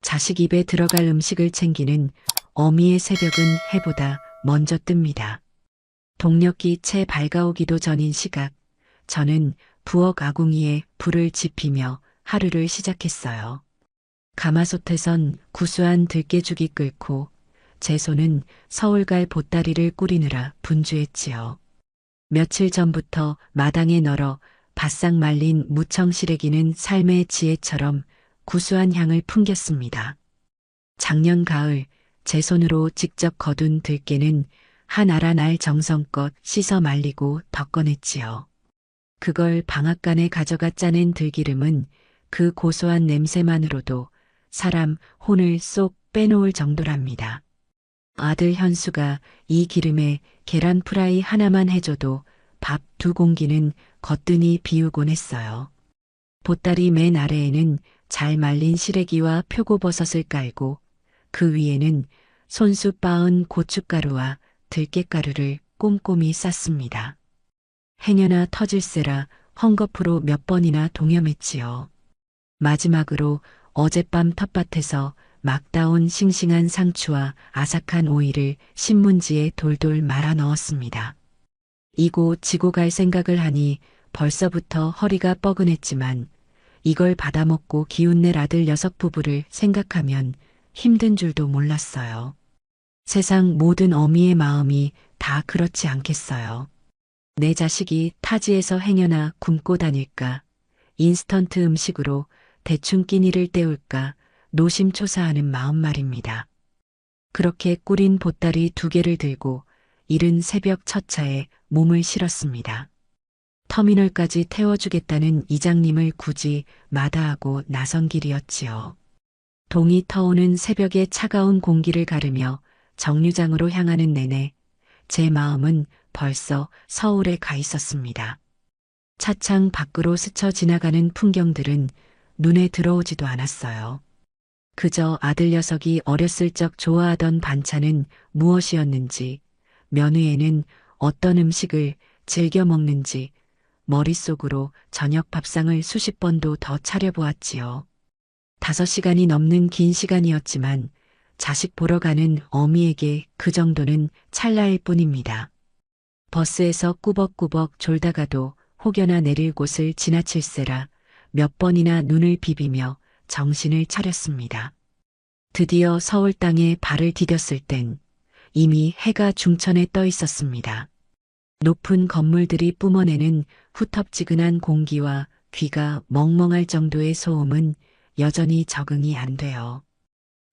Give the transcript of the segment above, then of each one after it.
자식 입에 들어갈 음식을 챙기는 어미의 새벽은 해보다 먼저 뜹니다. 동력이 채 밝아오기도 전인 시각, 저는 부엌 아궁이에 불을 지피며 하루를 시작했어요. 가마솥에선 구수한 들깨죽이 끓고 제 손은 서울 갈 보따리를 꾸리느라 분주했지요. 며칠 전부터 마당에 널어 바싹 말린 무청 시래기는 삶의 지혜처럼 구수한 향을 풍겼습니다. 작년 가을 제 손으로 직접 거둔 들깨는 한 알 한 알 정성껏 씻어 말리고 덮어냈지요. 그걸 방앗간에 가져가 짜낸 들기름은 그 고소한 냄새만으로도 사람 혼을 쏙 빼놓을 정도랍니다. 아들 현수가 이 기름에 계란 프라이 하나만 해줘도 밥 2공기는 거뜬히 비우곤 했어요. 보따리 맨 아래에는 잘 말린 시래기와 표고버섯을 깔고 그 위에는 손수 빻은 고춧가루와 들깨가루를 꼼꼼히 쌌습니다. 행여나 터질세라 헝겊으로 몇 번이나 동여맸지요. 마지막으로 어젯밤 텃밭에서 막 따온 싱싱한 상추와 아삭한 오이를 신문지에 돌돌 말아 넣었습니다. 이고 지고 갈 생각을 하니 벌써부터 허리가 뻐근했지만 이걸 받아먹고 기운낼 아들 녀석 부부를 생각하면 힘든 줄도 몰랐어요. 세상 모든 어미의 마음이 다 그렇지 않겠어요. 내 자식이 타지에서 행여나 굶고 다닐까, 인스턴트 음식으로 대충 끼니를 때울까 노심초사하는 마음 말입니다. 그렇게 꿀인 보따리 2개를 들고 이른 새벽 첫 차에 몸을 실었습니다. 터미널까지 태워주겠다는 이장님을 굳이 마다하고 나선 길이었지요. 동이 터오는 새벽의 차가운 공기를 가르며 정류장으로 향하는 내내 제 마음은 벌써 서울에 가 있었습니다. 차창 밖으로 스쳐 지나가는 풍경들은 눈에 들어오지도 않았어요. 그저 아들 녀석이 어렸을 적 좋아하던 반찬은 무엇이었는지, 며느에는 어떤 음식을 즐겨 먹는지 머릿속으로 저녁 밥상을 수십 번도 더 차려보았지요. 5시간이 넘는 긴 시간이었지만 자식 보러 가는 어미에게 그 정도는 찰나일 뿐입니다. 버스에서 꾸벅꾸벅 졸다가도 혹여나 내릴 곳을 지나칠세라 몇 번이나 눈을 비비며 정신을 차렸습니다. 드디어 서울 땅에 발을 디뎠을 땐 이미 해가 중천에 떠 있었습니다. 높은 건물들이 뿜어내는 후텁지근한 공기와 귀가 멍멍할 정도의 소음은 여전히 적응이 안 돼요.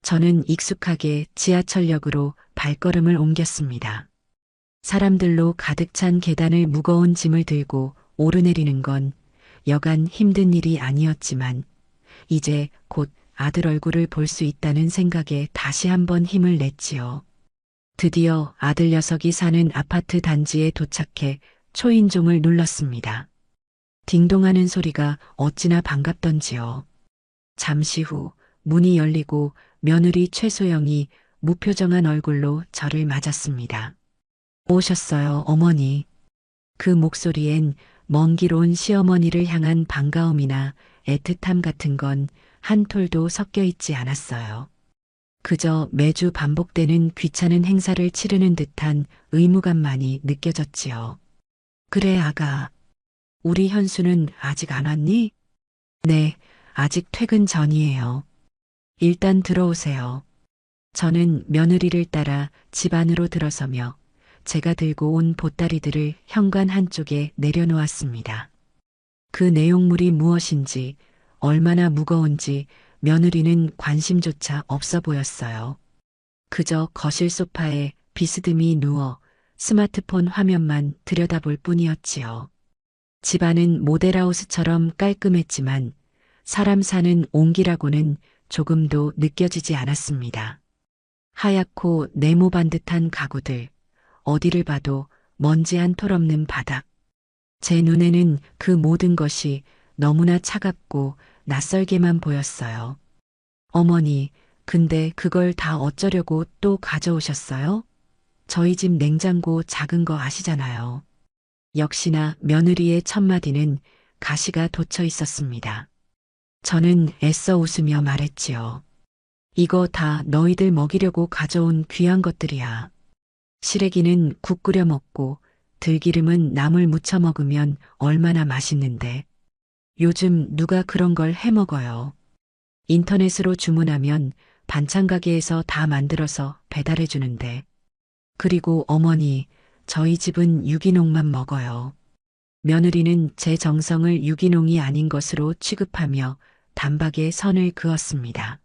저는 익숙하게 지하철역으로 발걸음을 옮겼습니다. 사람들로 가득 찬 계단을 무거운 짐을 들고 오르내리는 건 여간 힘든 일이 아니었지만 이제 곧 아들 얼굴을 볼 수 있다는 생각에 다시 한번 힘을 냈지요. 드디어 아들 녀석이 사는 아파트 단지에 도착해 초인종을 눌렀습니다. 딩동하는 소리가 어찌나 반갑던지요. 잠시 후 문이 열리고 며느리 최소영이 무표정한 얼굴로 저를 맞았습니다. 오셨어요, 어머니. 그 목소리엔 먼 길 온 시어머니를 향한 반가움이나 애틋함 같은 건 한 톨도 섞여 있지 않았어요. 그저 매주 반복되는 귀찮은 행사를 치르는 듯한 의무감만이 느껴졌지요. 그래, 아가. 우리 현수는 아직 안 왔니? 네, 아직 퇴근 전이에요. 일단 들어오세요. 저는 며느리를 따라 집 안으로 들어서며 제가 들고 온 보따리들을 현관 한쪽에 내려놓았습니다. 그 내용물이 무엇인지, 얼마나 무거운지 며느리는 관심조차 없어 보였어요. 그저 거실 소파에 비스듬히 누워 스마트폰 화면만 들여다볼 뿐이었지요. 집안은 모델하우스처럼 깔끔했지만 사람 사는 온기라고는 조금도 느껴지지 않았습니다. 하얗고 네모 반듯한 가구들, 어디를 봐도 먼지 한 톨 없는 바닥. 제 눈에는 그 모든 것이 너무나 차갑고 낯설게만 보였어요. 어머니, 근데 그걸 다 어쩌려고 또 가져오셨어요? 저희 집 냉장고 작은 거 아시잖아요. 역시나 며느리의 첫마디는 가시가 돋쳐 있었습니다. 저는 애써 웃으며 말했지요. 이거 다 너희들 먹이려고 가져온 귀한 것들이야. 시래기는 국 끓여 먹고 들기름은 나물 무쳐 먹으면 얼마나 맛있는데. 요즘 누가 그런 걸 해 먹어요. 인터넷으로 주문하면 반찬 가게에서 다 만들어서 배달해 주는데. 그리고 어머니, 저희 집은 유기농만 먹어요. 며느리는 제 정성을 유기농이 아닌 것으로 취급하며 단박에 선을 그었습니다.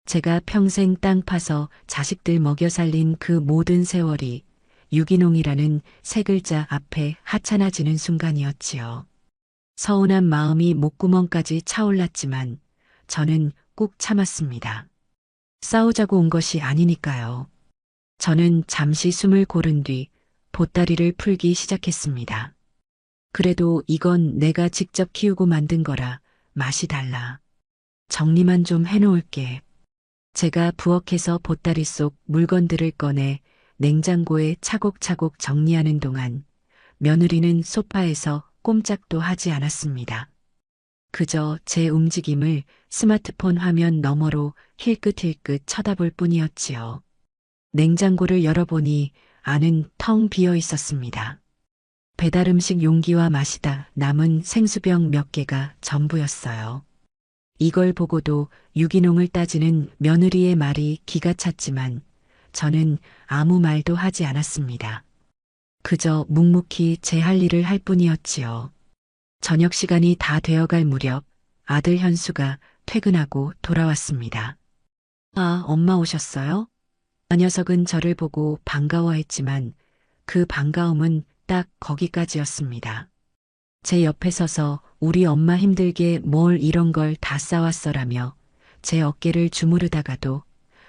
제가 평생 땅 파서 자식들 먹여 살린 그 모든 세월이 유기농이라는 세 글자 앞에 하찮아지는 순간이었지요. 서운한 마음이 목구멍까지 차올랐지만 저는 꾹 참았습니다. 싸우자고 온 것이 아니니까요. 저는 잠시 숨을 고른 뒤 보따리를 풀기 시작했습니다. 그래도 이건 내가 직접 키우고 만든 거라 맛이 달라. 정리만 좀 해놓을게. 제가 부엌에서 보따리 속 물건들을 꺼내 냉장고에 차곡차곡 정리하는 동안 며느리는 소파에서 꼼짝도 하지 않았습니다. 그저 제 움직임을 스마트폰 화면 너머로 힐끗힐끗 쳐다볼 뿐이었지요. 냉장고를 열어보니 안은 텅 비어 있었습니다. 배달 음식 용기와 마시다 남은 생수병 몇 개가 전부였어요. 이걸 보고도 유기농을 따지는 며느리의 말이 기가 찼지만 저는 아무 말도 하지 않았습니다. 그저 묵묵히 제 할 일을 할 뿐이었지요. 저녁 시간이 다 되어갈 무렵 아들 현수가 퇴근하고 돌아왔습니다. 아, 엄마 오셨어요? 그 녀석은 저를 보고 반가워했지만 그 반가움은 딱 거기까지였습니다. 제 옆에 서서 우리 엄마 힘들게 뭘 이런 걸 다 싸왔어라며 제 어깨를 주무르다가도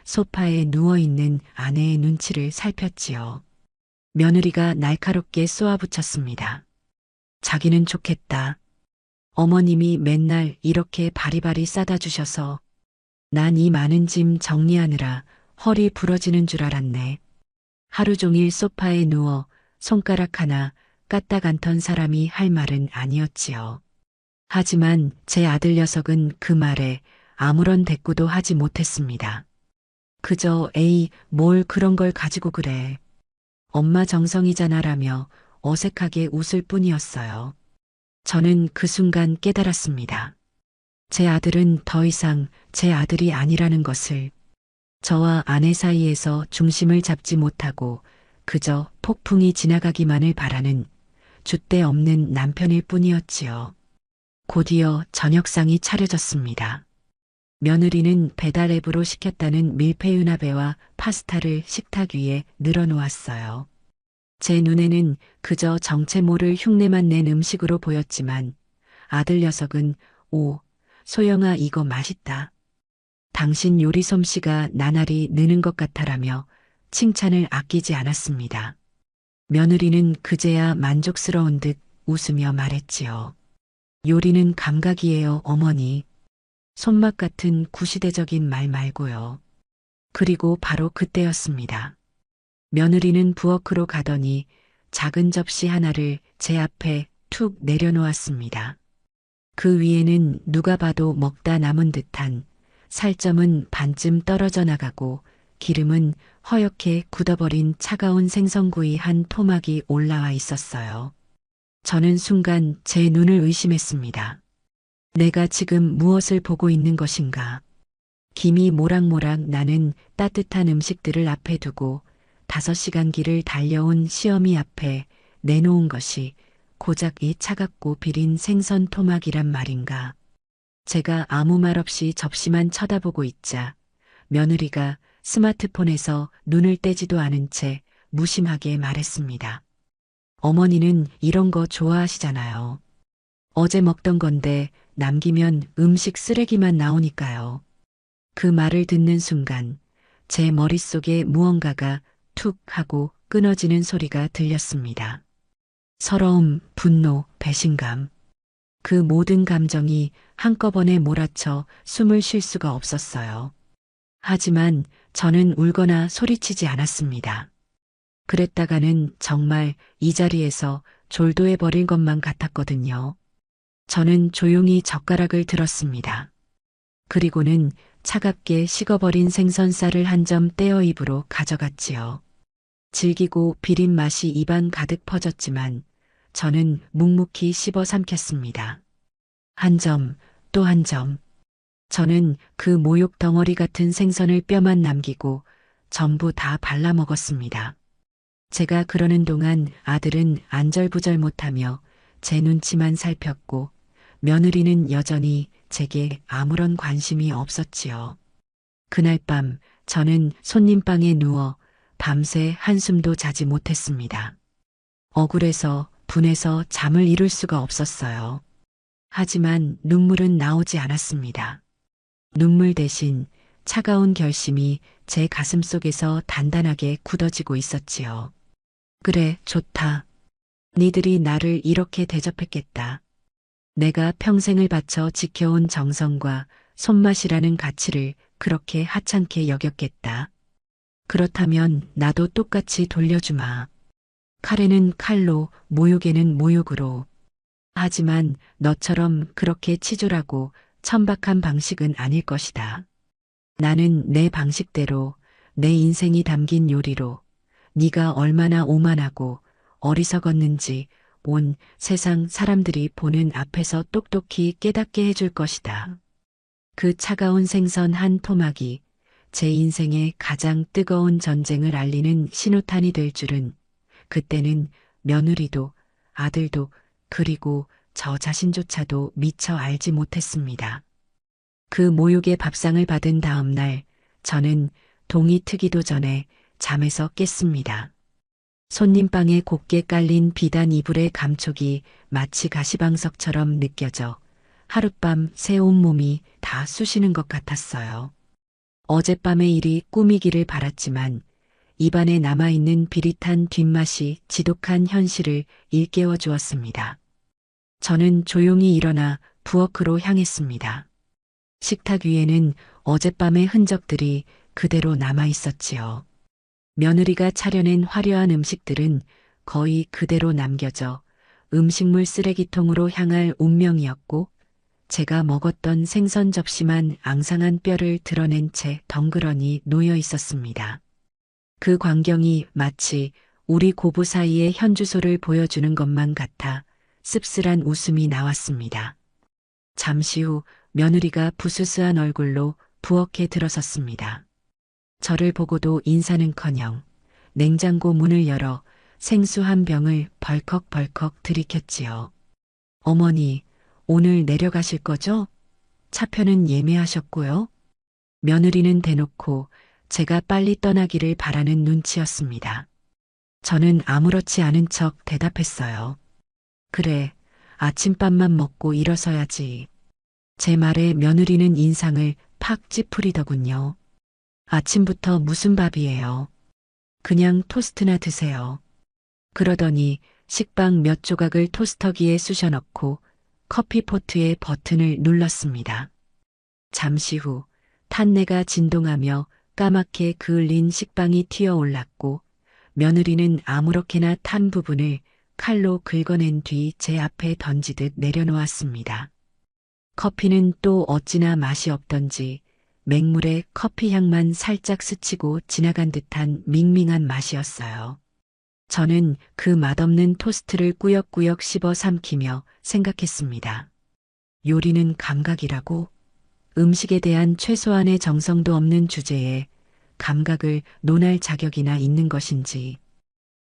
소파에 누워있는 아내의 눈치를 살폈지요. 며느리가 날카롭게 쏘아붙였습니다. 자기는 좋겠다. 어머님이 맨날 이렇게 바리바리 싸다 주셔서 난 이 많은 짐 정리하느라 허리 부러지는 줄 알았네. 하루 종일 소파에 누워 손가락 하나 까딱 않던 사람이 할 말은 아니었지요. 하지만 제 아들 녀석은 그 말에 아무런 대꾸도 하지 못했습니다. 그저 에이, 뭘 그런 걸 가지고 그래. 엄마 정성이잖아라며 어색하게 웃을 뿐이었어요. 저는 그 순간 깨달았습니다. 제 아들은 더 이상 제 아들이 아니라는 것을. 저와 아내 사이에서 중심을 잡지 못하고 그저 폭풍이 지나가기만을 바라는 줏대 없는 남편일 뿐이었지요. 곧이어 저녁상이 차려졌습니다. 며느리는 배달 앱으로 시켰다는 밀푀유나베와 파스타를 식탁 위에 늘어놓았어요. 제 눈에는 그저 정체 모를 흉내만 낸 음식으로 보였지만 아들 녀석은 오, 소영아 이거 맛있다. 당신 요리 솜씨가 나날이 느는 것 같아라며 칭찬을 아끼지 않았습니다. 며느리는 그제야 만족스러운 듯 웃으며 말했지요. 요리는 감각이에요, 어머니. 손맛 같은 구시대적인 말 말고요. 그리고 바로 그때였습니다. 며느리는 부엌으로 가더니 작은 접시 하나를 제 앞에 툭 내려놓았습니다. 그 위에는 누가 봐도 먹다 남은 듯한 살점은 반쯤 떨어져 나가고 기름은 허옇게 굳어버린 차가운 생선구이 한 토막이 올라와 있었어요. 저는 순간 제 눈을 의심했습니다. 내가 지금 무엇을 보고 있는 것인가? 김이 모락모락 나는 따뜻한 음식들을 앞에 두고 5시간 길을 달려온 시어미 앞에 내놓은 것이 고작 이 차갑고 비린 생선 토막이란 말인가? 제가 아무 말 없이 접시만 쳐다보고 있자 며느리가 스마트폰에서 눈을 떼지도 않은 채 무심하게 말했습니다. 어머니는 이런 거 좋아하시잖아요. 어제 먹던 건데 남기면 음식 쓰레기만 나오니까요. 그 말을 듣는 순간 제 머릿속에 무언가가 툭 하고 끊어지는 소리가 들렸습니다. 서러움, 분노, 배신감. 그 모든 감정이 한꺼번에 몰아쳐 숨을 쉴 수가 없었어요. 하지만 저는 울거나 소리치지 않았습니다. 그랬다가는 정말 이 자리에서 졸도해 버릴 것만 같았거든요. 저는 조용히 젓가락을 들었습니다. 그리고는 차갑게 식어버린 생선살을 한 점 떼어 입으로 가져갔지요. 질기고 비린 맛이 입안 가득 퍼졌지만 저는 묵묵히 씹어 삼켰습니다. 한 점, 또 한 점. 저는 그 모욕 덩어리 같은 생선을 뼈만 남기고 전부 다 발라 먹었습니다. 제가 그러는 동안 아들은 안절부절 못하며 제 눈치만 살폈고 며느리는 여전히 제게 아무런 관심이 없었지요. 그날 밤 저는 손님방에 누워 밤새 한숨도 자지 못했습니다. 억울해서 분해서 잠을 이룰 수가 없었어요. 하지만 눈물은 나오지 않았습니다. 눈물 대신 차가운 결심이 제 가슴 속에서 단단하게 굳어지고 있었지요. 그래, 좋다. 니들이 나를 이렇게 대접했겠다. 내가 평생을 바쳐 지켜온 정성과 손맛이라는 가치를 그렇게 하찮게 여겼겠다. 그렇다면 나도 똑같이 돌려주마. 칼에는 칼로, 모욕에는 모욕으로. 하지만 너처럼 그렇게 치졸하고 천박한 방식은 아닐 것이다. 나는 내 방식대로 내 인생이 담긴 요리로 네가 얼마나 오만하고 어리석었는지 온 세상 사람들이 보는 앞에서 똑똑히 깨닫게 해줄 것이다. 그 차가운 생선 한 토막이 제 인생의 가장 뜨거운 전쟁을 알리는 신호탄이 될 줄은 그때는 며느리도 아들도 그리고 저 자신조차도 미처 알지 못했습니다. 그 모욕의 밥상을 받은 다음 날 저는 동이 트기도 전에 잠에서 깼습니다. 손님방에 곱게 깔린 비단 이불의 감촉이 마치 가시방석처럼 느껴져 하룻밤 새 온몸이 다 쑤시는 것 같았어요. 어젯밤의 일이 꿈이기를 바랐지만 입안에 남아있는 비릿한 뒷맛이 지독한 현실을 일깨워 주었습니다. 저는 조용히 일어나 부엌으로 향했습니다. 식탁 위에는 어젯밤의 흔적들이 그대로 남아 있었지요. 며느리가 차려낸 화려한 음식들은 거의 그대로 남겨져 음식물 쓰레기통으로 향할 운명이었고 제가 먹었던 생선 접시만 앙상한 뼈를 드러낸 채 덩그러니 놓여 있었습니다. 그 광경이 마치 우리 고부 사이의 현주소를 보여주는 것만 같아 씁쓸한 웃음이 나왔습니다. 잠시 후 며느리가 부스스한 얼굴로 부엌에 들어섰습니다. 저를 보고도 인사는커녕 냉장고 문을 열어 생수 한 병을 벌컥벌컥 들이켰지요. 어머니, 오늘 내려가실 거죠? 차표는 예매하셨고요. 며느리는 대놓고 제가 빨리 떠나기를 바라는 눈치였습니다. 저는 아무렇지 않은 척 대답했어요. 그래, 아침밥만 먹고 일어서야지. 제 말에 며느리는 인상을 팍 찌푸리더군요. 아침부터 무슨 밥이에요? 그냥 토스트나 드세요. 그러더니 식빵 몇 조각을 토스터기에 쑤셔 넣고 커피포트의 버튼을 눌렀습니다. 잠시 후 탄내가 진동하며 까맣게 그을린 식빵이 튀어올랐고 며느리는 아무렇게나 탄 부분을 칼로 긁어낸 뒤 제 앞에 던지듯 내려놓았습니다. 커피는 또 어찌나 맛이 없던지 맹물에 커피 향만 살짝 스치고 지나간 듯한 밍밍한 맛이었어요. 저는 그 맛없는 토스트를 꾸역꾸역 씹어 삼키며 생각했습니다. 요리는 감각이라고? 음식에 대한 최소한의 정성도 없는 주제에 감각을 논할 자격이나 있는 것인지.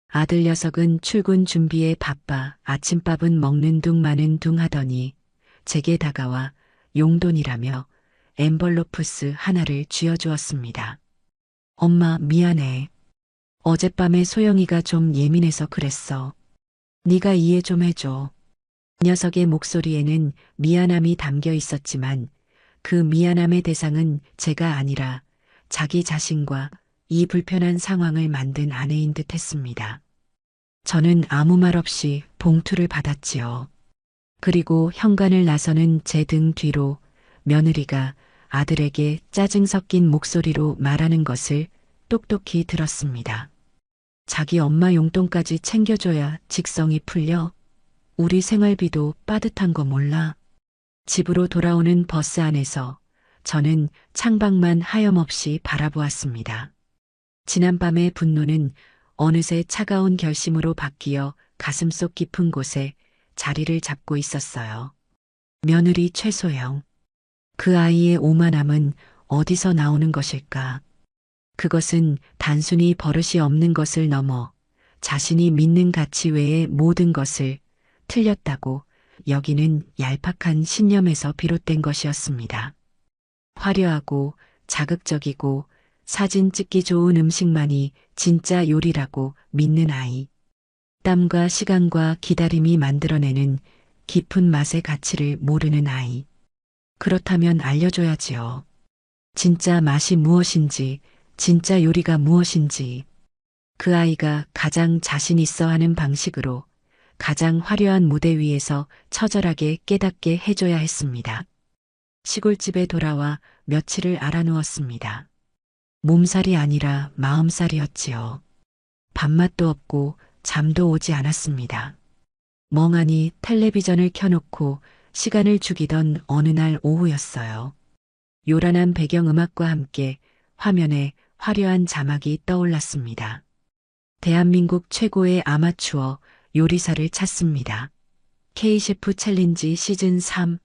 아들 녀석은 출근 준비에 바빠 아침밥은 먹는 둥 마는 둥 하더니 제게 다가와 용돈이라며 엠벌로프스 하나를 쥐어주었습니다. 엄마 미안해. 어젯밤에 소영이가 좀 예민해서 그랬어. 네가 이해 좀 해줘. 녀석의 목소리에는 미안함이 담겨 있었지만 그 미안함의 대상은 제가 아니라 자기 자신과 이 불편한 상황을 만든 아내인 듯 했습니다. 저는 아무 말 없이 봉투를 받았지요. 그리고 현관을 나서는 제 등 뒤로 며느리가 아들에게 짜증 섞인 목소리로 말하는 것을 똑똑히 들었습니다. 자기 엄마 용돈까지 챙겨줘야 직성이 풀려. 우리 생활비도 빠듯한 거 몰라. 집으로 돌아오는 버스 안에서 저는 창밖만 하염없이 바라보았습니다. 지난밤의 분노는 어느새 차가운 결심으로 바뀌어 가슴속 깊은 곳에 자리를 잡고 있었어요. 며느리 최소영. 그 아이의 오만함은 어디서 나오는 것일까? 그것은 단순히 버릇이 없는 것을 넘어 자신이 믿는 가치 외의 모든 것을 틀렸다고 여기는 얄팍한 신념에서 비롯된 것이었습니다. 화려하고 자극적이고 사진 찍기 좋은 음식만이 진짜 요리라고 믿는 아이. 땀과 시간과 기다림이 만들어내는 깊은 맛의 가치를 모르는 아이. 그렇다면 알려줘야지요. 진짜 맛이 무엇인지, 진짜 요리가 무엇인지. 그 아이가 가장 자신 있어 하는 방식으로 가장 화려한 무대 위에서 처절하게 깨닫게 해줘야 했습니다. 시골집에 돌아와 며칠을 알아누웠습니다. 몸살이 아니라 마음살이었지요. 밥맛도 없고 잠도 오지 않았습니다. 멍하니 텔레비전을 켜놓고 시간을 죽이던 어느 날 오후였어요. 요란한 배경음악과 함께 화면에 화려한 자막이 떠올랐습니다. 대한민국 최고의 아마추어 요리사를 찾습니다. K셰프 챌린지 시즌 3.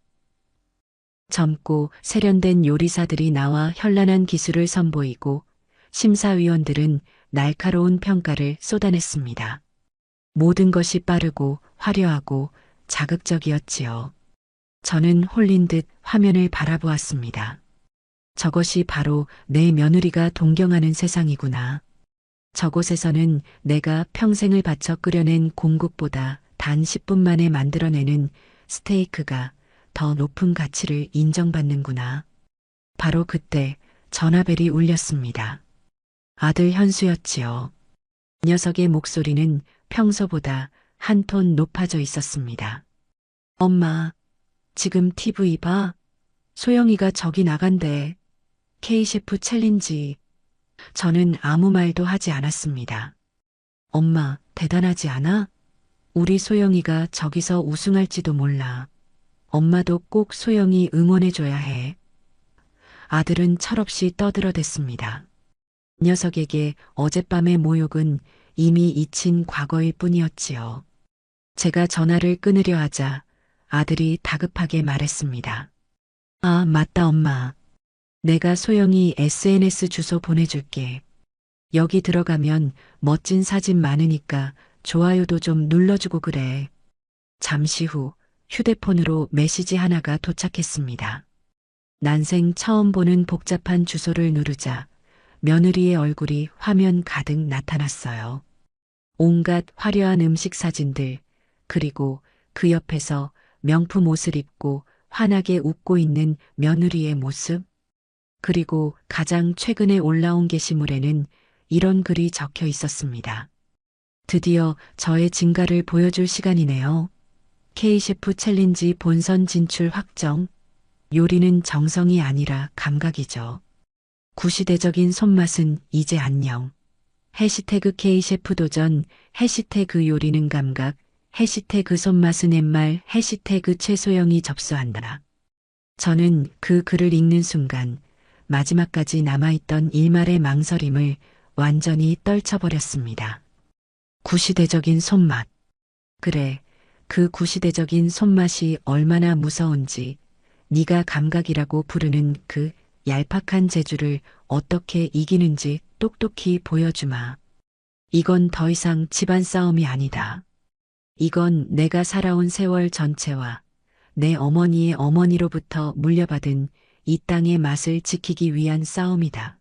젊고 세련된 요리사들이 나와 현란한 기술을 선보이고 심사위원들은 날카로운 평가를 쏟아냈습니다. 모든 것이 빠르고 화려하고 자극적이었지요. 저는 홀린 듯 화면을 바라보았습니다. 저것이 바로 내 며느리가 동경하는 세상이구나. 저곳에서는 내가 평생을 바쳐 끓여낸 공국보다 단 10분 만에 만들어내는 스테이크가 더 높은 가치를 인정받는구나. 바로 그때 전화벨이 울렸습니다. 아들 현수였지요. 녀석의 목소리는 평소보다 한 톤 높아져 있었습니다. 엄마, 지금 TV 봐. 소영이가 저기 나간대. K셰프 챌린지. 저는 아무 말도 하지 않았습니다. 엄마, 대단하지 않아? 우리 소영이가 저기서 우승할지도 몰라. 엄마도 꼭 소영이 응원해줘야 해. 아들은 철없이 떠들어댔습니다. 녀석에게 어젯밤의 모욕은 이미 잊힌 과거일 뿐이었지요. 제가 전화를 끊으려 하자 아들이 다급하게 말했습니다. 아, 맞다, 엄마. 내가 소영이 SNS 주소 보내줄게. 여기 들어가면 멋진 사진 많으니까 좋아요도 좀 눌러주고 그래. 잠시 후 휴대폰으로 메시지 하나가 도착했습니다. 난생 처음 보는 복잡한 주소를 누르자 며느리의 얼굴이 화면 가득 나타났어요. 온갖 화려한 음식 사진들, 그리고 그 옆에서 명품 옷을 입고 환하게 웃고 있는 며느리의 모습, 그리고 가장 최근에 올라온 게시물에는 이런 글이 적혀 있었습니다. 드디어 저의 진가를 보여줄 시간이네요. K셰프 챌린지 본선 진출 확정. 요리는 정성이 아니라 감각이죠. 구시대적인 손맛은 이제 안녕. 해시태그 K셰프 도전, 해시태그 요리는 감각, 해시태그 손맛은 옛말, 해시태그 최소영이 접수한다. 저는 그 글을 읽는 순간 마지막까지 남아있던 일말의 망설임을 완전히 떨쳐버렸습니다. 구시대적인 손맛. 그래, 그 구시대적인 손맛이 얼마나 무서운지 네가 감각이라고 부르는 그 얄팍한 재주를 어떻게 이기는지 똑똑히 보여주마. 이건 더 이상 집안 싸움이 아니다. 이건 내가 살아온 세월 전체와 내 어머니의 어머니로부터 물려받은 이 땅의 맛을 지키기 위한 싸움이다.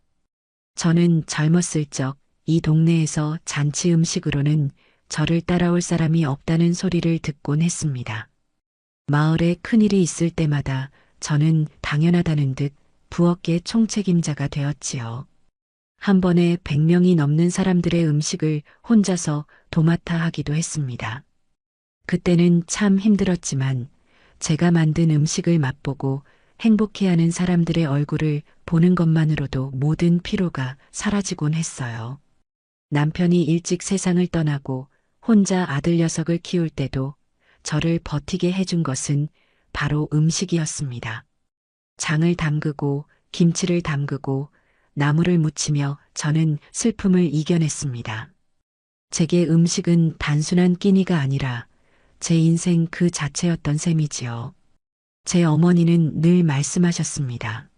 저는 젊었을 적 이 동네에서 잔치 음식으로는 저를 따라올 사람이 없다는 소리를 듣곤 했습니다. 마을에 큰일이 있을 때마다 저는 당연하다는 듯 부엌의 총책임자가 되었지요. 한 번에 100명이 넘는 사람들의 음식을 혼자서 도맡아 하기도 했습니다. 그때는 참 힘들었지만 제가 만든 음식을 맛보고 행복해하는 사람들의 얼굴을 보는 것만으로도 모든 피로가 사라지곤 했어요. 남편이 일찍 세상을 떠나고 혼자 아들 녀석을 키울 때도 저를 버티게 해준 것은 바로 음식이었습니다. 장을 담그고 김치를 담그고 나물을 무치며 저는 슬픔을 이겨냈습니다. 제게 음식은 단순한 끼니가 아니라 제 인생 그 자체였던 셈이지요. 제 어머니는 늘 말씀하셨습니다.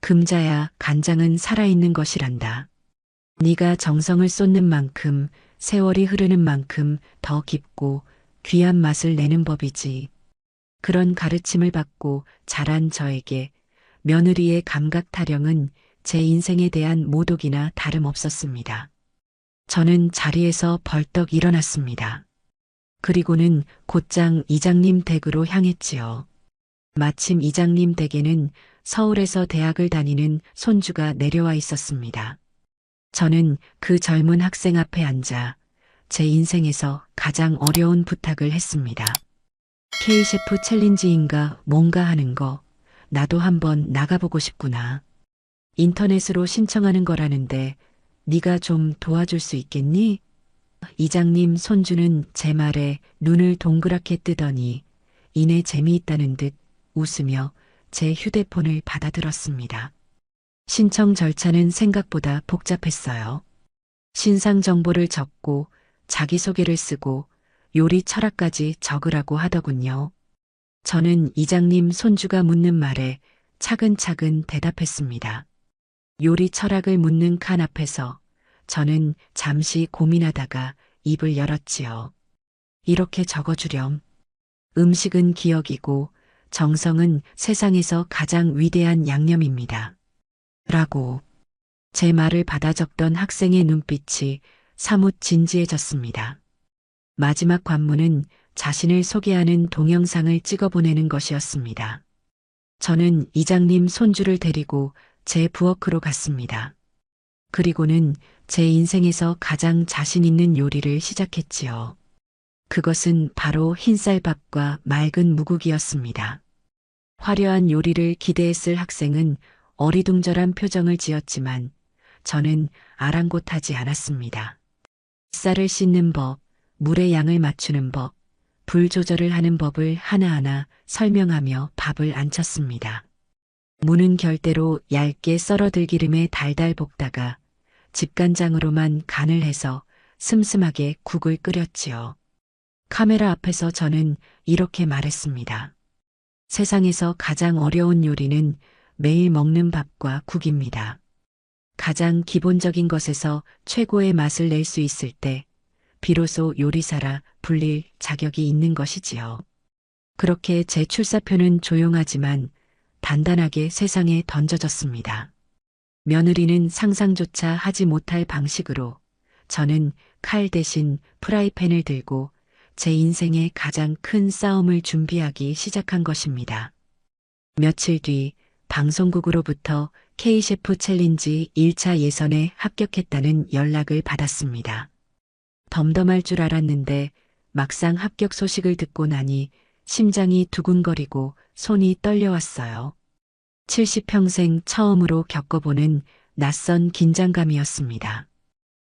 금자야, 간장은 살아있는 것이란다. 네가 정성을 쏟는 만큼 세월이 흐르는 만큼 더 깊고 귀한 맛을 내는 법이지. 그런 가르침을 받고 자란 저에게 며느리의 감각 타령은 제 인생에 대한 모독이나 다름없었습니다. 저는 자리에서 벌떡 일어났습니다. 그리고는 곧장 이장님 댁으로 향했지요. 마침 이장님 댁에는 서울에서 대학을 다니는 손주가 내려와 있었습니다. 저는 그 젊은 학생 앞에 앉아 제 인생에서 가장 어려운 부탁을 했습니다. K셰프 챌린지인가 뭔가 하는 거 나도 한번 나가보고 싶구나. 인터넷으로 신청하는 거라는데 네가 좀 도와줄 수 있겠니? 이장님 손주는 제 말에 눈을 동그랗게 뜨더니 이내 재미있다는 듯 웃으며 제 휴대폰을 받아들었습니다. 신청 절차는 생각보다 복잡했어요. 신상 정보를 적고 자기소개를 쓰고 요리 철학까지 적으라고 하더군요. 저는 이장님 손주가 묻는 말에 차근차근 대답했습니다. 요리 철학을 묻는 칸 앞에서 저는 잠시 고민하다가 입을 열었지요. 이렇게 적어주렴. 음식은 기억이고 정성은 세상에서 가장 위대한 양념입니다. 라고. 제 말을 받아 적던 학생의 눈빛이 사뭇 진지해졌습니다. 마지막 관문은 자신을 소개하는 동영상을 찍어보내는 것이었습니다. 저는 이장님 손주를 데리고 제 부엌으로 갔습니다. 그리고는 제 인생에서 가장 자신 있는 요리를 시작했지요. 그것은 바로 흰쌀밥과 맑은 무국이었습니다. 화려한 요리를 기대했을 학생은 어리둥절한 표정을 지었지만 저는 아랑곳하지 않았습니다. 쌀을 씻는 법, 물의 양을 맞추는 법, 불 조절을 하는 법을 하나하나 설명하며 밥을 안쳤습니다. 무는 결대로 얇게 썰어 들기름에 달달 볶다가 집간장으로만 간을 해서 슴슴하게 국을 끓였지요. 카메라 앞에서 저는 이렇게 말했습니다. 세상에서 가장 어려운 요리는 매일 먹는 밥과 국입니다. 가장 기본적인 것에서 최고의 맛을 낼 수 있을 때 비로소 요리사라 불릴 자격이 있는 것이지요. 그렇게 제 출사표는 조용하지만 단단하게 세상에 던져졌습니다. 며느리는 상상조차 하지 못할 방식으로 저는 칼 대신 프라이팬을 들고 제 인생의 가장 큰 싸움을 준비하기 시작한 것입니다. 며칠 뒤 방송국으로부터 K셰프 챌린지 1차 예선에 합격했다는 연락을 받았습니다. 덤덤할 줄 알았는데 막상 합격 소식을 듣고 나니 심장이 두근거리고 손이 떨려왔어요. 70평생 처음으로 겪어보는 낯선 긴장감이었습니다.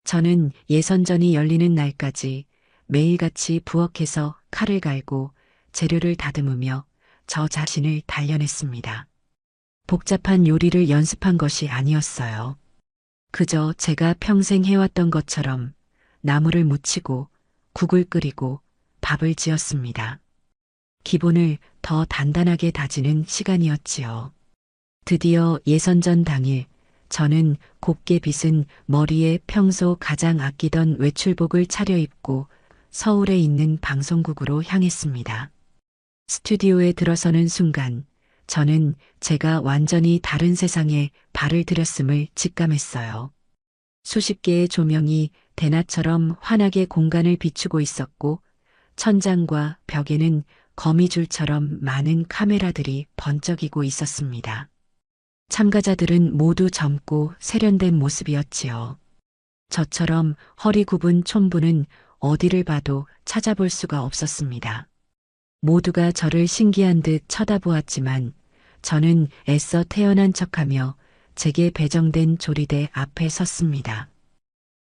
저는 예선전이 열리는 날까지 매일같이 부엌에서 칼을 갈고 재료를 다듬으며 저 자신을 단련했습니다. 복잡한 요리를 연습한 것이 아니었어요. 그저 제가 평생 해왔던 것처럼 나물을 무치고 국을 끓이고 밥을 지었습니다. 기본을 더 단단하게 다지는 시간이었지요. 드디어 예선전 당일 저는 곱게 빗은 머리에 평소 가장 아끼던 외출복을 차려입고 서울에 있는 방송국으로 향했습니다. 스튜디오에 들어서는 순간 저는 제가 완전히 다른 세상에 발을 들였음을 직감했어요. 수십 개의 조명이 대낮처럼 환하게 공간을 비추고 있었고 천장과 벽에는 거미줄처럼 많은 카메라들이 번쩍이고 있었습니다. 참가자들은 모두 젊고 세련된 모습이었지요. 저처럼 허리 굽은 촌부는 어디를 봐도 찾아볼 수가 없었습니다. 모두가 저를 신기한 듯 쳐다보았지만 저는 애써 태어난 척하며 제게 배정된 조리대 앞에 섰습니다.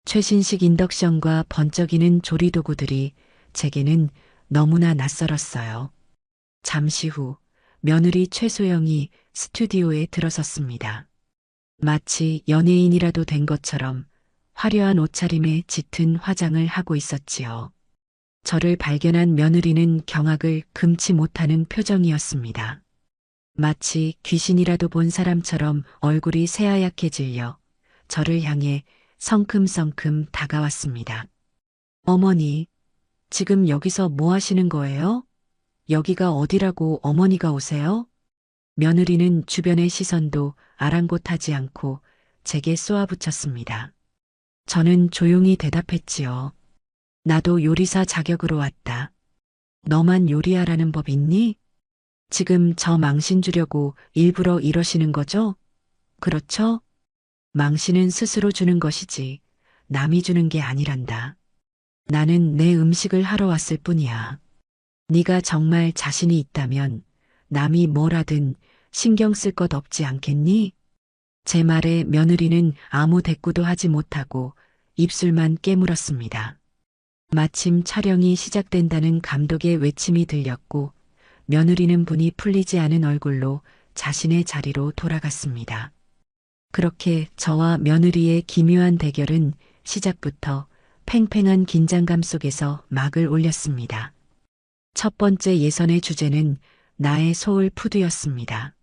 최신식 인덕션과 번쩍이는 조리도구들이 제게는 너무나 낯설었어요. 잠시 후 며느리 최소영이 스튜디오에 들어섰습니다. 마치 연예인이라도 된 것처럼 화려한 옷차림에 짙은 화장을 하고 있었지요. 저를 발견한 며느리는 경악을 금치 못하는 표정이었습니다. 마치 귀신이라도 본 사람처럼 얼굴이 새하얗게 질려 저를 향해 성큼성큼 다가왔습니다. 어머니, 지금 여기서 뭐 하시는 거예요? 여기가 어디라고 어머니가 오세요? 며느리는 주변의 시선도 아랑곳하지 않고 제게 쏘아붙였습니다. 저는 조용히 대답했지요. 나도 요리사 자격으로 왔다. 너만 요리하라는 법 있니? 지금 저 망신 주려고 일부러 이러시는 거죠? 그렇죠? 망신은 스스로 주는 것이지 남이 주는 게 아니란다. 나는 내 음식을 하러 왔을 뿐이야. 네가 정말 자신이 있다면 남이 뭘 하든 신경 쓸 것 없지 않겠니? 제 말에 며느리는 아무 대꾸도 하지 못하고 입술만 깨물었습니다. 마침 촬영이 시작된다는 감독의 외침이 들렸고 며느리는 분이 풀리지 않은 얼굴로 자신의 자리로 돌아갔습니다. 그렇게 저와 며느리의 기묘한 대결은 시작부터 팽팽한 긴장감 속에서 막을 올렸습니다. 첫 번째 예선의 주제는 나의 소울푸드였습니다.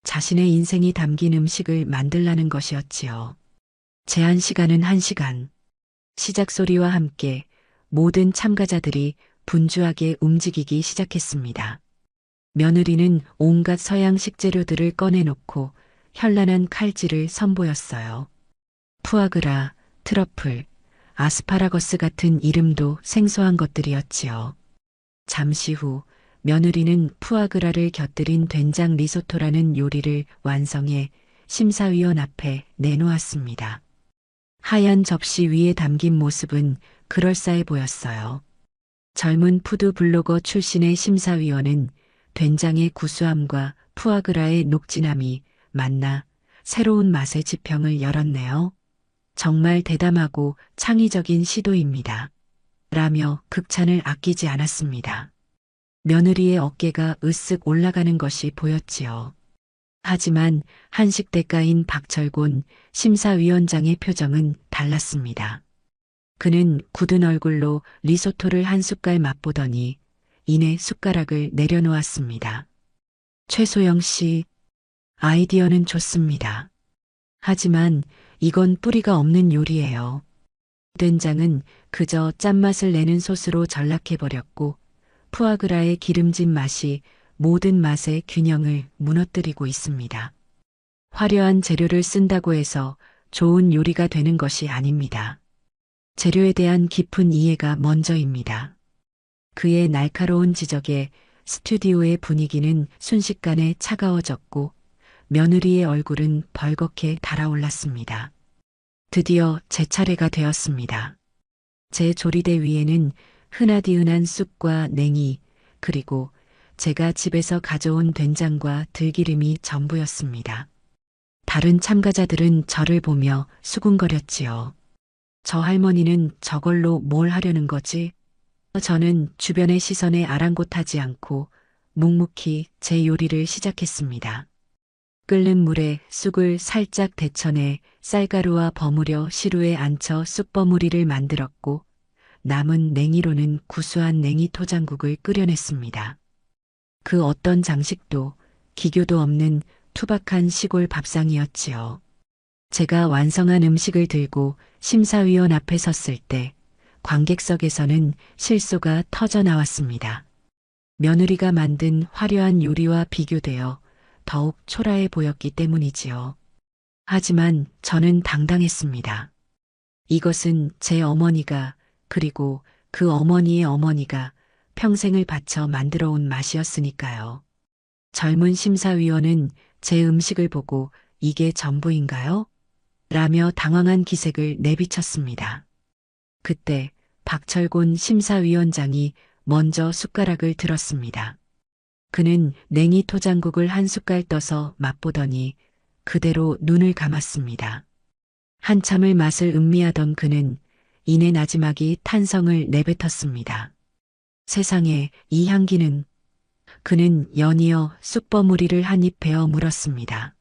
자신의 인생이 담긴 음식을 만들라는 것이었지요. 제한 시간은 1시간. 시작 소리와 함께 모든 참가자들이 분주하게 움직이기 시작했습니다. 며느리는 온갖 서양 식재료들을 꺼내놓고 현란한 칼질을 선보였어요. 푸아그라, 트러플, 아스파라거스 같은 이름도 생소한 것들이었지요. 잠시 후 며느리는 푸아그라를 곁들인 된장 리소토라는 요리를 완성해 심사위원 앞에 내놓았습니다. 하얀 접시 위에 담긴 모습은 그럴싸해 보였어요. 젊은 푸드 블로거 출신의 심사위원은 된장의 구수함과 푸아그라의 녹진함이 만나 새로운 맛의 지평을 열었네요. 정말 대담하고 창의적인 시도입니다. 라며 극찬을 아끼지 않았습니다. 며느리의 어깨가 으쓱 올라가는 것이 보였지요. 하지만 한식 대가인 박철곤 심사위원장의 표정은 달랐습니다. 그는 굳은 얼굴로 리소토를 한 숟갈 맛보더니 이내 숟가락을 내려놓았습니다. 최소영 씨, 아이디어는 좋습니다. 하지만 이건 뿌리가 없는 요리예요. 된장은 그저 짠맛을 내는 소스로 전락해버렸고 푸아그라의 기름진 맛이 모든 맛의 균형을 무너뜨리고 있습니다. 화려한 재료를 쓴다고 해서 좋은 요리가 되는 것이 아닙니다. 재료에 대한 깊은 이해가 먼저입니다. 그의 날카로운 지적에 스튜디오의 분위기는 순식간에 차가워졌고 며느리의 얼굴은 벌겋게 달아올랐습니다. 드디어 제 차례가 되었습니다. 제 조리대 위에는 흔하디흔한 쑥과 냉이 그리고 제가 집에서 가져온 된장과 들기름이 전부였습니다. 다른 참가자들은 저를 보며 수군거렸지요. 저 할머니는 저걸로 뭘 하려는 거지? 저는 주변의 시선에 아랑곳하지 않고 묵묵히 제 요리를 시작했습니다. 끓는 물에 쑥을 살짝 데쳐내 쌀가루와 버무려 시루에 안쳐 쑥버무리를 만들었고 남은 냉이로는 구수한 냉이 토장국을 끓여냈습니다. 그 어떤 장식도 기교도 없는 투박한 시골 밥상이었지요. 제가 완성한 음식을 들고 심사위원 앞에 섰을 때 관객석에서는 실소가 터져 나왔습니다. 며느리가 만든 화려한 요리와 비교되어 더욱 초라해 보였기 때문이지요. 하지만 저는 당당했습니다. 이것은 제 어머니가 그리고 그 어머니의 어머니가 평생을 바쳐 만들어 온 맛이었으니까요. 젊은 심사위원은 제 음식을 보고 이게 전부인가요? 라며 당황한 기색을 내비쳤습니다. 그때 박철곤 심사위원장이 먼저 숟가락을 들었습니다. 그는 냉이 토장국을 한 숟갈 떠서 맛보더니 그대로 눈을 감았습니다. 한참을 맛을 음미하던 그는 이내 나지막이 탄성을 내뱉었습니다. 세상에 이 향기는 그는 연이어 쑥버무리를 한 입 베어 물었습니다.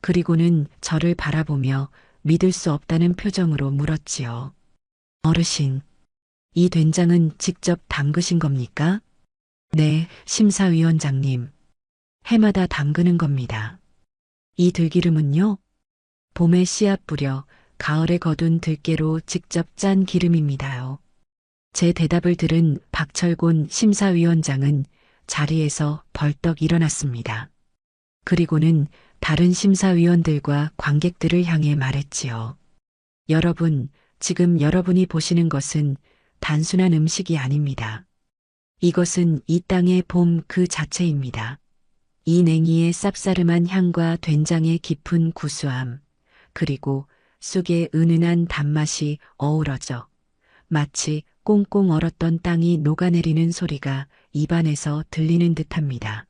그리고는 저를 바라보며 믿을 수 없다는 표정으로 물었지요. 어르신, 이 된장은 직접 담그신 겁니까? 네, 심사위원장님. 해마다 담그는 겁니다. 이 들기름은요? 봄에 씨앗 뿌려 가을에 거둔 들깨로 직접 짠 기름입니다요. 제 대답을 들은 박철곤 심사위원장은 자리에서 벌떡 일어났습니다. 그리고는 다른 심사위원들과 관객들을 향해 말했지요. 여러분, 지금 여러분이 보시는 것은 단순한 음식이 아닙니다. 이것은 이 땅의 봄 그 자체입니다. 이 냉이의 쌉싸름한 향과 된장의 깊은 구수함, 그리고 쑥의 은은한 단맛이 어우러져 마치 꽁꽁 얼었던 땅이 녹아내리는 소리가 입안에서 들리는 듯합니다.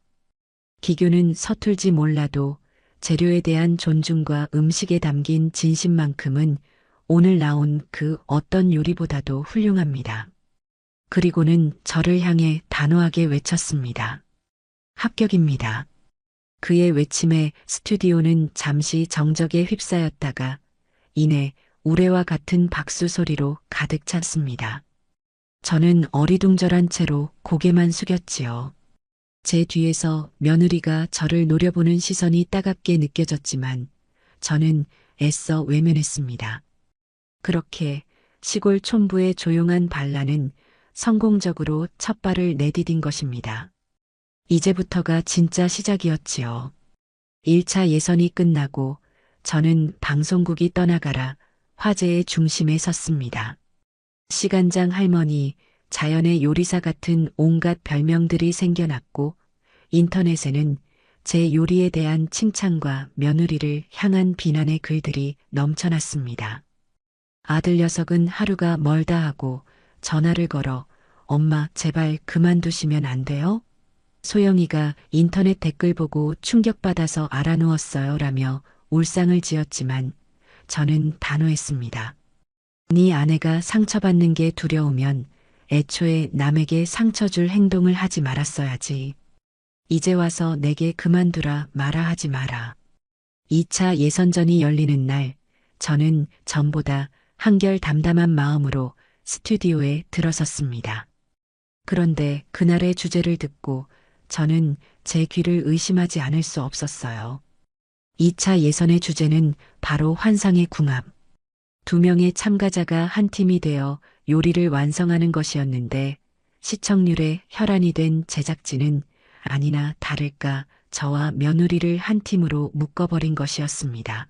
기교는 서툴지 몰라도 재료에 대한 존중과 음식에 담긴 진심만큼은 오늘 나온 그 어떤 요리보다도 훌륭합니다. 그리고는 저를 향해 단호하게 외쳤습니다. 합격입니다. 그의 외침에 스튜디오는 잠시 정적에 휩싸였다가 이내 우레와 같은 박수 소리로 가득 찼습니다. 저는 어리둥절한 채로 고개만 숙였지요. 제 뒤에서 며느리가 저를 노려보는 시선이 따갑게 느껴졌지만 저는 애써 외면했습니다. 그렇게 시골 촌부의 조용한 반란은 성공적으로 첫 발을 내디딘 것입니다. 이제부터가 진짜 시작이었지요. 1차 예선이 끝나고 저는 방송국이 떠나가라 화제의 중심에 섰습니다. 시간장 할머니, 자연의 요리사 같은 온갖 별명들이 생겨났고 인터넷에는 제 요리에 대한 칭찬과 며느리를 향한 비난의 글들이 넘쳐났습니다. 아들 녀석은 하루가 멀다 하고 전화를 걸어 엄마 제발 그만두시면 안 돼요? 소영이가 인터넷 댓글 보고 충격받아서 알아누웠어요 라며 울상을 지었지만 저는 단호했습니다. 네 아내가 상처받는 게 두려우면 애초에 남에게 상처 줄 행동을 하지 말았어야지. 이제 와서 내게 그만두라 마라 하지 마라. 2차 예선전이 열리는 날 저는 전보다 한결 담담한 마음으로 스튜디오에 들어섰습니다. 그런데 그날의 주제를 듣고 저는 제 귀를 의심하지 않을 수 없었어요. 2차 예선의 주제는 바로 환상의 궁합. 2명의 참가자가 한 팀이 되어 요리를 완성하는 것이었는데 시청률에 혈안이 된 제작진은 아니나 다를까 저와 며느리를 한 팀으로 묶어버린 것이었습니다.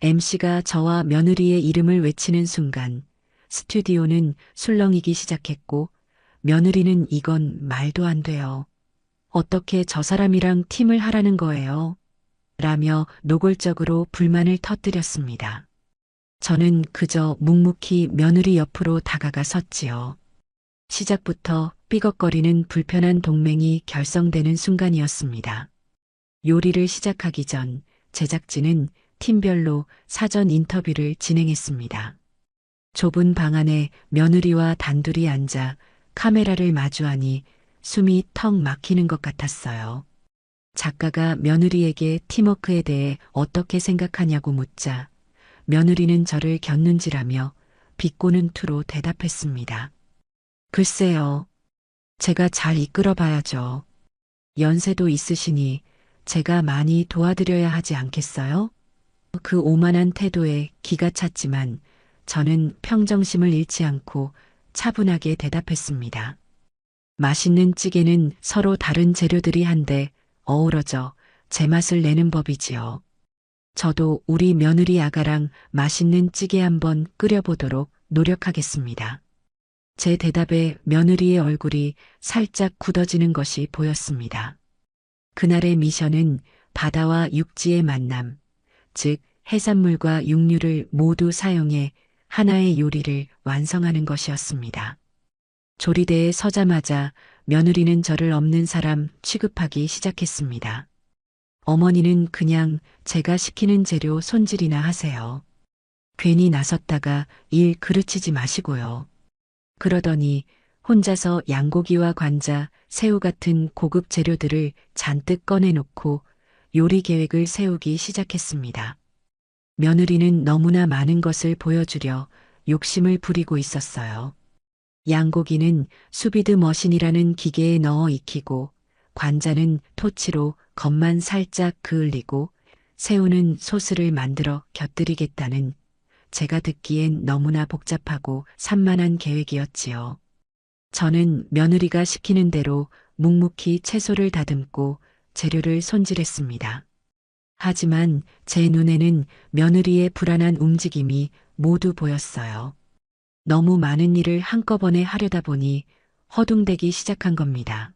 MC가 저와 며느리의 이름을 외치는 순간 스튜디오는 술렁이기 시작했고 며느리는 이건 말도 안 돼요. 어떻게 저 사람이랑 팀을 하라는 거예요? 라며 노골적으로 불만을 터뜨렸습니다. 저는 그저 묵묵히 며느리 옆으로 다가가 섰지요. 시작부터 삐걱거리는 불편한 동맹이 결성되는 순간이었습니다. 요리를 시작하기 전 제작진은 팀별로 사전 인터뷰를 진행했습니다. 좁은 방 안에 며느리와 단둘이 앉아 카메라를 마주하니 숨이 턱 막히는 것 같았어요. 작가가 며느리에게 팀워크에 대해 어떻게 생각하냐고 묻자 며느리는 저를 곁눈질하며 비꼬는 투로 대답했습니다. 글쎄요. 제가 잘 이끌어 봐야죠. 연세도 있으시니 제가 많이 도와드려야 하지 않겠어요? 그 오만한 태도에 기가 찼지만 저는 평정심을 잃지 않고 차분하게 대답했습니다. 맛있는 찌개는 서로 다른 재료들이 한데 어우러져 제맛을 내는 법이지요. 저도 우리 며느리 아가랑 맛있는 찌개 한번 끓여보도록 노력하겠습니다. 제 대답에 며느리의 얼굴이 살짝 굳어지는 것이 보였습니다. 그날의 미션은 바다와 육지의 만남, 즉 해산물과 육류를 모두 사용해 하나의 요리를 완성하는 것이었습니다. 조리대에 서자마자 며느리는 저를 없는 사람 취급하기 시작했습니다. 어머니는 그냥 제가 시키는 재료 손질이나 하세요. 괜히 나섰다가 일 그르치지 마시고요. 그러더니 혼자서 양고기와 관자, 새우 같은 고급 재료들을 잔뜩 꺼내놓고 요리 계획을 세우기 시작했습니다. 며느리는 너무나 많은 것을 보여주려 욕심을 부리고 있었어요. 양고기는 수비드 머신이라는 기계에 넣어 익히고, 관자는 토치로 겉만 살짝 그을리고, 새우는 소스를 만들어 곁들이겠다는 제가 듣기엔 너무나 복잡하고 산만한 계획이었지요. 저는 며느리가 시키는 대로 묵묵히 채소를 다듬고 재료를 손질했습니다. 하지만 제 눈에는 며느리의 불안한 움직임이 모두 보였어요. 너무 많은 일을 한꺼번에 하려다 보니 허둥대기 시작한 겁니다.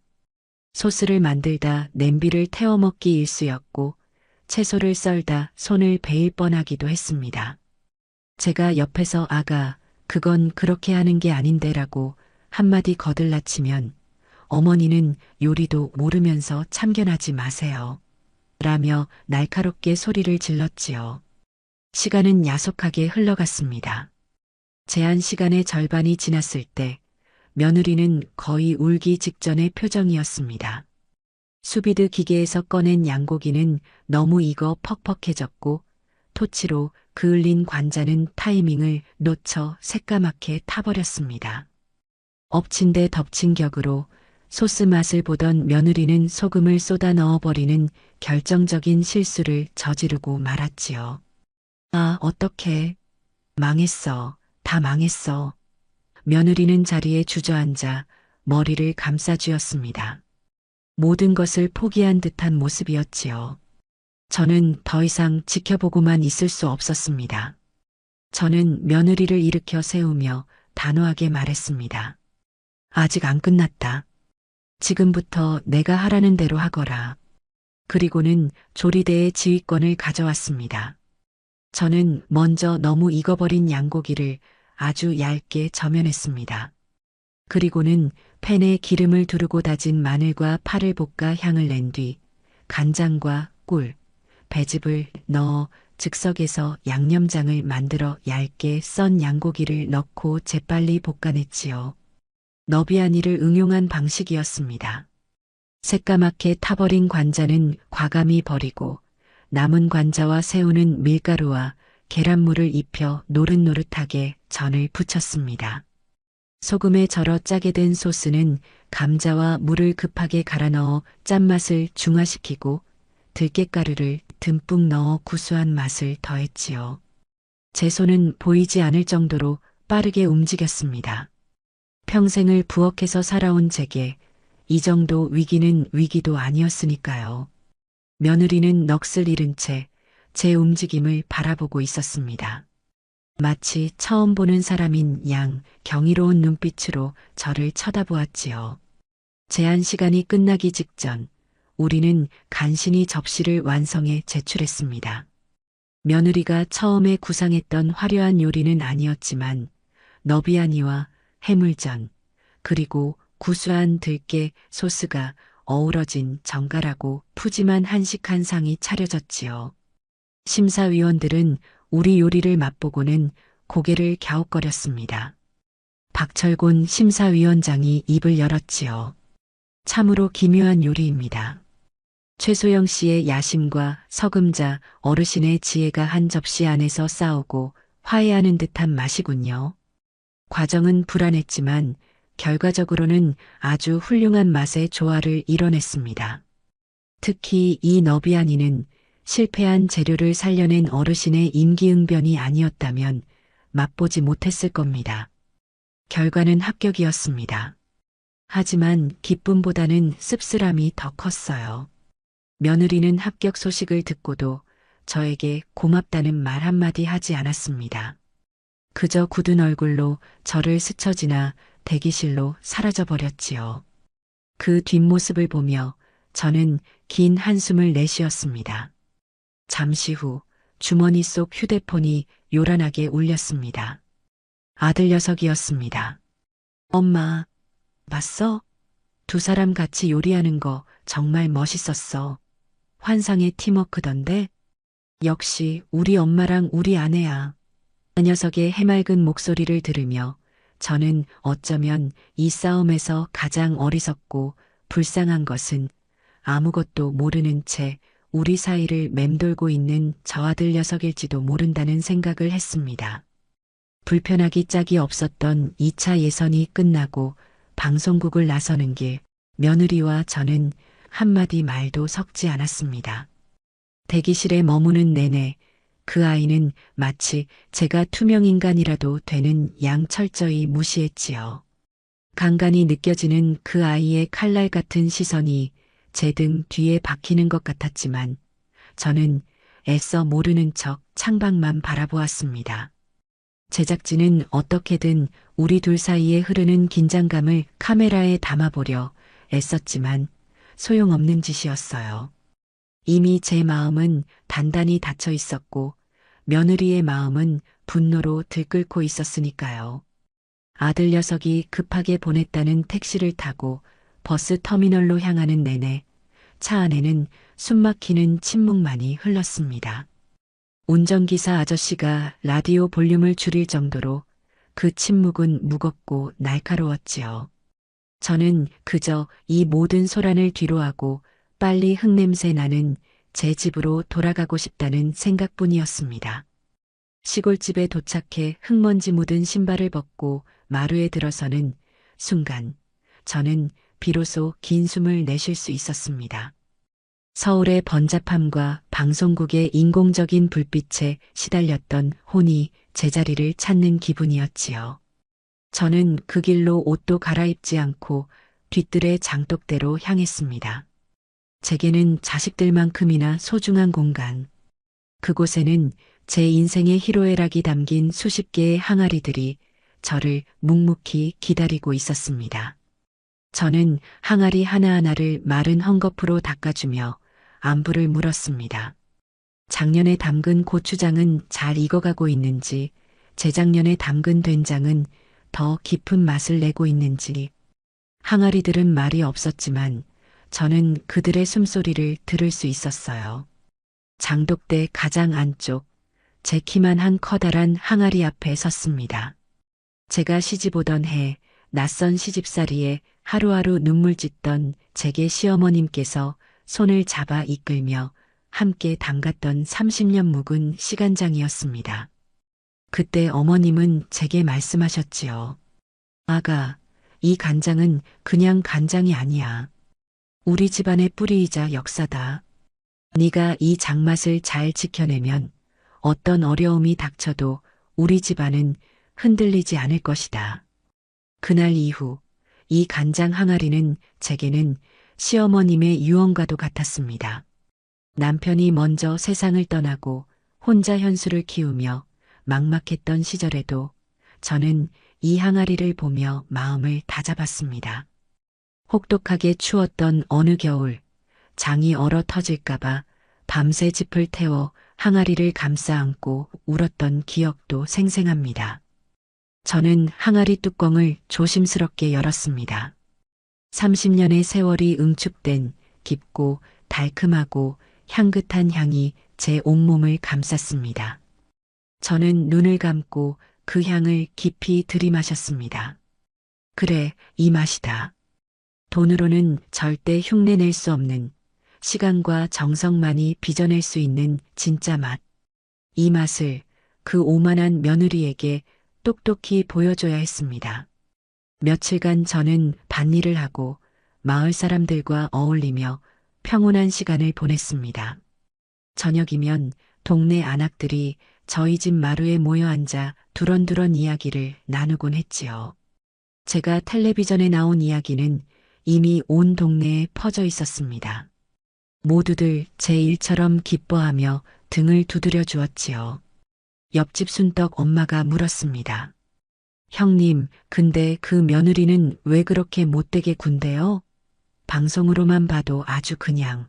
소스를 만들다 냄비를 태워 먹기 일쑤였고, 채소를 썰다 손을 베일 뻔하기도 했습니다. 제가 옆에서 아가, 그건 그렇게 하는 게 아닌데라고 한마디 거들라치면 어머니는 요리도 모르면서 참견하지 마세요. 라며 날카롭게 소리를 질렀지요. 시간은 야속하게 흘러갔습니다. 제한 시간의 절반이 지났을 때 며느리는 거의 울기 직전의 표정이었습니다. 수비드 기계에서 꺼낸 양고기는 너무 익어 퍽퍽해졌고, 토치로 그을린 관자는 타이밍을 놓쳐 새까맣게 타버렸습니다. 엎친 데 덮친 격으로 소스 맛을 보던 며느리는 소금을 쏟아 넣어버리는 결정적인 실수를 저지르고 말았지요. 아, 어떡해. 망했어. 다 망했어. 며느리는 자리에 주저앉아 머리를 감싸쥐었습니다. 모든 것을 포기한 듯한 모습이었지요. 저는 더 이상 지켜보고만 있을 수 없었습니다. 저는 며느리를 일으켜 세우며 단호하게 말했습니다. 아직 안 끝났다. 지금부터 내가 하라는 대로 하거라. 그리고는 조리대의 지휘권을 가져왔습니다. 저는 먼저 너무 익어버린 양고기를 아주 얇게 저면했습니다. 그리고는 팬에 기름을 두르고 다진 마늘과 파를 볶아 향을 낸 뒤 간장과 꿀, 배즙을 넣어 즉석에서 양념장을 만들어 얇게 썬 양고기를 넣고 재빨리 볶아냈지요. 너비아니를 응용한 방식이었습니다. 새까맣게 타버린 관자는 과감히 버리고, 남은 관자와 새우는 밀가루와 계란물을 입혀 노릇노릇하게 전을 부쳤습니다. 소금에 절어 짜게 된 소스는 감자와 물을 급하게 갈아 넣어 짠맛을 중화시키고, 들깨가루를 듬뿍 넣어 구수한 맛을 더했지요. 제 손은 보이지 않을 정도로 빠르게 움직였습니다. 평생을 부엌에서 살아온 제게 이 정도 위기는 위기도 아니었으니까요. 며느리는 넋을 잃은 채 제 움직임을 바라보고 있었습니다. 마치 처음 보는 사람인 양 경이로운 눈빛으로 저를 쳐다보았지요. 제한 시간이 끝나기 직전 우리는 간신히 접시를 완성해 제출했습니다. 며느리가 처음에 구상했던 화려한 요리는 아니었지만 너비아니와 해물전, 그리고 구수한 들깨 소스가 어우러진 정갈하고 푸짐한 한식 한 상이 차려졌지요. 심사위원들은 우리 요리를 맛보고는 고개를 갸웃거렸습니다. 박철곤 심사위원장이 입을 열었지요. 참으로 기묘한 요리입니다. 최소영 씨의 야심과 서금자 어르신의 지혜가 한 접시 안에서 싸우고 화해하는 듯한 맛이군요. 과정은 불안했지만 결과적으로는 아주 훌륭한 맛의 조화를 이뤄냈습니다. 특히 이 너비아니는 실패한 재료를 살려낸 어르신의 임기응변이 아니었다면 맛보지 못했을 겁니다. 결과는 합격이었습니다. 하지만 기쁨보다는 씁쓸함이 더 컸어요. 며느리는 합격 소식을 듣고도 저에게 고맙다는 말 한마디 하지 않았습니다. 그저 굳은 얼굴로 저를 스쳐 지나 대기실로 사라져버렸지요. 그 뒷모습을 보며 저는 긴 한숨을 내쉬었습니다. 잠시 후 주머니 속 휴대폰이 요란하게 울렸습니다. 아들 녀석이었습니다. 엄마, 봤어? 두 사람 같이 요리하는 거 정말 멋있었어. 환상의 팀워크던데? 역시 우리 엄마랑 우리 아내야. 그 녀석의 해맑은 목소리를 들으며 저는 어쩌면 이 싸움에서 가장 어리석고 불쌍한 것은 아무것도 모르는 채 우리 사이를 맴돌고 있는 저 아들 녀석일지도 모른다는 생각을 했습니다. 불편하기 짝이 없었던 2차 예선이 끝나고 방송국을 나서는 길, 며느리와 저는 한마디 말도 섞지 않았습니다. 대기실에 머무는 내내 그 아이는 마치 제가 투명인간이라도 되는 양 철저히 무시했지요. 간간히 느껴지는 그 아이의 칼날 같은 시선이 제 등 뒤에 박히는 것 같았지만 저는 애써 모르는 척 창밖만 바라보았습니다. 제작진은 어떻게든 우리 둘 사이에 흐르는 긴장감을 카메라에 담아보려 애썼지만 소용없는 짓이었어요. 이미 제 마음은 단단히 닫혀 있었고 며느리의 마음은 분노로 들끓고 있었으니까요. 아들 녀석이 급하게 보냈다는 택시를 타고 버스 터미널로 향하는 내내 차 안에는 숨막히는 침묵만이 흘렀습니다. 운전기사 아저씨가 라디오 볼륨을 줄일 정도로 그 침묵은 무겁고 날카로웠지요. 저는 그저 이 모든 소란을 뒤로하고 빨리 흙냄새 나는 제 집으로 돌아가고 싶다는 생각뿐이었습니다. 시골집에 도착해 흙먼지 묻은 신발을 벗고 마루에 들어서는 순간 저는 비로소 긴 숨을 내쉴 수 있었습니다. 서울의 번잡함과 방송국의 인공적인 불빛에 시달렸던 혼이 제자리를 찾는 기분이었지요. 저는 그 길로 옷도 갈아입지 않고 뒤뜰의 장독대로 향했습니다. 제게는 자식들만큼이나 소중한 공간. 그곳에는 제 인생의 희로애락이 담긴 수십 개의 항아리들이 저를 묵묵히 기다리고 있었습니다. 저는 항아리 하나하나를 마른 헝겊으로 닦아주며 안부를 물었습니다. 작년에 담근 고추장은 잘 익어가고 있는지, 재작년에 담근 된장은 더 깊은 맛을 내고 있는지. 항아리들은 말이 없었지만 저는 그들의 숨소리를 들을 수 있었어요. 장독대 가장 안쪽, 제 키만 한 커다란 항아리 앞에 섰습니다. 제가 시집 오던 해 낯선 시집살이에 하루하루 눈물 짓던 제게 시어머님께서 손을 잡아 이끌며 함께 담갔던 30년 묵은 시간장이었습니다. 그때 어머님은 제게 말씀하셨지요. 아가, 이 간장은 그냥 간장이 아니야. 우리 집안의 뿌리이자 역사다. 네가 이 장맛을 잘 지켜내면 어떤 어려움이 닥쳐도 우리 집안은 흔들리지 않을 것이다. 그날 이후 이 간장 항아리는 제게는 시어머님의 유언과도 같았습니다. 남편이 먼저 세상을 떠나고 혼자 현수를 키우며 막막했던 시절에도 저는 이 항아리를 보며 마음을 다잡았습니다. 혹독하게 추웠던 어느 겨울, 장이 얼어 터질까봐 밤새 짚을 태워 항아리를 감싸 안고 울었던 기억도 생생합니다. 저는 항아리 뚜껑을 조심스럽게 열었습니다. 30년의 세월이 응축된 깊고 달큼하고 향긋한 향이 제 온몸을 감쌌습니다. 저는 눈을 감고 그 향을 깊이 들이마셨습니다. 그래, 이 맛이다. 돈으로는 절대 흉내낼 수 없는 시간과 정성만이 빚어낼 수 있는 진짜 맛. 이 맛을 그 오만한 며느리에게 똑똑히 보여줘야 했습니다. 며칠간 저는 밭일을 하고 마을 사람들과 어울리며 평온한 시간을 보냈습니다. 저녁이면 동네 안악들이 저희 집 마루에 모여 앉아 두런두런 이야기를 나누곤 했지요. 제가 텔레비전에 나온 이야기는 이미 온 동네에 퍼져 있었습니다. 모두들 제 일처럼 기뻐하며 등을 두드려 주었지요. 옆집 순떡 엄마가 물었습니다. 형님, 근데 그 며느리는 왜 그렇게 못되게 군대요? 방송으로만 봐도 아주 그냥.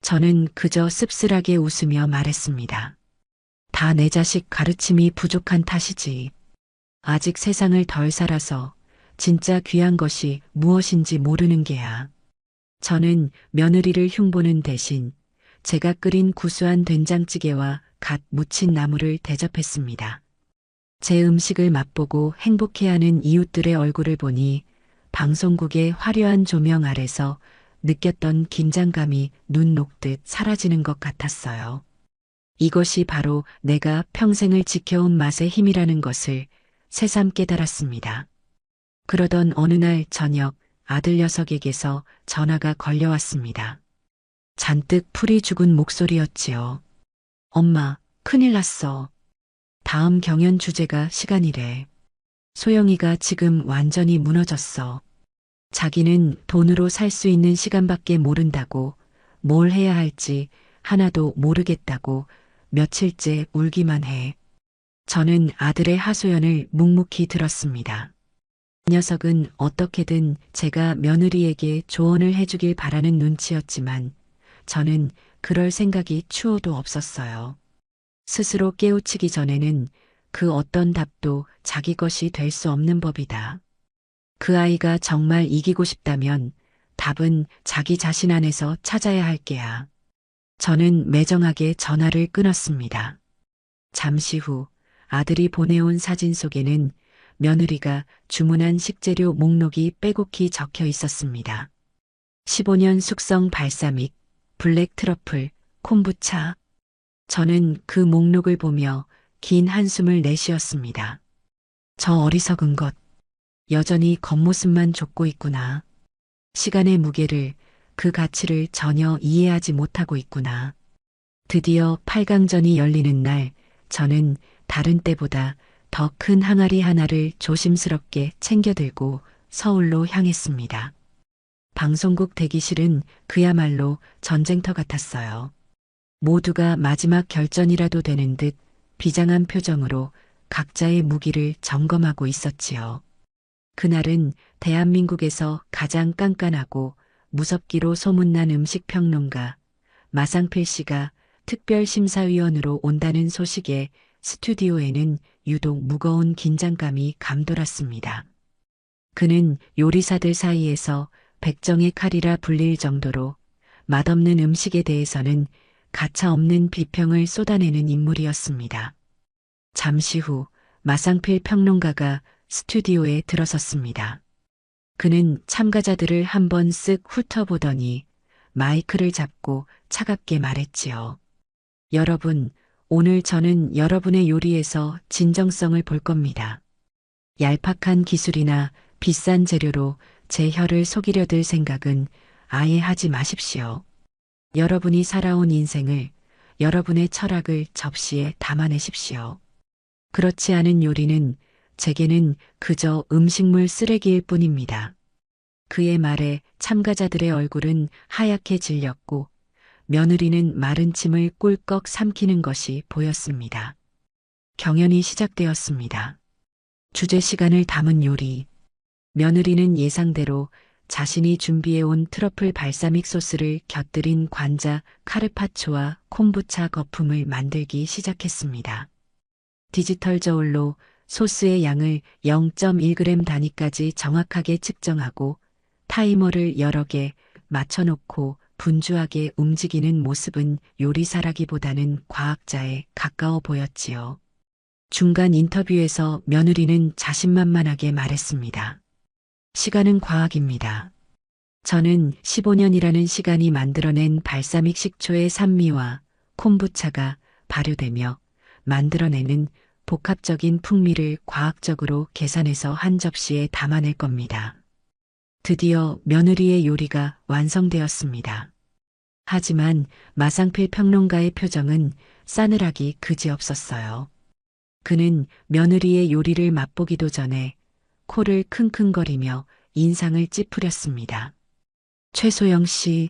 저는 그저 씁쓸하게 웃으며 말했습니다. 다 내 자식 가르침이 부족한 탓이지. 아직 세상을 덜 살아서 진짜 귀한 것이 무엇인지 모르는 게야. 저는 며느리를 흉보는 대신 제가 끓인 구수한 된장찌개와 갓 무친 나물을 대접했습니다. 제 음식을 맛보고 행복해하는 이웃들의 얼굴을 보니 방송국의 화려한 조명 아래서 느꼈던 긴장감이 눈 녹듯 사라지는 것 같았어요. 이것이 바로 내가 평생을 지켜온 맛의 힘이라는 것을 새삼 깨달았습니다. 그러던 어느 날 저녁 아들 녀석에게서 전화가 걸려왔습니다. 잔뜩 풀이 죽은 목소리였지요. 엄마, 큰일 났어. 다음 경연 주제가 시간이래. 소영이가 지금 완전히 무너졌어. 자기는 돈으로 살 수 있는 시간밖에 모른다고, 뭘 해야 할지 하나도 모르겠다고 며칠째 울기만 해. 저는 아들의 하소연을 묵묵히 들었습니다. 이 녀석은 어떻게든 제가 며느리에게 조언을 해주길 바라는 눈치였지만 저는 그럴 생각이 추호도 없었어요. 스스로 깨우치기 전에는 그 어떤 답도 자기 것이 될 수 없는 법이다. 그 아이가 정말 이기고 싶다면 답은 자기 자신 안에서 찾아야 할 게야. 저는 매정하게 전화를 끊었습니다. 잠시 후 아들이 보내온 사진 속에는 며느리가 주문한 식재료 목록이 빼곡히 적혀 있었습니다. 15년 숙성 발사믹, 블랙 트러플, 콤부차. 저는 그 목록을 보며 긴 한숨을 내쉬었습니다. 저 어리석은 것. 여전히 겉모습만 좇고 있구나. 시간의 무게를, 그 가치를 전혀 이해하지 못하고 있구나. 드디어 8강전이 열리는 날, 저는 다른 때보다 더 큰 항아리 하나를 조심스럽게 챙겨들고 서울로 향했습니다. 방송국 대기실은 그야말로 전쟁터 같았어요. 모두가 마지막 결전이라도 되는 듯 비장한 표정으로 각자의 무기를 점검하고 있었지요. 그날은 대한민국에서 가장 깐깐하고 무섭기로 소문난 음식평론가 마상필 씨가 특별심사위원으로 온다는 소식에 스튜디오에는 유독 무거운 긴장감이 감돌았습니다. 그는 요리사들 사이에서 백정의 칼이라 불릴 정도로 맛없는 음식에 대해서는 가차없는 비평을 쏟아내는 인물이었습니다. 잠시 후 마상필 평론가가 스튜디오에 들어섰습니다. 그는 참가자들을 한번 쓱 훑어보더니 마이크를 잡고 차갑게 말했지요. 여러분, 오늘 저는 여러분의 요리에서 진정성을 볼 겁니다. 얄팍한 기술이나 비싼 재료로 제 혀를 속이려 들 생각은 아예 하지 마십시오. 여러분이 살아온 인생을, 여러분의 철학을 접시에 담아내십시오. 그렇지 않은 요리는 제게는 그저 음식물 쓰레기일 뿐입니다. 그의 말에 참가자들의 얼굴은 하얗게 질렸고 며느리는 마른 침을 꿀꺽 삼키는 것이 보였습니다. 경연이 시작되었습니다. 주제 시간을 담은 요리. 며느리는 예상대로 자신이 준비해온 트러플 발사믹 소스를 곁들인 관자 카르파초와 콤부차 거품을 만들기 시작했습니다. 디지털 저울로 소스의 양을 0.1g 단위까지 정확하게 측정하고 타이머를 여러 개 맞춰놓고 분주하게 움직이는 모습은 요리사라기보다는 과학자에 가까워 보였지요. 중간 인터뷰에서 며느리는 자신만만하게 말했습니다. 시간은 과학입니다. 저는 15년이라는 시간이 만들어낸 발사믹 식초의 산미와 콤부차가 발효되며 만들어내는 복합적인 풍미를 과학적으로 계산해서 한 접시에 담아낼 겁니다. 드디어 며느리의 요리가 완성되었습니다. 하지만 마상필 평론가의 표정은 싸늘하기 그지없었어요. 그는 며느리의 요리를 맛보기도 전에 코를 킁킁거리며 인상을 찌푸렸습니다. 최소영 씨,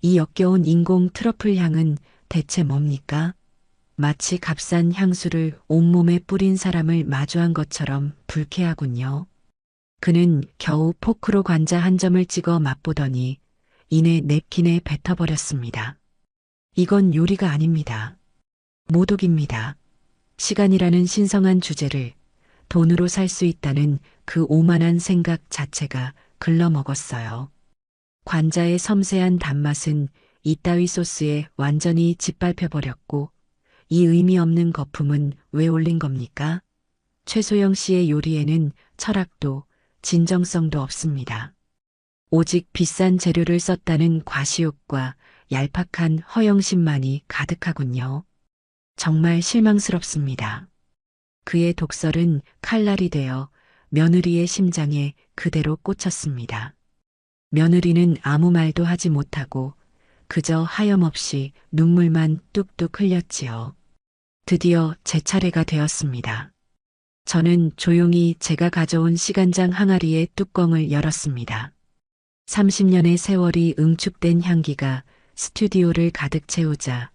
이 역겨운 인공 트러플 향은 대체 뭡니까? 마치 값싼 향수를 온몸에 뿌린 사람을 마주한 것처럼 불쾌하군요. 그는 겨우 포크로 관자 한 점을 찍어 맛보더니 이내 냅킨에 뱉어버렸습니다. 이건 요리가 아닙니다. 모독입니다. 시간이라는 신성한 주제를 돈으로 살 수 있다는 그 오만한 생각 자체가 글러먹었어요. 관자의 섬세한 단맛은 이따위 소스에 완전히 짓밟혀버렸고 이 의미 없는 거품은 왜 올린 겁니까? 최소영 씨의 요리에는 철학도 진정성도 없습니다. 오직 비싼 재료를 썼다는 과시욕과 얄팍한 허영심만이 가득하군요. 정말 실망스럽습니다. 그의 독설은 칼날이 되어 며느리의 심장에 그대로 꽂혔습니다. 며느리는 아무 말도 하지 못하고 그저 하염없이 눈물만 뚝뚝 흘렸지요. 드디어 제 차례가 되었습니다. 저는 조용히 제가 가져온 시간장 항아리의 뚜껑을 열었습니다. 30년의 세월이 응축된 향기가 스튜디오를 가득 채우자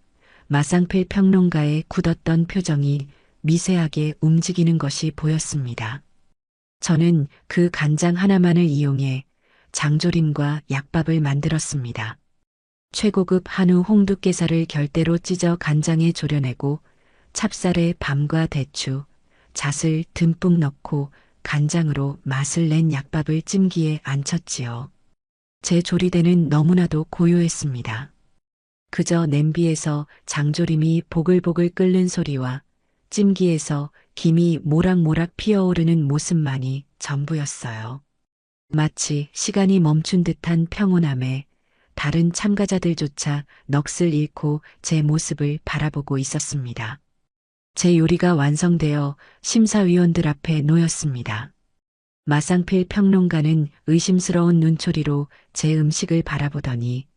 마상필 평론가의 굳었던 표정이 미세하게 움직이는 것이 보였습니다. 저는 그 간장 하나만을 이용해 장조림과 약밥을 만들었습니다. 최고급 한우 홍두깨살을 결대로 찢어 간장에 졸여내고 찹쌀에 밤과 대추, 잣을 듬뿍 넣고 간장으로 맛을 낸 약밥을 찜기에 안쳤지요. 제 조리대는 너무나도 고요했습니다. 그저 냄비에서 장조림이 보글보글 끓는 소리와 찜기에서 김이 모락모락 피어오르는 모습만이 전부였어요. 마치 시간이 멈춘 듯한 평온함에 다른 참가자들조차 넋을 잃고 제 모습을 바라보고 있었습니다. 제 요리가 완성되어 심사위원들 앞에 놓였습니다. 마상필 평론가는 의심스러운 눈초리로 제 음식을 바라보더니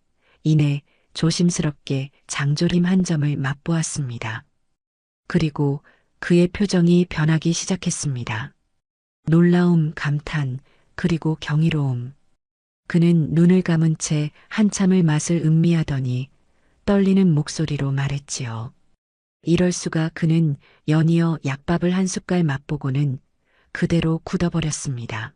이내 조심스럽게 장조림 한 점을 맛보았습니다. 그리고 그의 표정이 변하기 시작했습니다. 놀라움, 감탄, 그리고 경이로움. 그는 눈을 감은 채 한참을 맛을 음미하더니 떨리는 목소리로 말했지요. 이럴 수가. 그는 연이어 약밥을 한 숟갈 맛보고는 그대로 굳어버렸습니다.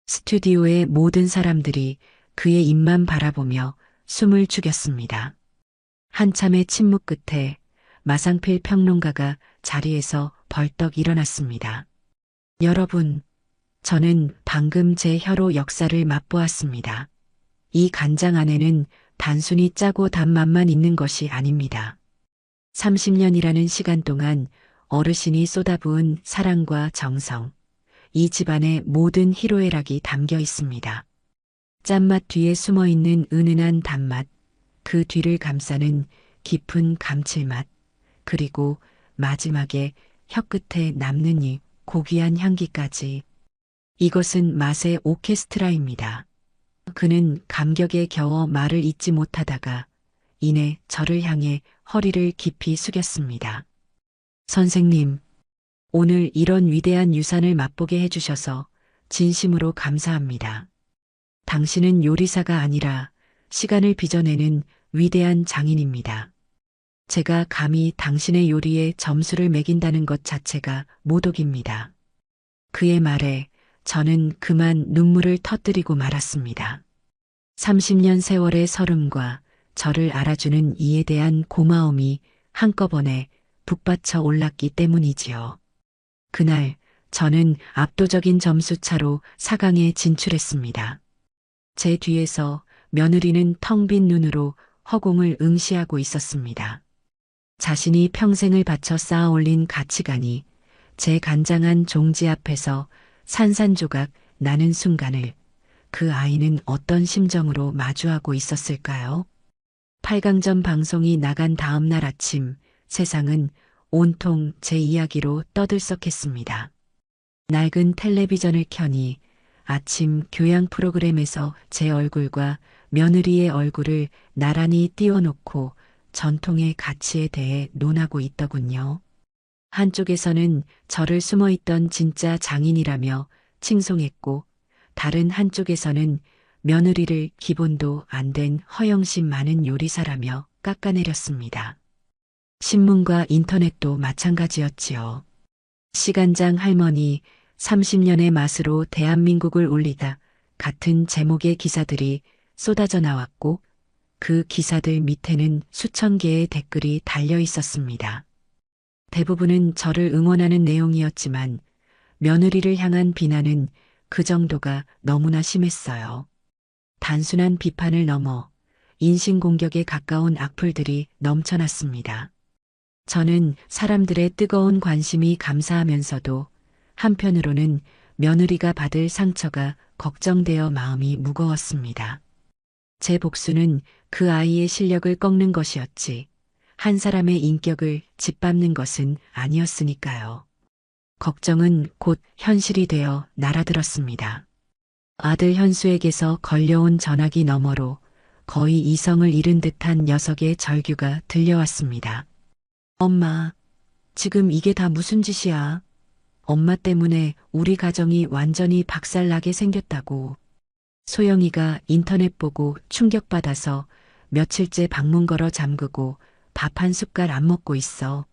스튜디오의 모든 사람들이 그의 입만 바라보며 숨을 죽였습니다. 한참의 침묵 끝에 마상필 평론가가 자리에서 벌떡 일어났습니다. 여러분, 저는 방금 제 혀로 역사를 맛보았습니다. 이 간장 안에는 단순히 짜고 단 맛만 있는 것이 아닙니다. 30년이라는 시간 동안 어르신이 쏟아부은 사랑과 정성, 이 집안의 모든 희로애락이 담겨 있습니다. 짠맛 뒤에 숨어 있는 은은한 단맛, 그 뒤를 감싸는 깊은 감칠맛, 그리고 마지막에 혀끝에 남는 이 고귀한 향기까지. 이것은 맛의 오케스트라입니다. 그는 감격에 겨워 말을 잇지 못하다가 이내 저를 향해 허리를 깊이 숙였습니다. 선생님, 오늘 이런 위대한 유산을 맛보게 해주셔서 진심으로 감사합니다. 당신은 요리사가 아니라 시간을 빚어내는 위대한 장인입니다. 제가 감히 당신의 요리에 점수를 매긴다는 것 자체가 모독입니다. 그의 말에 저는 그만 눈물을 터뜨리고 말았습니다. 30년 세월의 설움과 저를 알아주는 이에 대한 고마움이 한꺼번에 북받쳐 올랐기 때문이지요. 그날 저는 압도적인 점수 차로 4강에 진출했습니다. 제 뒤에서 며느리는 텅 빈 눈으로 허공을 응시하고 있었습니다. 자신이 평생을 바쳐 쌓아 올린 가치관이 제 간장한 종지 앞에서 산산조각 나는 순간을 그 아이는 어떤 심정으로 마주하고 있었을까요? 8강전 방송이 나간 다음 날 아침 세상은 온통 제 이야기로 떠들썩했습니다. 낡은 텔레비전을 켜니 아침 교양 프로그램에서 제 얼굴과 며느리의 얼굴을 나란히 띄워놓고 전통의 가치에 대해 논하고 있더군요. 한쪽에서는 저를 숨어있던 진짜 장인이라며 칭송했고 다른 한쪽에서는 며느리를 기본도 안 된 허영심 많은 요리사라며 깎아내렸습니다. 신문과 인터넷도 마찬가지였지요. 시간장 할머니 30년의 맛으로 대한민국을 울리다 같은 제목의 기사들이 쏟아져 나왔고 그 기사들 밑에는 수천 개의 댓글이 달려 있었습니다. 대부분은 저를 응원하는 내용이었지만 며느리를 향한 비난은 그 정도가 너무나 심했어요. 단순한 비판을 넘어 인신공격에 가까운 악플들이 넘쳐났습니다. 저는 사람들의 뜨거운 관심이 감사하면서도 한편으로는 며느리가 받을 상처가 걱정되어 마음이 무거웠습니다. 제 복수는 그 아이의 실력을 꺾는 것이었지, 한 사람의 인격을 짓밟는 것은 아니었으니까요. 걱정은 곧 현실이 되어 날아들었습니다. 아들 현수에게서 걸려온 전화기 너머로 거의 이성을 잃은 듯한 녀석의 절규가 들려왔습니다. 엄마, 지금 이게 다 무슨 짓이야? 엄마 때문에 우리 가정이 완전히 박살나게 생겼다고. 소영이가 인터넷 보고 충격받아서 며칠째 방문 걸어 잠그고 밥 한 숟갈 안 먹고 있어.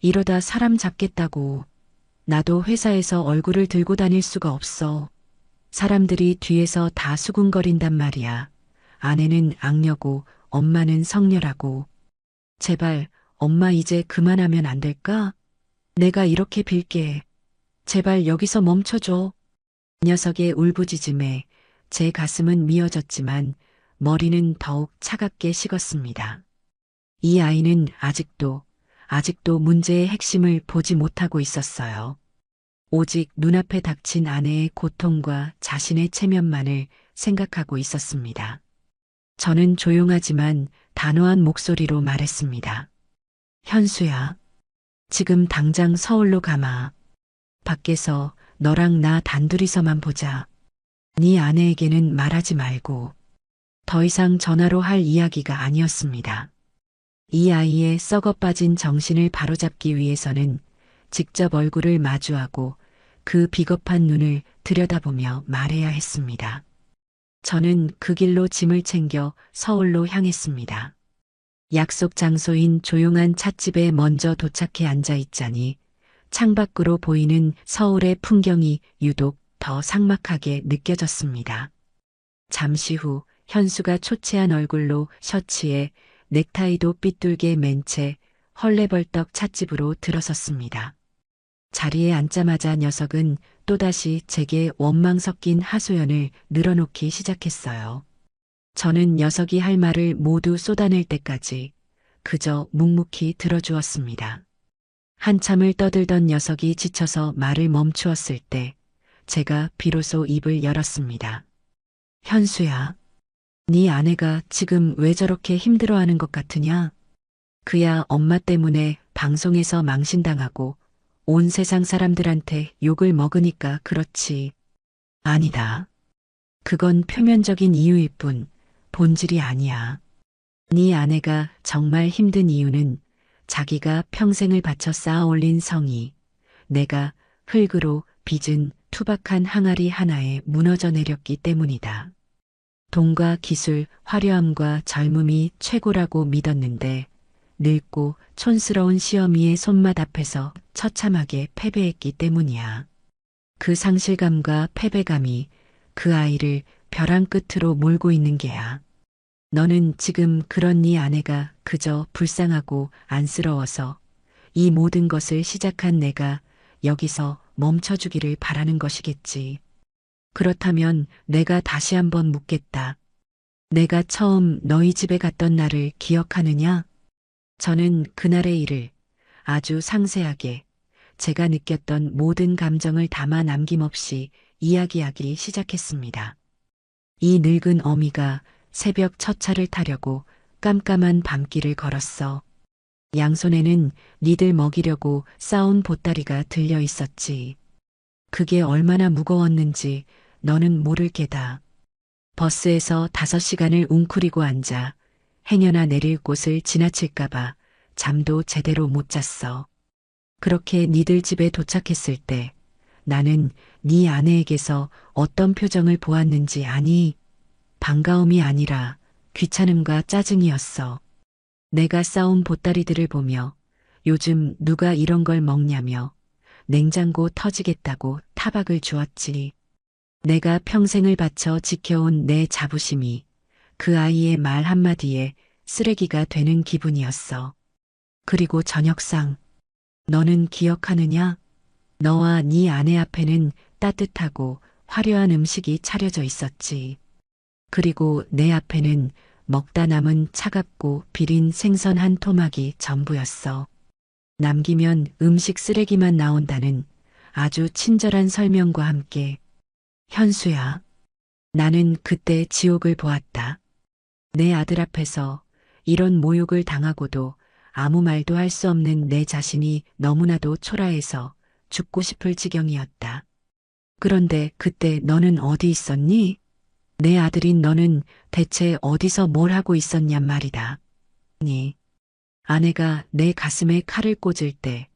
이러다 사람 잡겠다고. 나도 회사에서 얼굴을 들고 다닐 수가 없어. 사람들이 뒤에서 다 수군거린단 말이야. 아내는 악녀고 엄마는 성녀라고. 제발 엄마 이제 그만하면 안 될까? 내가 이렇게 빌게. 제발 여기서 멈춰줘. 녀석의 울부짖음에 제 가슴은 미어졌지만 머리는 더욱 차갑게 식었습니다. 이 아이는 아직도 문제의 핵심을 보지 못하고 있었어요. 오직 눈앞에 닥친 아내의 고통과 자신의 체면만을 생각하고 있었습니다. 저는 조용하지만 단호한 목소리로 말했습니다. 현수야, 지금 당장 서울로 가마. 밖에서 너랑 나 단둘이서만 보자. 네 아내에게는 말하지 말고. 더 이상 전화로 할 이야기가 아니었습니다. 이 아이의 썩어빠진 정신을 바로잡기 위해서는 직접 얼굴을 마주하고 그 비겁한 눈을 들여다보며 말해야 했습니다. 저는 그 길로 짐을 챙겨 서울로 향했습니다. 약속 장소인 조용한 찻집에 먼저 도착해 앉아 있자니 창밖으로 보이는 서울의 풍경이 유독 더 삭막하게 느껴졌습니다. 잠시 후 현수가 초췌한 얼굴로 셔츠에 넥타이도 삐뚤게 맨 채 헐레벌떡 찻집으로 들어섰습니다. 자리에 앉자마자 녀석은 또다시 제게 원망 섞인 하소연을 늘어놓기 시작했어요. 저는 녀석이 할 말을 모두 쏟아낼 때까지 그저 묵묵히 들어주었습니다. 한참을 떠들던 녀석이 지쳐서 말을 멈추었을 때 제가 비로소 입을 열었습니다. 현수야, 네 아내가 지금 왜 저렇게 힘들어하는 것 같으냐? 그야 엄마 때문에 방송에서 망신당하고 온 세상 사람들한테 욕을 먹으니까 그렇지. 아니다. 그건 표면적인 이유일 뿐 본질이 아니야. 네 아내가 정말 힘든 이유는 자기가 평생을 바쳐 쌓아 올린 성이 내가 흙으로 빚은 투박한 항아리 하나에 무너져 내렸기 때문이다. 돈과 기술, 화려함과 젊음이 최고라고 믿었는데 늙고 촌스러운 시어미의 손맛 앞에서 처참하게 패배했기 때문이야. 그 상실감과 패배감이 그 아이를 벼랑 끝으로 몰고 있는 게야. 너는 지금 그런 네 아내가 그저 불쌍하고 안쓰러워서 이 모든 것을 시작한 내가 여기서 멈춰주기를 바라는 것이겠지. 그렇다면 내가 다시 한번 묻겠다. 내가 처음 너희 집에 갔던 날을 기억하느냐? 저는 그날의 일을 아주 상세하게 제가 느꼈던 모든 감정을 담아 남김없이 이야기하기 시작했습니다. 이 늙은 어미가 새벽 첫 차를 타려고 깜깜한 밤길을 걸었어. 양손에는 니들 먹이려고 싸온 보따리가 들려 있었지. 그게 얼마나 무거웠는지 너는 모를 게다. 버스에서 5시간을 웅크리고 앉아 행여나 내릴 곳을 지나칠까봐 잠도 제대로 못 잤어. 그렇게 니들 집에 도착했을 때 나는 네 아내에게서 어떤 표정을 보았는지 아니? 반가움이 아니라 귀찮음과 짜증이었어. 내가 싸온 보따리들을 보며 요즘 누가 이런 걸 먹냐며 냉장고 터지겠다고 타박을 주었지. 내가 평생을 바쳐 지켜온 내 자부심이 그 아이의 말 한마디에 쓰레기가 되는 기분이었어. 그리고 저녁상, 너는 기억하느냐? 너와 네 아내 앞에는 따뜻하고 화려한 음식이 차려져 있었지. 그리고 내 앞에는 먹다 남은 차갑고 비린 생선 한 토막이 전부였어. 남기면 음식 쓰레기만 나온다는 아주 친절한 설명과 함께 현수야, 나는 그때 지옥을 보았다. 내 아들 앞에서 이런 모욕을 당하고도 아무 말도 할 수 없는 내 자신이 너무나도 초라해서 죽고 싶을 지경이었다. 그런데 그때 너는 어디 있었니? 내 아들인 너는 대체 어디서 뭘 하고 있었냔 말이다. 니 아내가 내 가슴에 칼을 꽂을 때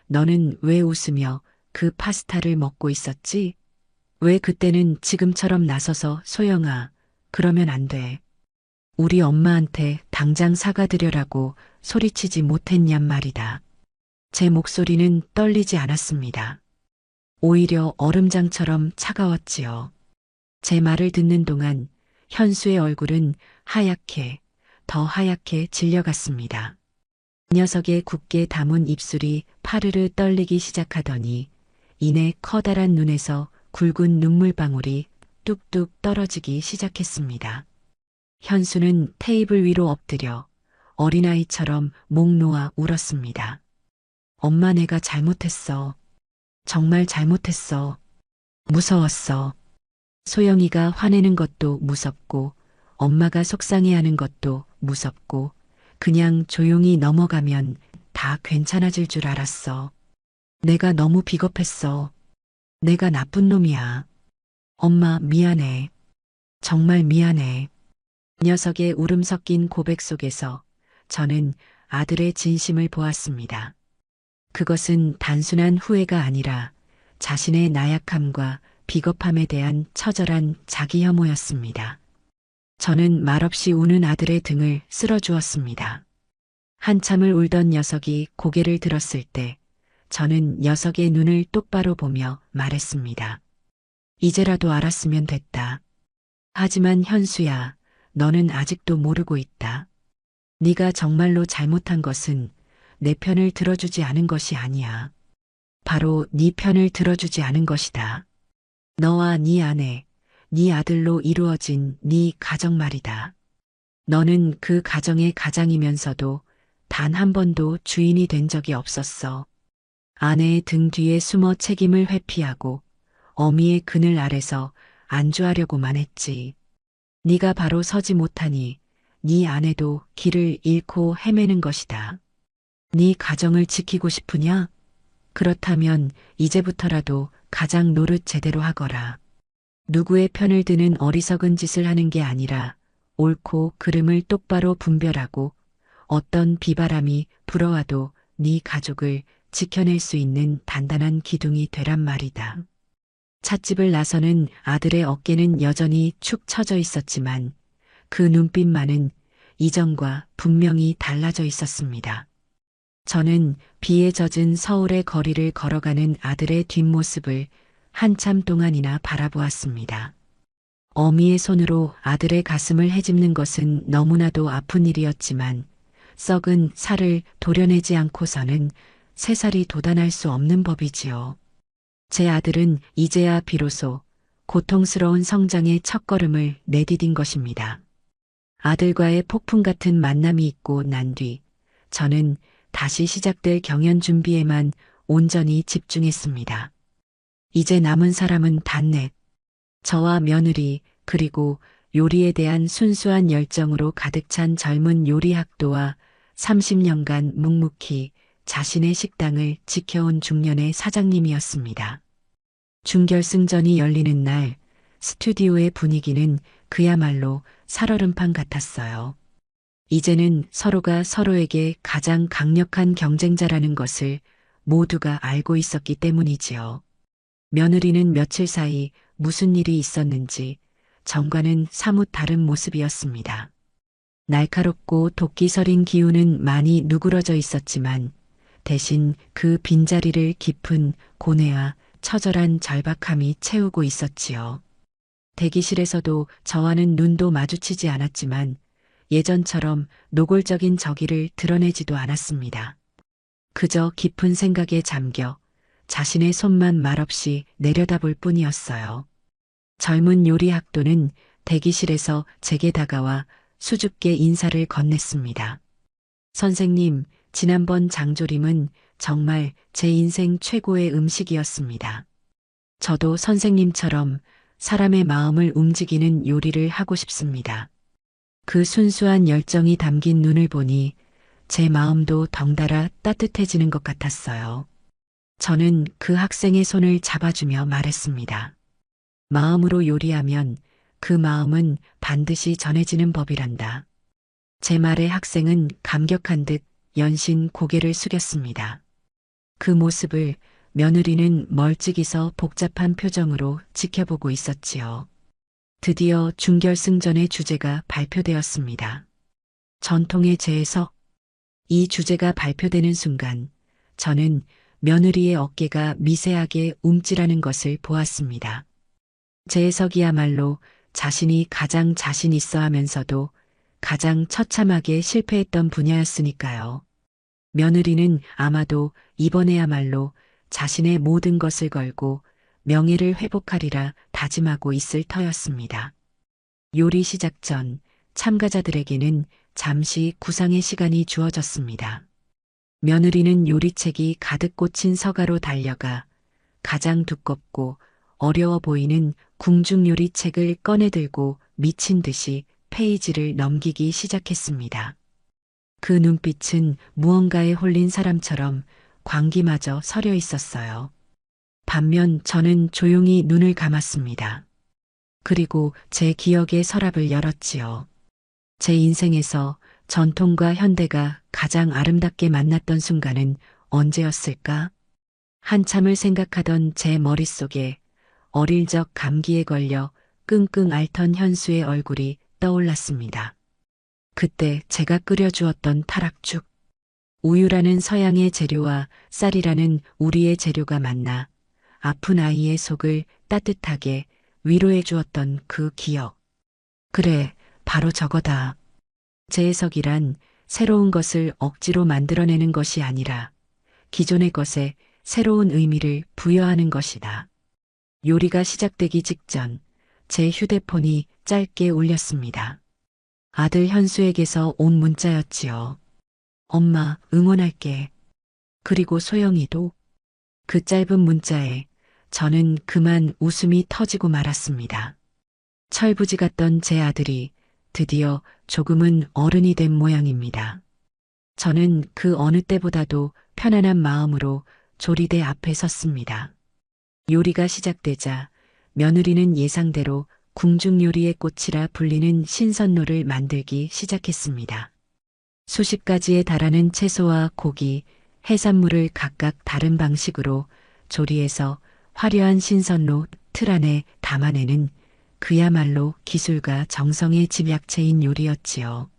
너는 왜 웃으며 그 파스타를 먹고 있었지? 왜 그때는 지금처럼 나서서 소영아, 그러면 안 돼. 우리 엄마한테 당장 사과드려라고 소리치지 못했냔 말이다. 제 목소리는 떨리지 않았습니다. 오히려 얼음장처럼 차가웠지요. 제 말을 듣는 동안 현수의 얼굴은 하얗게, 더 하얗게 질려갔습니다. 녀석의 굳게 담은 입술이 파르르 떨리기 시작하더니 이내 커다란 눈에서 굵은 눈물방울이 뚝뚝 떨어지기 시작했습니다. 현수는 테이블 위로 엎드려 어린아이처럼 목 놓아 울었습니다. 엄마, 내가 잘못했어. 정말 잘못했어. 무서웠어. 소영이가 화내는 것도 무섭고 엄마가 속상해하는 것도 무섭고 그냥 조용히 넘어가면 다 괜찮아질 줄 알았어. 내가 너무 비겁했어. 내가 나쁜 놈이야. 엄마, 미안해. 정말 미안해. 녀석의 울음 섞인 고백 속에서 저는 아들의 진심을 보았습니다. 그것은 단순한 후회가 아니라 자신의 나약함과 비겁함에 대한 처절한 자기 혐오였습니다. 저는 말없이 우는 아들의 등을 쓸어주었습니다. 한참을 울던 녀석이 고개를 들었을 때 저는 녀석의 눈을 똑바로 보며 말했습니다. 이제라도 알았으면 됐다. 하지만 현수야, 너는 아직도 모르고 있다. 네가 정말로 잘못한 것은 내 편을 들어주지 않은 것이 아니야. 바로 네 편을 들어주지 않은 것이다. 너와 네 아내, 네 아들로 이루어진 네 가정 말이다. 너는 그 가정의 가장이면서도 단 한 번도 주인이 된 적이 없었어. 아내의 등 뒤에 숨어 책임을 회피하고 어미의 그늘 아래서 안주하려고만 했지. 네가 바로 서지 못하니 네 아내도 길을 잃고 헤매는 것이다. 네 가정을 지키고 싶으냐? 그렇다면 이제부터라도 가장 노릇 제대로 하거라. 누구의 편을 드는 어리석은 짓을 하는 게 아니라 옳고 그름을 똑바로 분별하고 어떤 비바람이 불어와도 네 가족을 지켜낼 수 있는 단단한 기둥이 되란 말이다. 찻집을 나서는 아들의 어깨는 여전히 축 처져 있었지만 그 눈빛만은 이전과 분명히 달라져 있었습니다. 저는 비에 젖은 서울의 거리를 걸어가는 아들의 뒷모습을 한참 동안이나 바라보았습니다. 어미의 손으로 아들의 가슴을 헤집는 것은 너무나도 아픈 일이었지만 썩은 살을 도려내지 않고서는 새살이 돋아날 수 없는 법이지요. 제 아들은 이제야 비로소 고통스러운 성장의 첫걸음을 내디딘 것입니다. 아들과의 폭풍 같은 만남이 있고 난 뒤 저는 다시 시작될 경연 준비에만 온전히 집중했습니다. 이제 남은 사람은 단넷. 저와 며느리 그리고 요리에 대한 순수한 열정으로 가득 찬 젊은 요리학도와 30년간 묵묵히 자신의 식당을 지켜온 중년의 사장님이었습니다. 준결승전이 열리는 날 스튜디오의 분위기는 그야말로 살얼음판 같았어요. 이제는 서로가 서로에게 가장 강력한 경쟁자라는 것을 모두가 알고 있었기 때문이지요. 며느리는 며칠 사이 무슨 일이 있었는지 정과는 사뭇 다른 모습이었습니다. 날카롭고 도끼서린 기운은 많이 누그러져 있었지만 대신 그 빈자리를 깊은 고뇌와 처절한 절박함이 채우고 있었지요. 대기실에서도 저와는 눈도 마주치지 않았지만 예전처럼 노골적인 저기를 드러내지도 않았습니다. 그저 깊은 생각에 잠겨 자신의 손만 말없이 내려다볼 뿐이었어요. 젊은 요리학도는 대기실에서 제게 다가와 수줍게 인사를 건넸습니다. 선생님, 지난번 장조림은 정말 제 인생 최고의 음식이었습니다. 저도 선생님처럼 사람의 마음을 움직이는 요리를 하고 싶습니다. 그 순수한 열정이 담긴 눈을 보니 제 마음도 덩달아 따뜻해지는 것 같았어요. 저는 그 학생의 손을 잡아주며 말했습니다. 마음으로 요리하면 그 마음은 반드시 전해지는 법이란다. 제 말에 학생은 감격한 듯 연신 고개를 숙였습니다. 그 모습을 며느리는 멀찍이서 복잡한 표정으로 지켜보고 있었지요. 드디어 준결승전의 주제가 발표되었습니다. 전통의 재해석. 이 주제가 발표되는 순간 저는 며느리의 어깨가 미세하게 움찔하는 것을 보았습니다. 재해석이야말로 자신이 가장 자신 있어 하면서도 가장 처참하게 실패했던 분야였으니까요. 며느리는 아마도 이번에야말로 자신의 모든 것을 걸고 명예를 회복하리라 다짐하고 있을 터였습니다. 요리 시작 전 참가자들에게는 잠시 구상의 시간이 주어졌습니다. 며느리는 요리책이 가득 꽂힌 서가로 달려가 가장 두껍고 어려워 보이는 궁중요리책을 꺼내들고 미친 듯이 페이지를 넘기기 시작했습니다. 그 눈빛은 무언가에 홀린 사람처럼 광기마저 서려 있었어요. 반면 저는 조용히 눈을 감았습니다. 그리고 제 기억의 서랍을 열었지요. 제 인생에서 전통과 현대가 가장 아름답게 만났던 순간은 언제였을까? 한참을 생각하던 제 머릿속에 어릴 적 감기에 걸려 끙끙 앓던 현수의 얼굴이 떠올랐습니다. 그때 제가 끓여주었던 타락죽. 우유라는 서양의 재료와 쌀이라는 우리의 재료가 만나 아픈 아이의 속을 따뜻하게 위로해 주었던 그 기억. 그래, 바로 저거다. 재해석이란 새로운 것을 억지로 만들어내는 것이 아니라 기존의 것에 새로운 의미를 부여하는 것이다. 요리가 시작되기 직전 제 휴대폰이 짧게 울렸습니다. 아들 현수에게서 온 문자였지요. 엄마, 응원할게. 그리고 소영이도. 그 짧은 문자에 저는 그만 웃음이 터지고 말았습니다. 철부지 같던 제 아들이 드디어 조금은 어른이 된 모양입니다. 저는 그 어느 때보다도 편안한 마음으로 조리대 앞에 섰습니다. 요리가 시작되자 며느리는 예상대로 궁중요리의 꽃이라 불리는 신선로를 만들기 시작했습니다. 수십 가지에 달하는 채소와 고기, 해산물을 각각 다른 방식으로 조리해서 화려한 신선로 틀 안에 담아내는 그야말로 기술과 정성의 집약체인 요리였지요.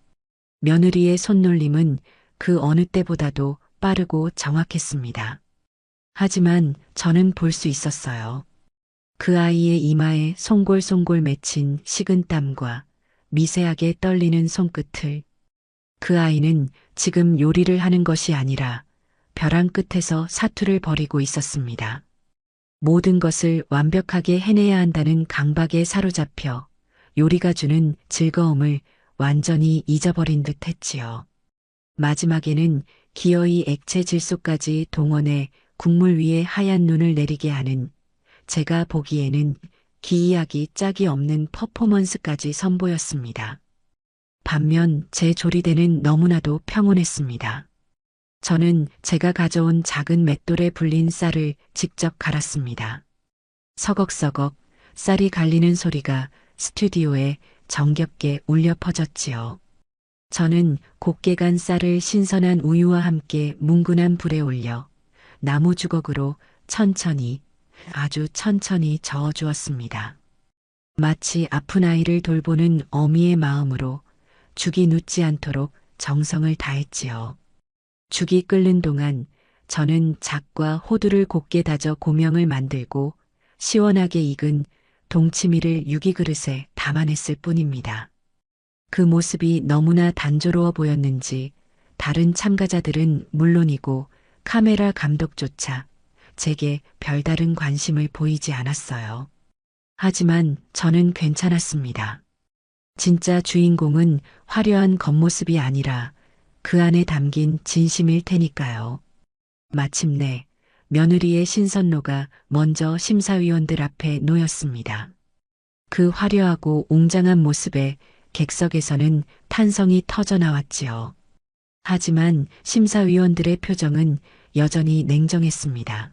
며느리의 손놀림은 그 어느 때보다도 빠르고 정확했습니다. 하지만 저는 볼 수 있었어요. 그 아이의 이마에 송골송골 맺힌 식은 땀과 미세하게 떨리는 손끝을. 그 아이는 지금 요리를 하는 것이 아니라 벼랑 끝에서 사투를 벌이고 있었습니다. 모든 것을 완벽하게 해내야 한다는 강박에 사로잡혀 요리가 주는 즐거움을 완전히 잊어버린 듯 했지요. 마지막에는 기어이 액체 질소까지 동원해 국물 위에 하얀 눈을 내리게 하는, 제가 보기에는 기이하기 짝이 없는 퍼포먼스까지 선보였습니다. 반면 제 조리대는 너무나도 평온했습니다. 저는 제가 가져온 작은 맷돌에 불린 쌀을 직접 갈았습니다. 서걱서걱 쌀이 갈리는 소리가 스튜디오에 정겹게 울려 퍼졌지요. 저는 곱게 간 쌀을 신선한 우유와 함께 뭉근한 불에 올려 나무 주걱으로 천천히, 아주 천천히 저어주었습니다. 마치 아픈 아이를 돌보는 어미의 마음으로 죽이 눕지 않도록 정성을 다했지요. 죽이 끓는 동안 저는 작과 호두를 곱게 다져 고명을 만들고 시원하게 익은 동치미를 유기그릇에 담아냈을 뿐입니다. 그 모습이 너무나 단조로워 보였는지 다른 참가자들은 물론이고 카메라 감독조차 제게 별다른 관심을 보이지 않았어요. 하지만 저는 괜찮았습니다. 진짜 주인공은 화려한 겉모습이 아니라 그 안에 담긴 진심일 테니까요. 마침내 며느리의 신선로가 먼저 심사위원들 앞에 놓였습니다. 그 화려하고 웅장한 모습에 객석에서는 탄성이 터져 나왔지요. 하지만 심사위원들의 표정은 여전히 냉정했습니다.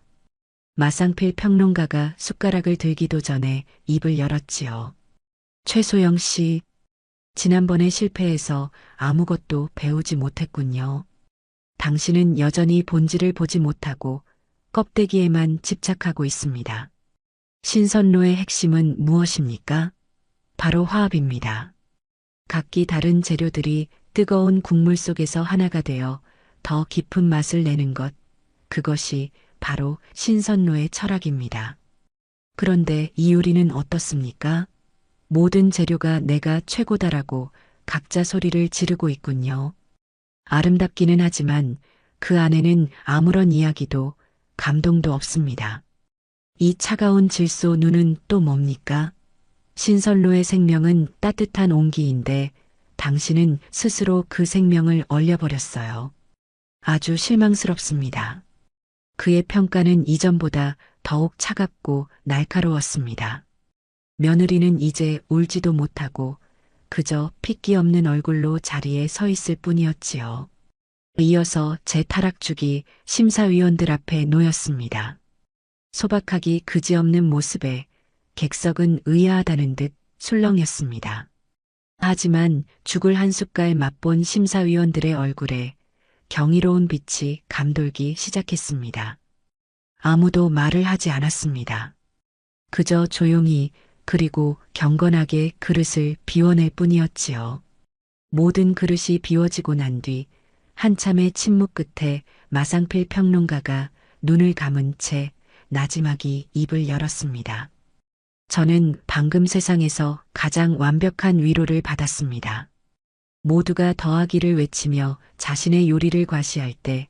마상필 평론가가 숟가락을 들기도 전에 입을 열었지요. 최소영 씨, 지난번에 실패해서 아무것도 배우지 못했군요. 당신은 여전히 본질을 보지 못하고 껍데기에만 집착하고 있습니다. 신선로의 핵심은 무엇입니까? 바로 화합입니다. 각기 다른 재료들이 뜨거운 국물 속에서 하나가 되어 더 깊은 맛을 내는 것, 그것이 바로 신선로의 철학입니다. 그런데 이 요리는 어떻습니까? 모든 재료가 내가 최고다라고 각자 소리를 지르고 있군요. 아름답기는 하지만 그 안에는 아무런 이야기도 감동도 없습니다. 이 차가운 질소 눈은 또 뭡니까? 신선로의 생명은 따뜻한 온기인데 당신은 스스로 그 생명을 얼려버렸어요. 아주 실망스럽습니다. 그의 평가는 이전보다 더욱 차갑고 날카로웠습니다. 며느리는 이제 울지도 못하고 그저 핏기 없는 얼굴로 자리에 서 있을 뿐이었지요. 이어서 제 타락죽이 심사위원들 앞에 놓였습니다. 소박하기 그지없는 모습에 객석은 의아하다는 듯 술렁였습니다. 하지만 죽을 한 숟갈 맛본 심사위원들의 얼굴에 경이로운 빛이 감돌기 시작했습니다. 아무도 말을 하지 않았습니다. 그저 조용히 그리고 경건하게 그릇을 비워낼 뿐이었지요. 모든 그릇이 비워지고 난 뒤 한참의 침묵 끝에 마상필 평론가가 눈을 감은 채 나지막이 입을 열었습니다. 저는 방금 세상에서 가장 완벽한 위로를 받았습니다. 모두가 더하기를 외치며 자신의 요리를 과시할 때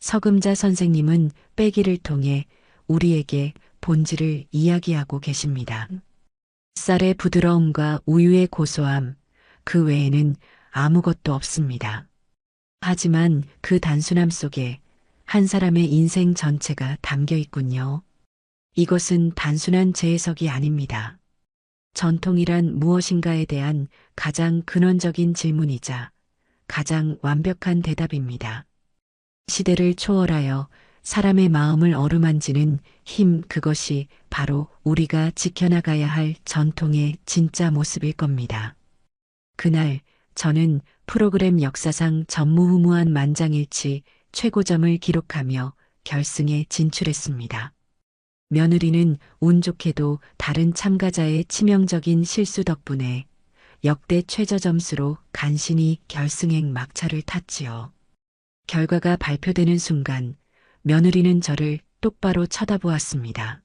서금자 선생님은 빼기를 통해 우리에게 본질을 이야기하고 계십니다. 쌀의 부드러움과 우유의 고소함, 그 외에는 아무것도 없습니다. 하지만 그 단순함 속에 한 사람의 인생 전체가 담겨 있군요. 이것은 단순한 재해석이 아닙니다. 전통이란 무엇인가에 대한 가장 근원적인 질문이자 가장 완벽한 대답입니다. 시대를 초월하여 사람의 마음을 어루만지는 힘, 그것이 바로 우리가 지켜나가야 할 전통의 진짜 모습일 겁니다. 그날 저는 프로그램 역사상 전무후무한 만장일치 최고점을 기록하며 결승에 진출했습니다. 며느리는 운 좋게도 다른 참가자의 치명적인 실수 덕분에 역대 최저 점수로 간신히 결승행 막차를 탔지요. 결과가 발표되는 순간 며느리는 저를 똑바로 쳐다보았습니다.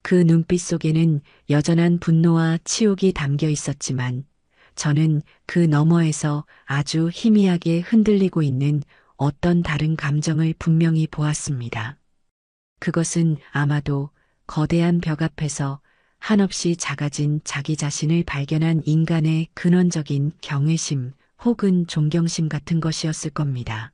그 눈빛 속에는 여전한 분노와 치욕이 담겨 있었지만 저는 그 너머에서 아주 희미하게 흔들리고 있는 어떤 다른 감정을 분명히 보았습니다. 그것은 아마도 거대한 벽 앞에서 한없이 작아진 자기 자신을 발견한 인간의 근원적인 경외심 혹은 존경심 같은 것이었을 겁니다.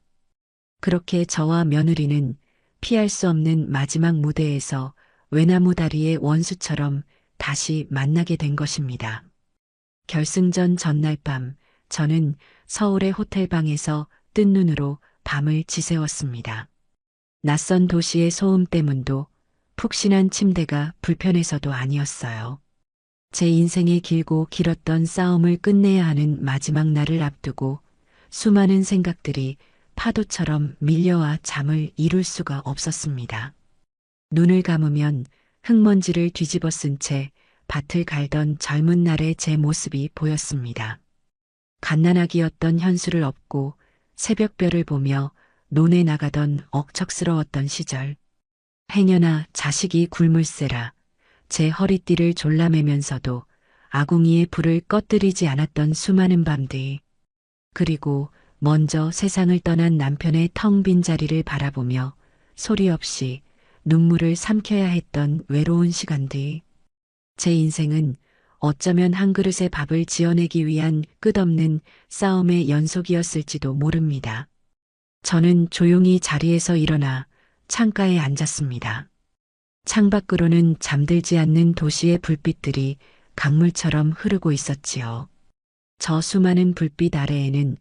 그렇게 저와 며느리는 피할 수 없는 마지막 무대에서 외나무 다리의 원수처럼 다시 만나게 된 것입니다. 결승전 전날 밤 저는 서울의 호텔방에서 뜬 눈으로 밤을 지새웠습니다. 낯선 도시의 소음 때문도 푹신한 침대가 불편해서도 아니었어요. 제 인생의 길고 길었던 싸움을 끝내야 하는 마지막 날을 앞두고 수많은 생각들이 파도처럼 밀려와 잠을 이룰 수가 없었습니다. 눈을 감으면 흙먼지를 뒤집어 쓴 채 밭을 갈던 젊은 날의 제 모습이 보였습니다. 갓난아기였던 현수를 업고 새벽별을 보며 논에 나가던 억척스러웠던 시절. 행여나 자식이 굶을세라 제 허리띠를 졸라매면서도 아궁이의 불을 꺼뜨리지 않았던 수많은 밤들. 그리고 먼저 세상을 떠난 남편의 텅 빈 자리를 바라보며 소리 없이 눈물을 삼켜야 했던 외로운 시간들. 제 인생은 어쩌면 한 그릇의 밥을 지어내기 위한 끝없는 싸움의 연속이었을지도 모릅니다. 저는 조용히 자리에서 일어나 창가에 앉았습니다. 창밖으로는 잠들지 않는 도시의 불빛들이 강물처럼 흐르고 있었지요. 저 수많은 불빛 아래에는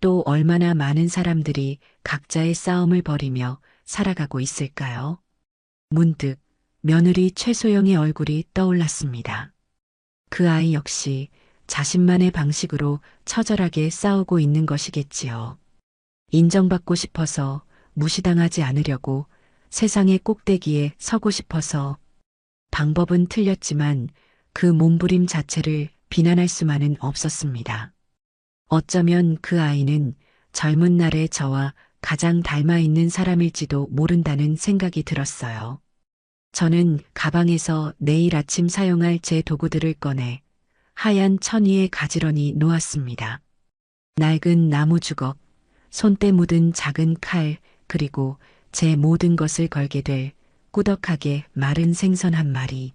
또 얼마나 많은 사람들이 각자의 싸움을 벌이며 살아가고 있을까요? 문득 며느리 최소영의 얼굴이 떠올랐습니다. 그 아이 역시 자신만의 방식으로 처절하게 싸우고 있는 것이겠지요. 인정받고 싶어서, 무시당하지 않으려고, 세상의 꼭대기에 서고 싶어서. 방법은 틀렸지만 그 몸부림 자체를 비난할 수만은 없었습니다. 어쩌면 그 아이는 젊은 날의 저와 가장 닮아 있는 사람일지도 모른다는 생각이 들었어요. 저는 가방에서 내일 아침 사용할 제 도구들을 꺼내 하얀 천 위에 가지런히 놓았습니다. 낡은 나무 주걱, 손때 묻은 작은 칼, 그리고 제 모든 것을 걸게 될 꾸덕하게 마른 생선 한 마리.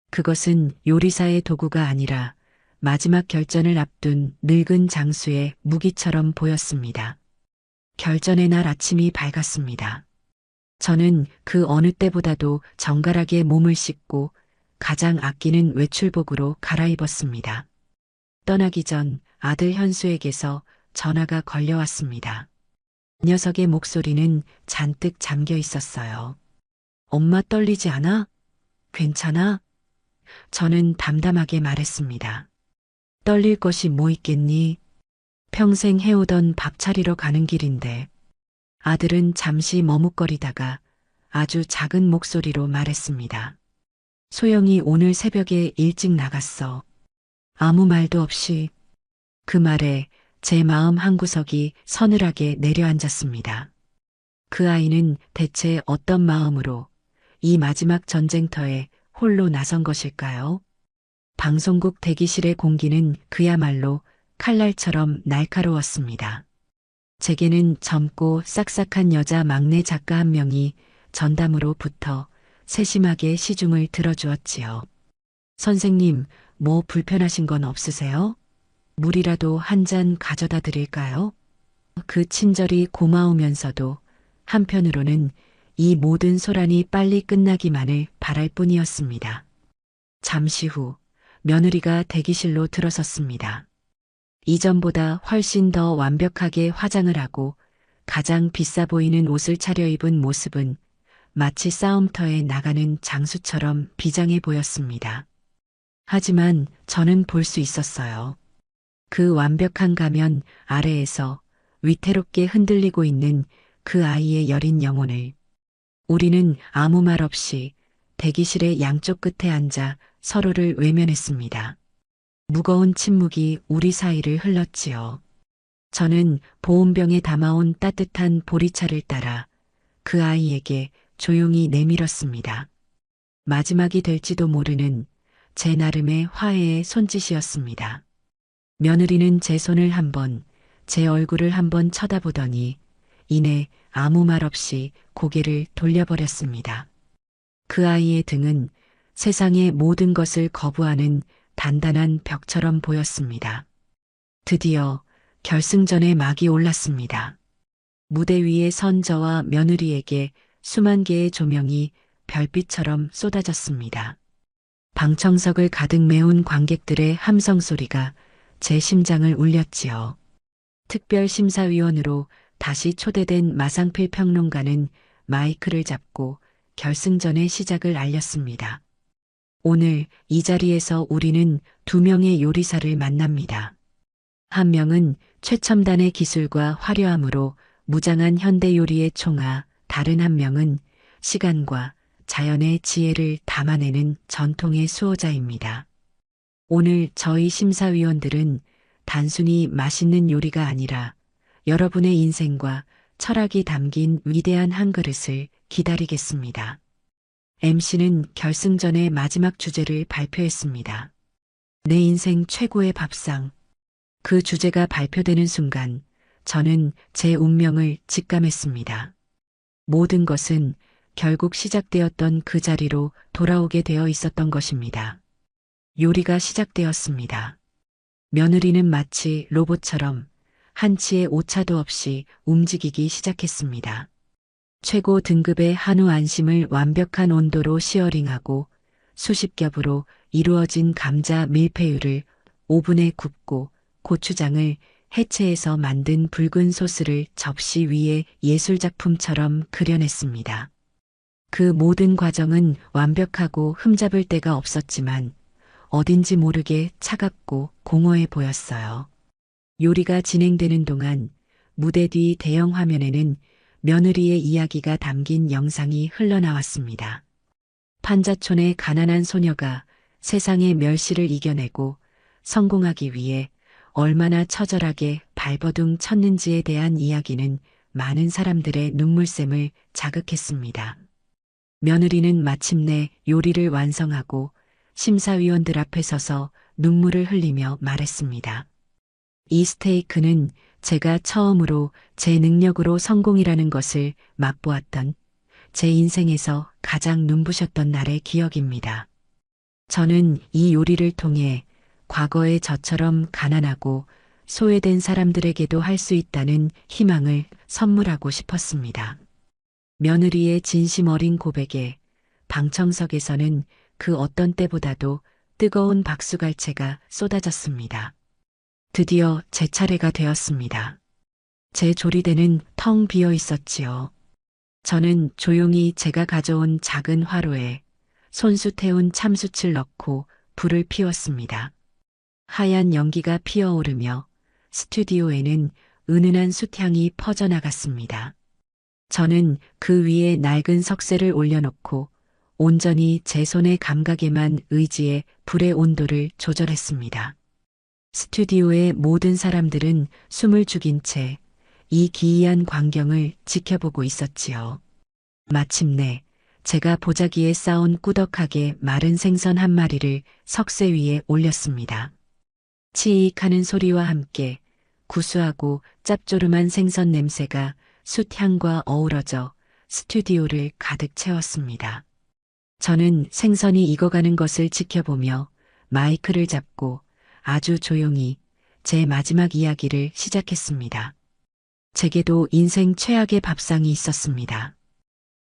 그것은 요리사의 도구가 아니라 마지막 결전을 앞둔 늙은 장수의 무기처럼 보였습니다. 결전의 날 아침이 밝았습니다. 저는 그 어느 때보다도 정갈하게 몸을 씻고 가장 아끼는 외출복으로 갈아입었습니다. 떠나기 전 아들 현수에게서 전화가 걸려왔습니다. 녀석의 목소리는 잔뜩 잠겨 있었어요. 엄마 떨리지 않아? 괜찮아? 저는 담담하게 말했습니다. 떨릴 것이 뭐 있겠니? 평생 해오던 밥 차리러 가는 길인데. 아들은 잠시 머뭇거리다가 아주 작은 목소리로 말했습니다. 소영이 오늘 새벽에 일찍 나갔어. 아무 말도 없이. 그 말에 제 마음 한구석이 서늘하게 내려앉았습니다. 그 아이는 대체 어떤 마음으로 이 마지막 전쟁터에 홀로 나선 것일까요? 방송국 대기실의 공기는 그야말로 칼날처럼 날카로웠습니다. 제게는 젊고 싹싹한 여자 막내 작가 한 명이 전담으로 붙어 세심하게 시중을 들어주었지요. 선생님, 뭐 불편하신 건 없으세요? 물이라도 한 잔 가져다 드릴까요? 그 친절이 고마우면서도 한편으로는 이 모든 소란이 빨리 끝나기만을 바랄 뿐이었습니다. 잠시 후 며느리가 대기실로 들어섰습니다. 이전보다 훨씬 더 완벽하게 화장을 하고 가장 비싸 보이는 옷을 차려입은 모습은 마치 싸움터에 나가는 장수처럼 비장해 보였습니다. 하지만 저는 볼 수 있었어요. 그 완벽한 가면 아래에서 위태롭게 흔들리고 있는 그 아이의 여린 영혼을. 우리는 아무 말 없이 대기실의 양쪽 끝에 앉아 서로를 외면했습니다. 무거운 침묵이 우리 사이를 흘렀지요. 저는 보온병에 담아온 따뜻한 보리차를 따라 그 아이에게 조용히 내밀었습니다. 마지막이 될지도 모르는 제 나름의 화해의 손짓이었습니다. 며느리는 제 손을 한번, 제 얼굴을 한번 쳐다보더니 이내 아무 말 없이 고개를 돌려버렸습니다. 그 아이의 등은 세상의 모든 것을 거부하는 단단한 벽처럼 보였습니다. 드디어 결승전의 막이 올랐습니다. 무대 위에 선 저와 며느리에게 수만 개의 조명이 별빛처럼 쏟아졌습니다. 방청석을 가득 메운 관객들의 함성 소리가 제 심장을 울렸지요. 특별심사위원으로 다시 초대된 마상필 평론가는 마이크를 잡고 결승전의 시작을 알렸습니다. 오늘 이 자리에서 우리는 두 명의 요리사를 만납니다. 한 명은 최첨단의 기술과 화려함으로 무장한 현대 요리의 총아, 다른 한 명은 시간과 자연의 지혜를 담아내는 전통의 수호자입니다. 오늘 저희 심사위원들은 단순히 맛있는 요리가 아니라 여러분의 인생과 철학이 담긴 위대한 한 그릇을 기다리겠습니다. MC는 결승전의 마지막 주제를 발표했습니다. 내 인생 최고의 밥상. 그 주제가 발표되는 순간 저는 제 운명을 직감했습니다. 모든 것은 결국 시작되었던 그 자리로 돌아오게 되어 있었던 것입니다. 요리가 시작되었습니다. 며느리는 마치 로봇처럼 한치의 오차도 없이 움직이기 시작했습니다. 최고 등급의 한우 안심을 완벽한 온도로 시어링하고 수십 겹으로 이루어진 감자 밀푀유를 오븐에 굽고 고추장을 해체해서 만든 붉은 소스를 접시 위에 예술작품처럼 그려냈습니다. 그 모든 과정은 완벽하고 흠잡을 데가 없었지만 어딘지 모르게 차갑고 공허해 보였어요. 요리가 진행되는 동안 무대 뒤 대형 화면에는 며느리의 이야기가 담긴 영상이 흘러나왔습니다. 판자촌의 가난한 소녀가 세상의 멸시를 이겨내고 성공하기 위해 얼마나 처절하게 발버둥 쳤는지에 대한 이야기는 많은 사람들의 눈물샘을 자극했습니다. 며느리는 마침내 요리를 완성하고 심사위원들 앞에 서서 눈물을 흘리며 말했습니다. 이 스테이크는 제가 처음으로 제 능력으로 성공이라는 것을 맛보았던 제 인생에서 가장 눈부셨던 날의 기억입니다. 저는 이 요리를 통해 과거의 저처럼 가난하고 소외된 사람들에게도 할 수 있다는 희망을 선물하고 싶었습니다. 며느리의 진심 어린 고백에 방청석에서는 그 어떤 때보다도 뜨거운 박수갈채가 쏟아졌습니다. 드디어 제 차례가 되었습니다. 제 조리대는 텅 비어 있었지요. 저는 조용히 제가 가져온 작은 화로에 손수 태운 참숯을 넣고 불을 피웠습니다. 하얀 연기가 피어오르며 스튜디오에는 은은한 숯향이 퍼져나갔습니다. 저는 그 위에 낡은 석쇠를 올려놓고 온전히 제 손의 감각에만 의지해 불의 온도를 조절했습니다. 스튜디오의 모든 사람들은 숨을 죽인 채 이 기이한 광경을 지켜보고 있었지요. 마침내 제가 보자기에 쌓은 꾸덕하게 마른 생선 한 마리를 석쇠 위에 올렸습니다. 치익하는 소리와 함께 구수하고 짭조름한 생선 냄새가 숯향과 어우러져 스튜디오를 가득 채웠습니다. 저는 생선이 익어가는 것을 지켜보며 마이크를 잡고 아주 조용히 제 마지막 이야기를 시작했습니다. 제게도 인생 최악의 밥상이 있었습니다.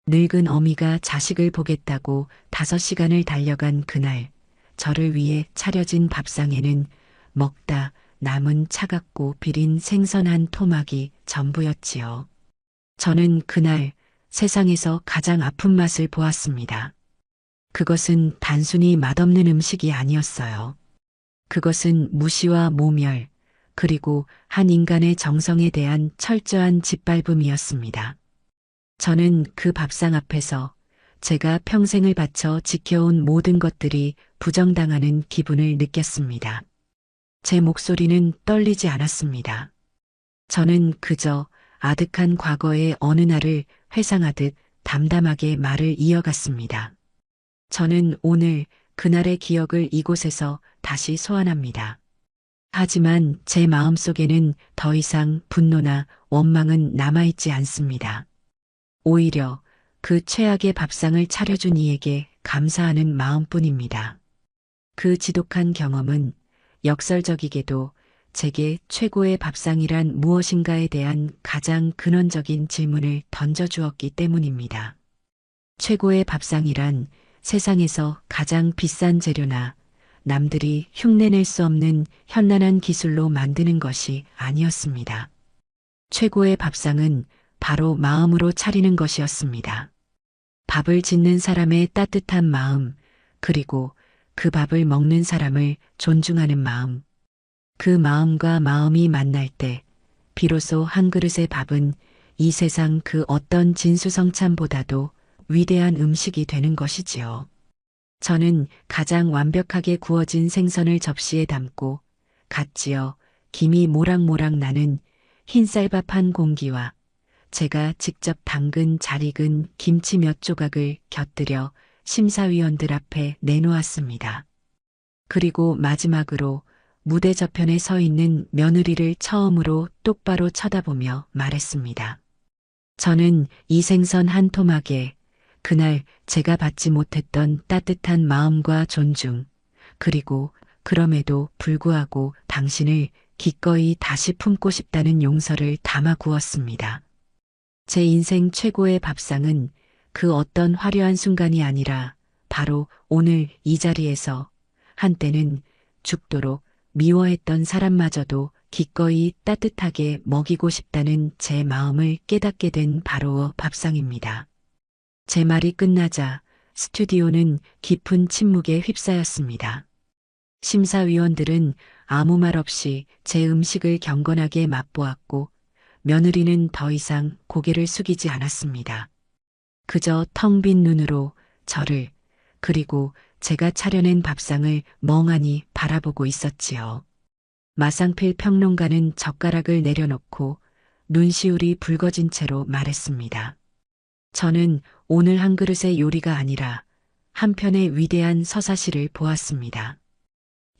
늙은 어미가 자식을 보겠다고 5시간을 달려간 그날, 저를 위해 차려진 밥상에는 먹다 남은 차갑고 비린 생선 한 토막이 전부였지요. 저는 그날 세상에서 가장 아픈 맛을 보았습니다. 그것은 단순히 맛없는 음식이 아니었어요. 그것은 무시와 모멸, 그리고 한 인간의 정성에 대한 철저한 짓밟음이었습니다. 저는 그 밥상 앞에서 제가 평생을 바쳐 지켜온 모든 것들이 부정당하는 기분을 느꼈습니다. 제 목소리는 떨리지 않았습니다. 저는 그저 아득한 과거의 어느 날을 회상하듯 담담하게 말을 이어갔습니다. 저는 오늘 그날의 기억을 이곳에서 다시 소환합니다. 하지만 제 마음속에는 더 이상 분노나 원망은 남아있지 않습니다. 오히려 그 최악의 밥상을 차려준 이에게 감사하는 마음뿐입니다. 그 지독한 경험은 역설적이게도 제게 최고의 밥상이란 무엇인가에 대한 가장 근원적인 질문을 던져주었기 때문입니다. 최고의 밥상이란 세상에서 가장 비싼 재료나 남들이 흉내낼 수 없는 현란한 기술로 만드는 것이 아니었습니다. 최고의 밥상은 바로 마음으로 차리는 것이었습니다. 밥을 짓는 사람의 따뜻한 마음, 그리고 그 밥을 먹는 사람을 존중하는 마음. 그 마음과 마음이 만날 때 비로소 한 그릇의 밥은 이 세상 그 어떤 진수성찬보다도 위대한 음식이 되는 것이지요. 저는 가장 완벽하게 구워진 생선을 접시에 담고 갓 지어 김이 모락모락 나는 흰쌀밥 한 공기와 제가 직접 담근 잘 익은 김치 몇 조각을 곁들여 심사위원들 앞에 내놓았습니다. 그리고 마지막으로 무대 저편에 서 있는 며느리를 처음으로 똑바로 쳐다보며 말했습니다. 저는 이 생선 한 토막에 그날 제가 받지 못했던 따뜻한 마음과 존중, 그리고 그럼에도 불구하고 당신을 기꺼이 다시 품고 싶다는 용서를 담아 구웠습니다. 제 인생 최고의 밥상은 그 어떤 화려한 순간이 아니라 바로 오늘 이 자리에서 한때는 죽도록 미워했던 사람마저도 기꺼이 따뜻하게 먹이고 싶다는 제 마음을 깨닫게 된 바로 밥상입니다. 제 말이 끝나자 스튜디오는 깊은 침묵에 휩싸였습니다. 심사위원들은 아무 말 없이 제 음식을 경건하게 맛보았고 며느리는 더 이상 고개를 숙이지 않았습니다. 그저 텅 빈 눈으로 저를 그리고 제가 차려낸 밥상을 멍하니 바라보고 있었지요. 마상필 평론가는 젓가락을 내려놓고 눈시울이 붉어진 채로 말했습니다. 저는 오늘 한 그릇의 요리가 아니라 한 편의 위대한 서사시를 보았습니다.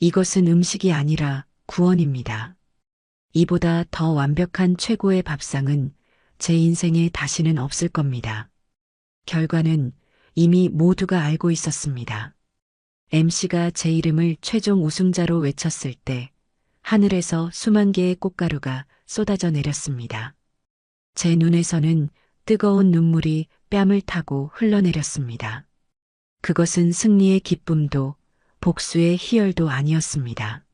이것은 음식이 아니라 구원입니다. 이보다 더 완벽한 최고의 밥상은 제 인생에 다시는 없을 겁니다. 결과는 이미 모두가 알고 있었습니다. MC가 제 이름을 최종 우승자로 외쳤을 때 하늘에서 수만 개의 꽃가루가 쏟아져 내렸습니다. 제 눈에서는 뜨거운 눈물이 뺨을 타고 흘러내렸습니다. 그것은 승리의 기쁨도 복수의 희열도 아니었습니다.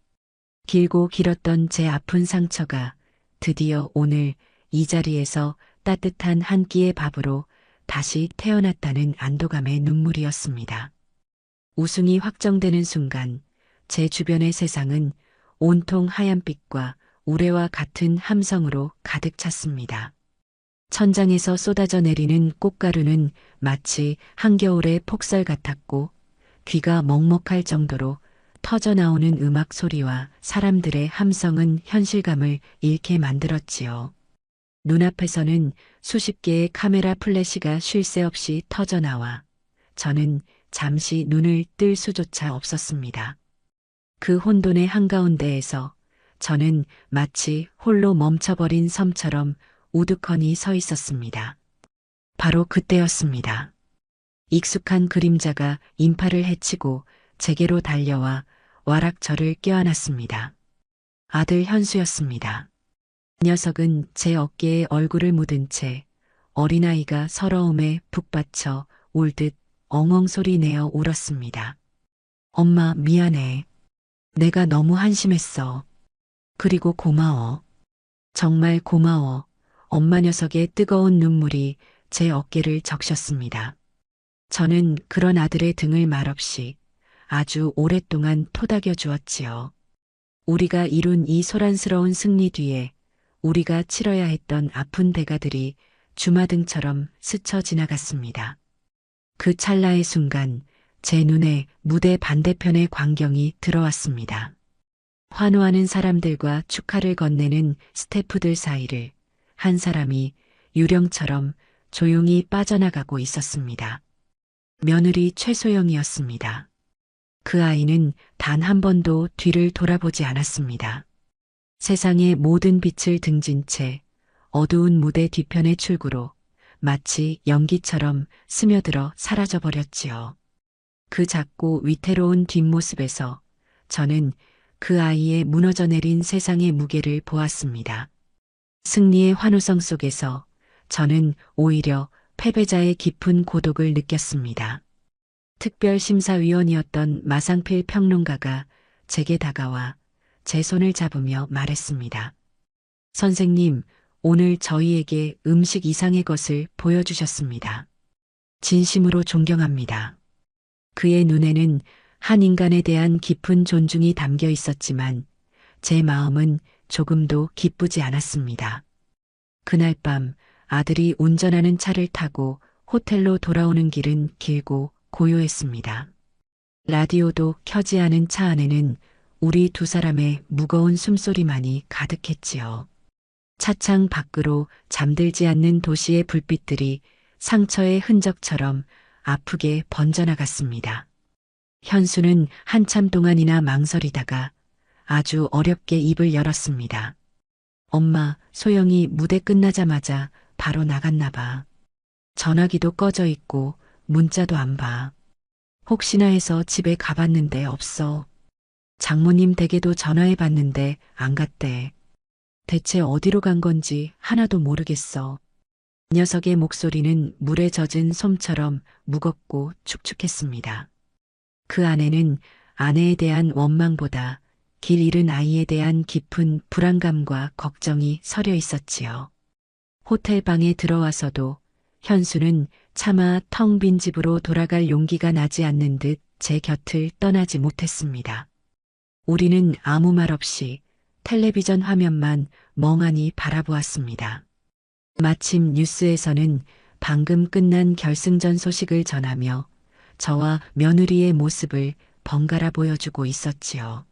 길고 길었던 제 아픈 상처가 드디어 오늘 이 자리에서 따뜻한 한 끼의 밥으로 다시 태어났다는 안도감의 눈물이었습니다. 우승이 확정되는 순간 제 주변의 세상은 온통 하얀빛과 우레와 같은 함성으로 가득 찼습니다. 천장에서 쏟아져 내리는 꽃가루는 마치 한겨울의 폭설 같았고 귀가 먹먹할 정도로 터져나오는 음악 소리와 사람들의 함성은 현실감을 잃게 만들었지요. 눈앞에서는 수십 개의 카메라 플래시가 쉴 새 없이 터져나와 저는 잠시 눈을 뜰 수조차 없었습니다. 그 혼돈의 한가운데에서 저는 마치 홀로 멈춰버린 섬처럼 우두커니 서 있었습니다. 바로 그때였습니다. 익숙한 그림자가 인파를 헤치고 제게로 달려와 와락 저를 껴안았습니다. 아들 현수였습니다. 녀석은 제 어깨에 얼굴을 묻은 채 어린아이가 서러움에 북받쳐 울듯 엉엉 소리 내어 울었습니다. 엄마 미안해. 내가 너무 한심했어. 그리고 고마워. 정말 고마워. 엄마 녀석의 뜨거운 눈물이 제 어깨를 적셨습니다. 저는 그런 아들의 등을 말없이 아주 오랫동안 토닥여 주었지요. 우리가 이룬 이 소란스러운 승리 뒤에 우리가 치러야 했던 아픈 대가들이 주마등처럼 스쳐 지나갔습니다. 그 찰나의 순간 제 눈에 무대 반대편의 광경이 들어왔습니다. 환호하는 사람들과 축하를 건네는 스태프들 사이를 한 사람이 유령처럼 조용히 빠져나가고 있었습니다. 며느리 최소영이었습니다. 그 아이는 단 한 번도 뒤를 돌아보지 않았습니다. 세상의 모든 빛을 등진 채 어두운 무대 뒤편의 출구로 마치 연기처럼 스며들어 사라져버렸지요. 그 작고 위태로운 뒷모습에서 저는 그 아이의 무너져 내린 세상의 무게를 보았습니다. 승리의 환호성 속에서 저는 오히려 패배자의 깊은 고독을 느꼈습니다. 특별심사위원이었던 마상필 평론가가 제게 다가와 제 손을 잡으며 말했습니다. 선생님, 오늘 저희에게 음식 이상의 것을 보여주셨습니다. 진심으로 존경합니다. 그의 눈에는 한 인간에 대한 깊은 존중이 담겨 있었지만 제 마음은 조금도 기쁘지 않았습니다. 그날 밤 아들이 운전하는 차를 타고 호텔로 돌아오는 길은 길고 고요했습니다. 라디오도 켜지 않은 차 안에는 우리 두 사람의 무거운 숨소리만이 가득했지요. 차창 밖으로 잠들지 않는 도시의 불빛들이 상처의 흔적처럼 아프게 번져나갔습니다. 현수는 한참 동안이나 망설이다가 아주 어렵게 입을 열었습니다. 엄마, 소영이 무대 끝나자마자 바로 나갔나 봐. 전화기도 꺼져 있고 문자도 안 봐. 혹시나 해서 집에 가봤는데 없어. 장모님 댁에도 전화해봤는데 안 갔대. 대체 어디로 간 건지 하나도 모르겠어. 녀석의 목소리는 물에 젖은 솜처럼 무겁고 축축했습니다. 그 안에는 아내에 대한 원망보다 길 잃은 아이에 대한 깊은 불안감과 걱정이 서려 있었지요. 호텔 방에 들어와서도 현수는 차마 텅 빈 집으로 돌아갈 용기가 나지 않는 듯 제 곁을 떠나지 못했습니다. 우리는 아무 말 없이 텔레비전 화면만 멍하니 바라보았습니다. 마침 뉴스에서는 방금 끝난 결승전 소식을 전하며 저와 며느리의 모습을 번갈아 보여주고 있었지요.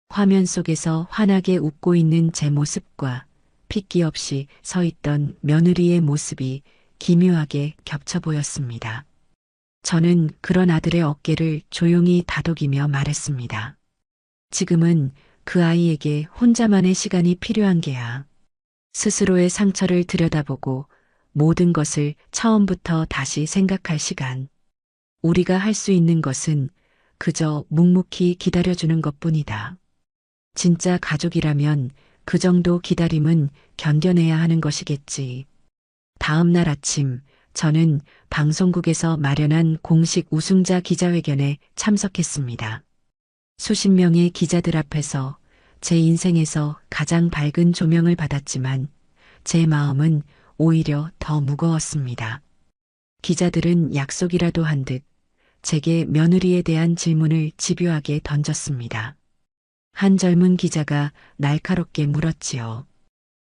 화면 속에서 환하게 웃고 있는 제 모습과 핏기 없이 서 있던 며느리의 모습이 기묘하게 겹쳐 보였습니다. 저는 그런 아들의 어깨를 조용히 다독이며 말했습니다. 지금은 그 아이에게 혼자만의 시간이 필요한 게야. 스스로의 상처를 들여다보고 모든 것을 처음부터 다시 생각할 시간. 우리가 할 수 있는 것은 그저 묵묵히 기다려주는 것뿐이다. 진짜 가족이라면 그 정도 기다림은 견뎌내야 하는 것이겠지. 다음 날 아침 저는 방송국에서 마련한 공식 우승자 기자회견에 참석했습니다. 수십 명의 기자들 앞에서 제 인생에서 가장 밝은 조명을 받았지만 제 마음은 오히려 더 무거웠습니다. 기자들은 약속이라도 한 듯 제게 며느리에 대한 질문을 집요하게 던졌습니다. 한 젊은 기자가 날카롭게 물었지요.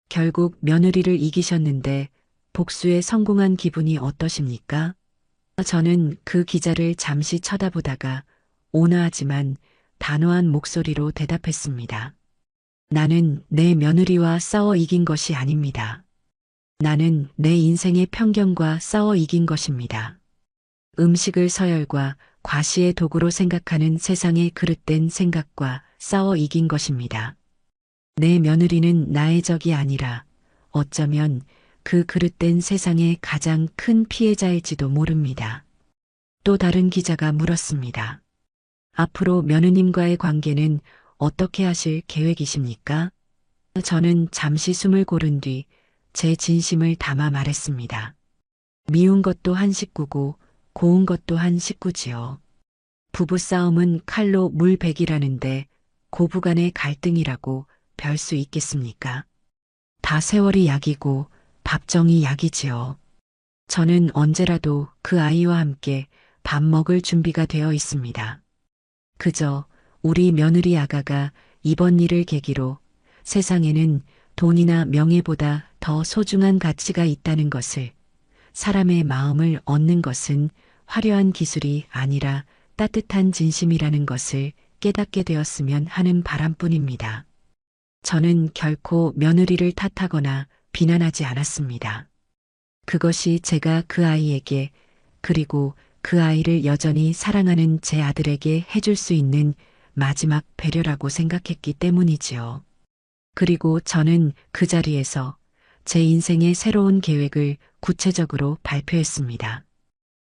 결국 며느리를 이기셨는데 복수에 성공한 기분이 어떠십니까? 저는 그 기자를 잠시 쳐다보다가 온화하지만 단호한 목소리로 대답했습니다. 나는 내 며느리와 싸워 이긴 것이 아닙니다. 나는 내 인생의 편견과 싸워 이긴 것입니다. 음식을 서열과 과시의 도구로 생각하는 세상의 그릇된 생각과 싸워 이긴 것입니다. 내 며느리는 나의 적이 아니라 어쩌면 그 그릇된 세상의 가장 큰 피해자일지도 모릅니다. 또 다른 기자가 물었습니다. 앞으로 며느님과의 관계는 어떻게 하실 계획이십니까? 저는 잠시 숨을 고른 뒤 제 진심을 담아 말했습니다. 미운 것도 한 식구고 고운 것도 한 식구지요. 부부싸움은 칼로 물베기라는데 고부간의 갈등이라고 별 수 있겠습니까? 다 세월이 약이고 밥정이 약이지요. 저는 언제라도 그 아이와 함께 밥 먹을 준비가 되어 있습니다. 그저 우리 며느리 아가가 이번 일을 계기로 세상에는 돈이나 명예보다 더 소중한 가치가 있다는 것을, 사람의 마음을 얻는 것은 화려한 기술이 아니라 따뜻한 진심이라는 것을 깨닫게 되었으면 하는 바람뿐입니다. 저는 결코 며느리를 탓하거나 비난하지 않았습니다. 그것이 제가 그 아이에게, 그리고 그 아이를 여전히 사랑하는 제 아들에게 해줄 수 있는 마지막 배려라고 생각했기 때문이지요. 그리고 저는 그 자리에서 제 인생의 새로운 계획을 구체적으로 발표했습니다.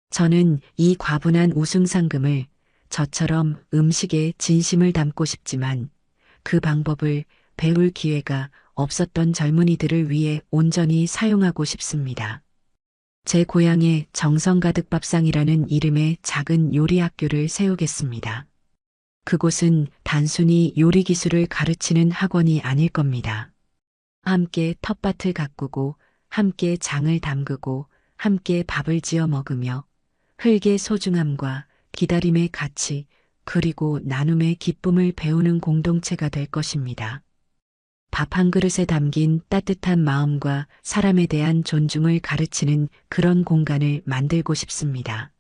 저는 이 과분한 우승 상금을 저처럼 음식에 진심을 담고 싶지만 그 방법을 배울 기회가 없었던 젊은이들을 위해 온전히 사용하고 싶습니다. 제 고향에 정성 가득 밥상이라는 이름의 작은 요리 학교를 세우겠습니다. 그곳은 단순히 요리 기술을 가르치는 학원이 아닐 겁니다. 함께 텃밭을 가꾸고 함께 장을 담그고 함께 밥을 지어 먹으며 흙의 소중함과 기다림의 가치 그리고 나눔의 기쁨을 배우는 공동체가 될 것입니다. 밥 한 그릇에 담긴 따뜻한 마음과 사람에 대한 존중을 가르치는 그런 공간을 만들고 싶습니다.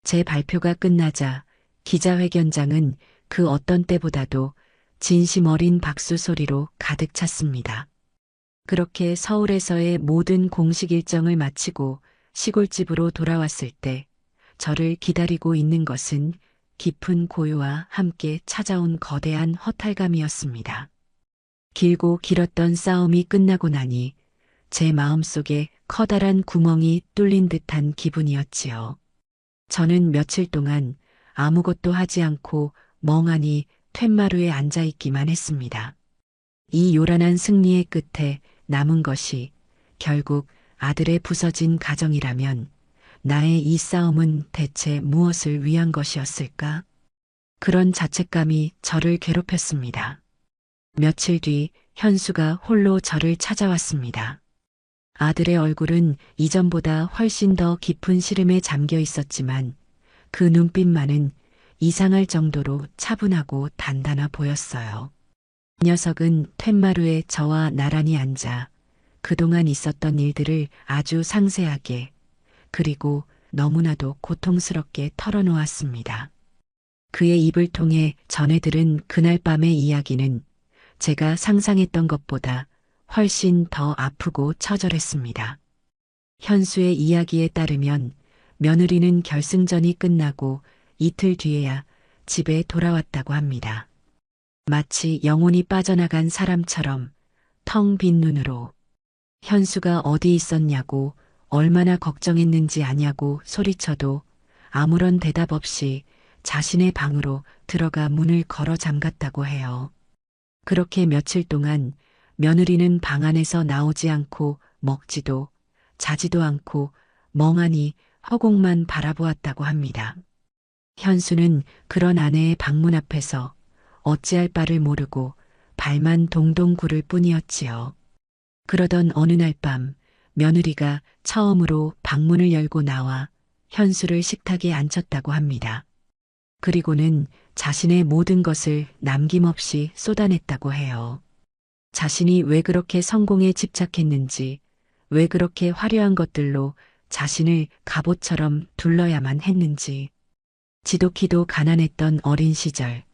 제 발표가 끝나자 기자회견장은 그 어떤 때보다도 진심 어린 박수 소리로 가득 찼습니다. 그렇게 서울에서의 모든 공식 일정을 마치고 시골집으로 돌아왔을 때 저를 기다리고 있는 것은 깊은 고요와 함께 찾아온 거대한 허탈감이었습니다. 길고 길었던 싸움이 끝나고 나니 제 마음속에 커다란 구멍이 뚫린 듯한 기분이었지요. 저는 며칠 동안 아무것도 하지 않고 멍하니 툇마루에 앉아 있기만 했습니다. 이 요란한 승리의 끝에 남은 것이 결국 아들의 부서진 가정이라면 나의 이 싸움은 대체 무엇을 위한 것이었을까? 그런 자책감이 저를 괴롭혔습니다. 며칠 뒤 현수가 홀로 저를 찾아왔습니다. 아들의 얼굴은 이전보다 훨씬 더 깊은 시름에 잠겨 있었지만 그 눈빛만은 이상할 정도로 차분하고 단단해 보였어요. 이 녀석은 툇마루에 저와 나란히 앉아 그동안 있었던 일들을 아주 상세하게 그리고 너무나도 고통스럽게 털어놓았습니다. 그의 입을 통해 전해 들은 그날 밤의 이야기는 제가 상상했던 것보다 훨씬 더 아프고 처절했습니다. 현수의 이야기에 따르면 며느리는 결승전이 끝나고 이틀 뒤에야 집에 돌아왔다고 합니다. 마치 영혼이 빠져나간 사람처럼 텅 빈 눈으로 현수가 어디 있었냐고 얼마나 걱정했는지 아냐고 소리쳐도 아무런 대답 없이 자신의 방으로 들어가 문을 걸어 잠갔다고 해요. 그렇게 며칠 동안 며느리는 방 안에서 나오지 않고 먹지도 자지도 않고 멍하니 허공만 바라보았다고 합니다. 현수는 그런 아내의 방문 앞에서 어찌할 바를 모르고 발만 동동 구를 뿐이었지요. 그러던 어느 날 밤 며느리가 처음으로 방문을 열고 나와 현수를 식탁에 앉혔다고 합니다. 그리고는 자신의 모든 것을 남김없이 쏟아냈다고 해요. 자신이 왜 그렇게 성공에 집착했는지, 왜 그렇게 화려한 것들로 자신을 갑옷처럼 둘러야만 했는지, 지독히도 가난했던 어린 시절,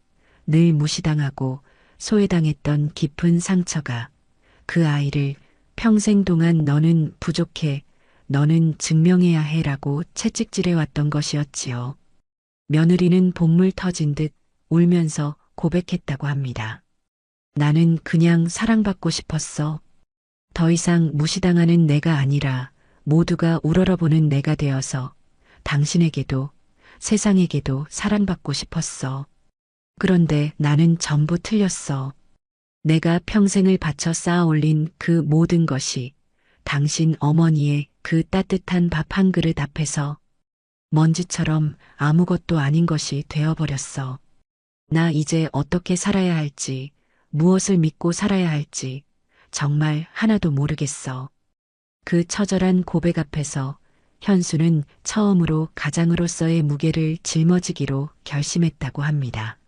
늘 무시당하고 소외당했던 깊은 상처가 그 아이를 평생 동안 너는 부족해, 너는 증명해야 해라고 채찍질해왔던 것이었지요. 며느리는 본물 터진 듯 울면서 고백했다고 합니다. 나는 그냥 사랑받고 싶었어. 더 이상 무시당하는 내가 아니라 모두가 우러러보는 내가 되어서 당신에게도 세상에게도 사랑받고 싶었어. 그런데 나는 전부 틀렸어. 내가 평생을 바쳐 쌓아 올린 그 모든 것이 당신 어머니의 그 따뜻한 밥 한 그릇 앞에서 먼지처럼 아무것도 아닌 것이 되어버렸어. 나 이제 어떻게 살아야 할지, 무엇을 믿고 살아야 할지 정말 하나도 모르겠어. 그 처절한 고백 앞에서 현수는 처음으로 가장으로서의 무게를 짊어지기로 결심했다고 합니다.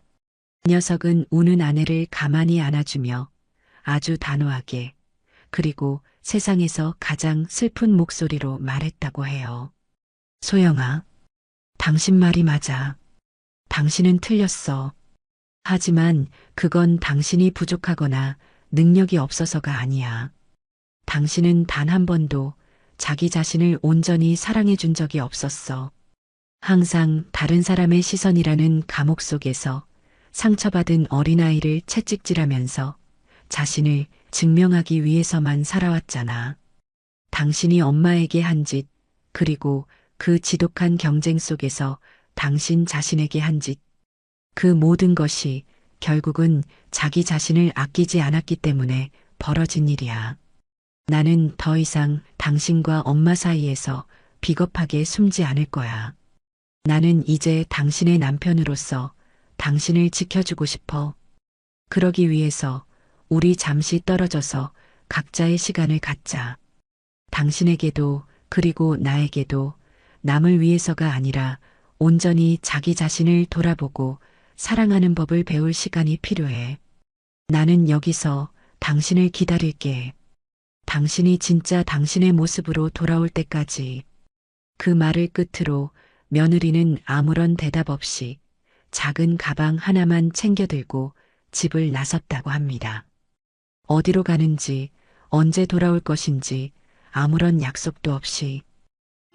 이 녀석은 우는 아내를 가만히 안아주며 아주 단호하게 그리고 세상에서 가장 슬픈 목소리로 말했다고 해요. 소영아, 당신 말이 맞아. 당신은 틀렸어. 하지만 그건 당신이 부족하거나 능력이 없어서가 아니야. 당신은 단 한 번도 자기 자신을 온전히 사랑해 준 적이 없었어. 항상 다른 사람의 시선이라는 감옥 속에서 상처받은 어린아이를 채찍질하면서 자신을 증명하기 위해서만 살아왔잖아. 당신이 엄마에게 한 짓, 그리고 그 지독한 경쟁 속에서 당신 자신에게 한 짓, 그 모든 것이 결국은 자기 자신을 아끼지 않았기 때문에 벌어진 일이야. 나는 더 이상 당신과 엄마 사이에서 비겁하게 숨지 않을 거야. 나는 이제 당신의 남편으로서 당신을 지켜주고 싶어. 그러기 위해서 우리 잠시 떨어져서 각자의 시간을 갖자. 당신에게도 그리고 나에게도 남을 위해서가 아니라 온전히 자기 자신을 돌아보고 사랑하는 법을 배울 시간이 필요해. 나는 여기서 당신을 기다릴게. 당신이 진짜 당신의 모습으로 돌아올 때까지. 그 말을 끝으로 며느리는 아무런 대답 없이 작은 가방 하나만 챙겨 들고 집을 나섰다고 합니다. 어디로 가는지, 언제 돌아올 것인지 아무런 약속도 없이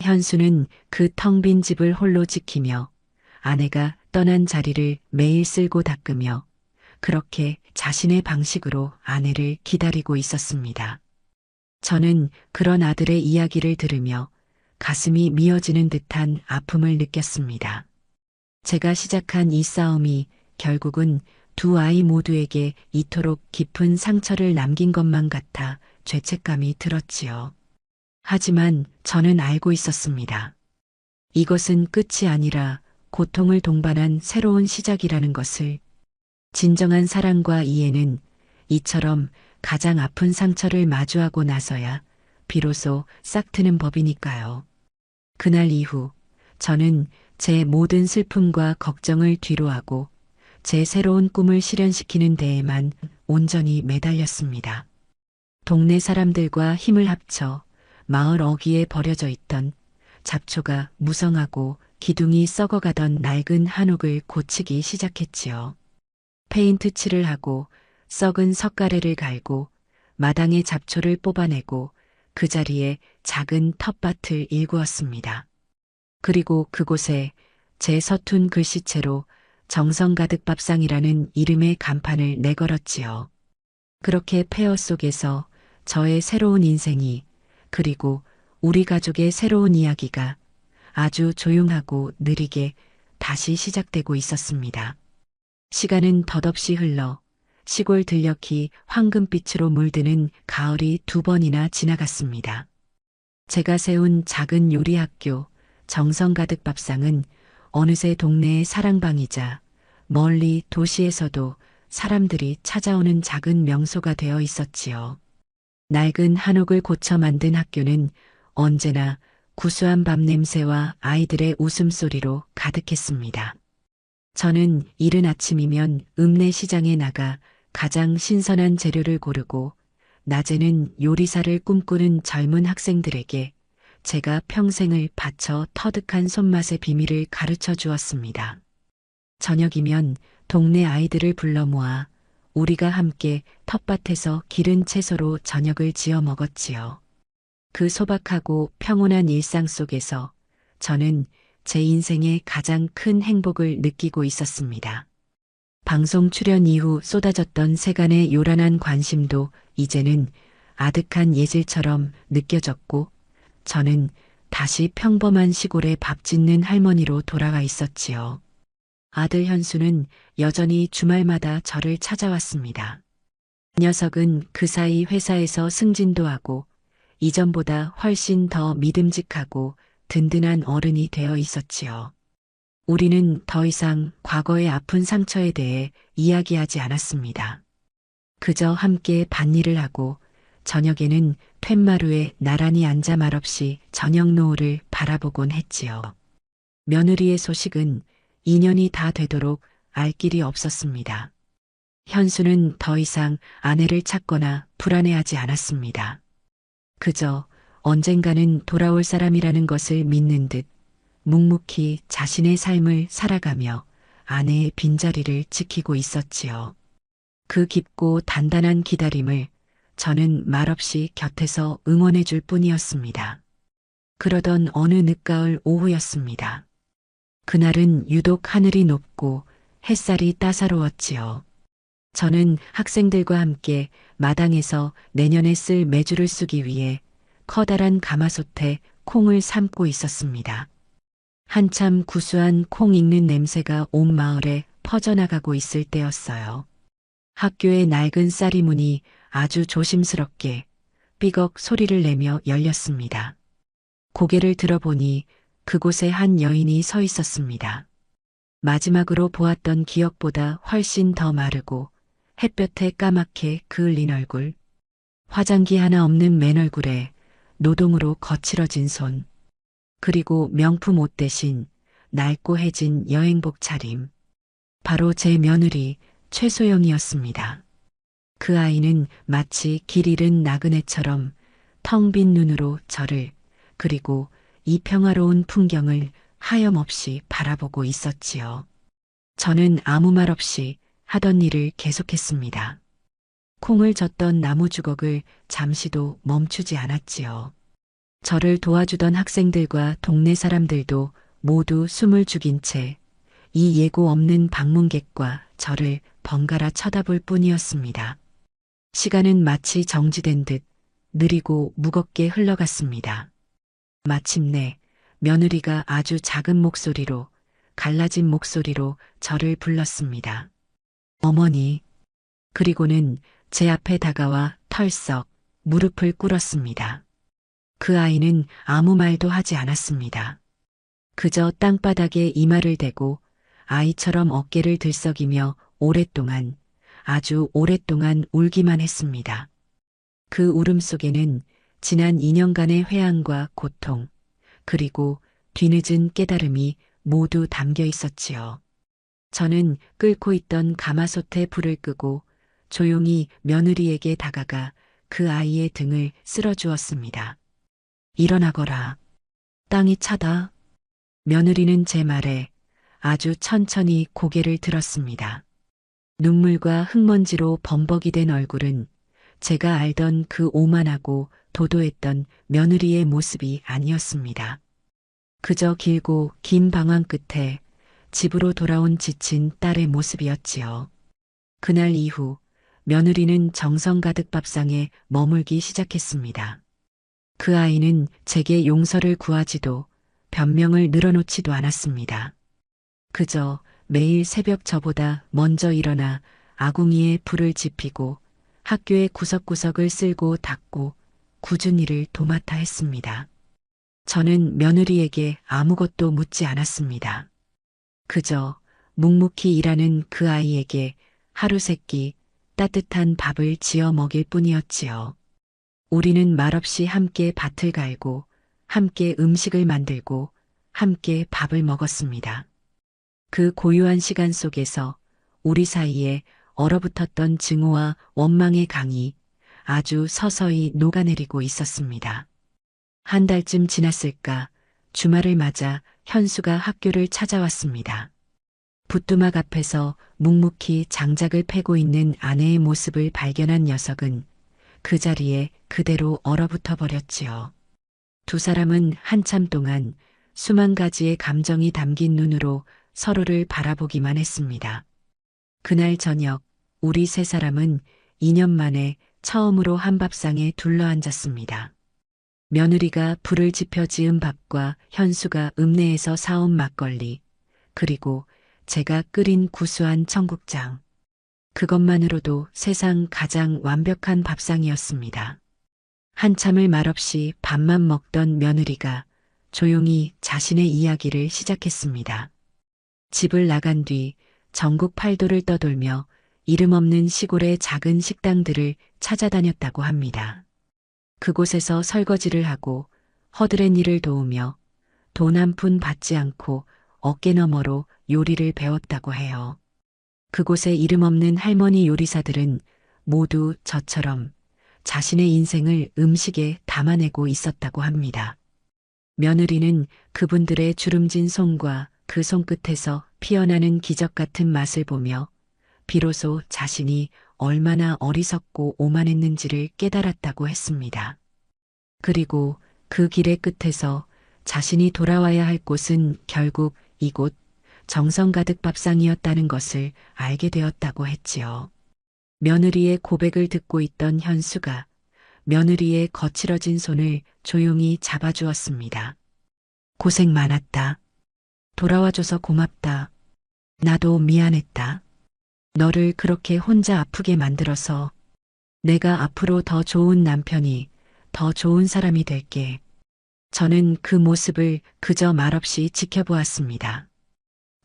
현수는 그 텅 빈 집을 홀로 지키며 아내가 떠난 자리를 매일 쓸고 닦으며 그렇게 자신의 방식으로 아내를 기다리고 있었습니다. 저는 그런 아들의 이야기를 들으며 가슴이 미어지는 듯한 아픔을 느꼈습니다. 제가 시작한 이 싸움이 결국은 두 아이 모두에게 이토록 깊은 상처를 남긴 것만 같아 죄책감이 들었지요. 하지만 저는 알고 있었습니다. 이것은 끝이 아니라 고통을 동반한 새로운 시작이라는 것을. 진정한 사랑과 이해는 이처럼 가장 아픈 상처를 마주하고 나서야 비로소 싹트는 법이니까요. 그날 이후 저는 제 모든 슬픔과 걱정을 뒤로하고 제 새로운 꿈을 실현시키는 데에만 온전히 매달렸습니다. 동네 사람들과 힘을 합쳐 마을 어귀에 버려져 있던 잡초가 무성하고 기둥이 썩어가던 낡은 한옥을 고치기 시작했지요. 페인트 칠을 하고 썩은 석가래를 갈고 마당의 잡초를 뽑아내고 그 자리에 작은 텃밭을 일구었습니다. 그리고 그곳에 제 서툰 글씨체로 정성 가득 밥상이라는 이름의 간판을 내걸었지요. 그렇게 폐허 속에서 저의 새로운 인생이, 그리고 우리 가족의 새로운 이야기가 아주 조용하고 느리게 다시 시작되고 있었습니다. 시간은 덧없이 흘러 시골 들녘이 황금빛으로 물드는 가을이 2번이나 지나갔습니다. 제가 세운 작은 요리학교 정성 가득 밥상은 어느새 동네의 사랑방이자 멀리 도시에서도 사람들이 찾아오는 작은 명소가 되어 있었지요. 낡은 한옥을 고쳐 만든 학교는 언제나 구수한 밥 냄새와 아이들의 웃음소리로 가득했습니다. 저는 이른 아침이면 읍내 시장에 나가 가장 신선한 재료를 고르고 낮에는 요리사를 꿈꾸는 젊은 학생들에게 제가 평생을 바쳐 터득한 손맛의 비밀을 가르쳐 주었습니다. 저녁이면 동네 아이들을 불러 모아 우리가 함께 텃밭에서 기른 채소로 저녁을 지어 먹었지요. 그 소박하고 평온한 일상 속에서 저는 제 인생의 가장 큰 행복을 느끼고 있었습니다. 방송 출연 이후 쏟아졌던 세간의 요란한 관심도 이제는 아득한 예질처럼 느껴졌고 저는 다시 평범한 시골의 밥 짓는 할머니로 돌아가 있었지요. 아들 현수는 여전히 주말마다 저를 찾아왔습니다. 녀석은 그 사이 회사에서 승진도 하고 이전보다 훨씬 더 믿음직하고 든든한 어른이 되어 있었지요. 우리는 더 이상 과거의 아픈 상처에 대해 이야기하지 않았습니다. 그저 함께 밭일을 하고 저녁에는 툇마루에 나란히 앉아 말없이 저녁 노을을 바라보곤 했지요. 며느리의 소식은 2년이 다 되도록 알 길이 없었습니다. 현수는 더 이상 아내를 찾거나 불안해하지 않았습니다. 그저 언젠가는 돌아올 사람이라는 것을 믿는 듯 묵묵히 자신의 삶을 살아가며 아내의 빈자리를 지키고 있었지요. 그 깊고 단단한 기다림을 저는 말없이 곁에서 응원해 줄 뿐이었습니다. 그러던 어느 늦가을 오후였습니다. 그날은 유독 하늘이 높고 햇살이 따사로웠지요. 저는 학생들과 함께 마당에서 내년에 쓸 메주를 쓰기 위해 커다란 가마솥에 콩을 삶고 있었습니다. 한참 구수한 콩 익는 냄새가 온 마을에 퍼져나가고 있을 때였어요. 학교의 낡은 쌀이 문이 아주 조심스럽게 삐걱 소리를 내며 열렸습니다. 고개를 들어보니 그곳에 한 여인이 서 있었습니다. 마지막으로 보았던 기억보다 훨씬 더 마르고 햇볕에 까맣게 그을린 얼굴, 화장기 하나 없는 맨 얼굴에 노동으로 거칠어진 손, 그리고 명품 옷 대신 낡고 해진 여행복 차림. 바로 제 며느리 최소영이었습니다. 그 아이는 마치 길 잃은 나그네처럼 텅 빈 눈으로 저를, 그리고 이 평화로운 풍경을 하염없이 바라보고 있었지요. 저는 아무 말 없이 하던 일을 계속했습니다. 콩을 젓던 나무 주걱을 잠시도 멈추지 않았지요. 저를 도와주던 학생들과 동네 사람들도 모두 숨을 죽인 채 이 예고 없는 방문객과 저를 번갈아 쳐다볼 뿐이었습니다. 시간은 마치 정지된 듯 느리고 무겁게 흘러갔습니다. 마침내 며느리가 아주 작은 목소리로, 갈라진 목소리로 저를 불렀습니다. 어머니. 그리고는 제 앞에 다가와 털썩 무릎을 꿇었습니다. 그 아이는 아무 말도 하지 않았습니다. 그저 땅바닥에 이마를 대고 아이처럼 어깨를 들썩이며 오랫동안, 아주 오랫동안 울기만 했습니다. 그 울음속에는 지난 2년간의 회한과 고통, 그리고 뒤늦은 깨달음이 모두 담겨 있었지요. 저는 끓고 있던 가마솥에 불을 끄고 조용히 며느리에게 다가가 그 아이의 등을 쓸어주었습니다. 일어나거라. 땅이 차다. 며느리는 제 말에 아주 천천히 고개를 들었습니다. 눈물과 흙먼지로 범벅이 된 얼굴은 제가 알던 그 오만하고 도도했던 며느리의 모습이 아니었습니다. 그저 길고 긴 방황 끝에 집으로 돌아온 지친 딸의 모습이었지요. 그날 이후 며느리는 정성 가득 밥상에 머물기 시작했습니다. 그 아이는 제게 용서를 구하지도 변명을 늘어놓지도 않았습니다. 그저 매일 새벽 저보다 먼저 일어나 아궁이에 불을 지피고 학교의 구석구석을 쓸고 닦고 굳은 일을 도맡아 했습니다. 저는 며느리에게 아무것도 묻지 않았습니다. 그저 묵묵히 일하는 그 아이에게 하루 세끼 따뜻한 밥을 지어 먹일 뿐이었지요. 우리는 말없이 함께 밭을 갈고 함께 음식을 만들고 함께 밥을 먹었습니다. 그 고요한 시간 속에서 우리 사이에 얼어붙었던 증오와 원망의 강이 아주 서서히 녹아내리고 있었습니다. 한 달쯤 지났을까 주말을 맞아 현수가 학교를 찾아왔습니다. 부뚜막 앞에서 묵묵히 장작을 패고 있는 아내의 모습을 발견한 녀석은 그 자리에 그대로 얼어붙어 버렸지요. 두 사람은 한참 동안 수만 가지의 감정이 담긴 눈으로 서로를 바라보기만 했습니다. 그날 저녁 우리 세 사람은 2년 만에 처음으로 한밥상에 둘러앉았습니다. 며느리가 불을 지펴 지은 밥과 현수가 읍내에서 사온 막걸리, 그리고 제가 끓인 구수한 청국장. 그것만으로도 세상 가장 완벽한 밥상이었습니다. 한참을 말없이 밥만 먹던 며느리가 조용히 자신의 이야기를 시작했습니다. 집을 나간 뒤 전국 팔도를 떠돌며 이름 없는 시골의 작은 식당들을 찾아다녔다고 합니다. 그곳에서 설거지를 하고 허드렛 일을 도우며 돈 한 푼 받지 않고 어깨너머로 요리를 배웠다고 해요. 그곳의 이름 없는 할머니 요리사들은 모두 저처럼 자신의 인생을 음식에 담아내고 있었다고 합니다. 며느리는 그분들의 주름진 손과 그 손끝에서 피어나는 기적 같은 맛을 보며 비로소 자신이 얼마나 어리석고 오만했는지를 깨달았다고 했습니다. 그리고 그 길의 끝에서 자신이 돌아와야 할 곳은 결국 이곳 정성 가득 밥상이었다는 것을 알게 되었다고 했지요. 며느리의 고백을 듣고 있던 현수가 며느리의 거칠어진 손을 조용히 잡아주었습니다. 고생 많았다. 돌아와줘서 고맙다. 나도 미안했다. 너를 그렇게 혼자 아프게 만들어서 내가 앞으로 더 좋은 남편이, 더 좋은 사람이 될게. 저는 그 모습을 그저 말없이 지켜보았습니다.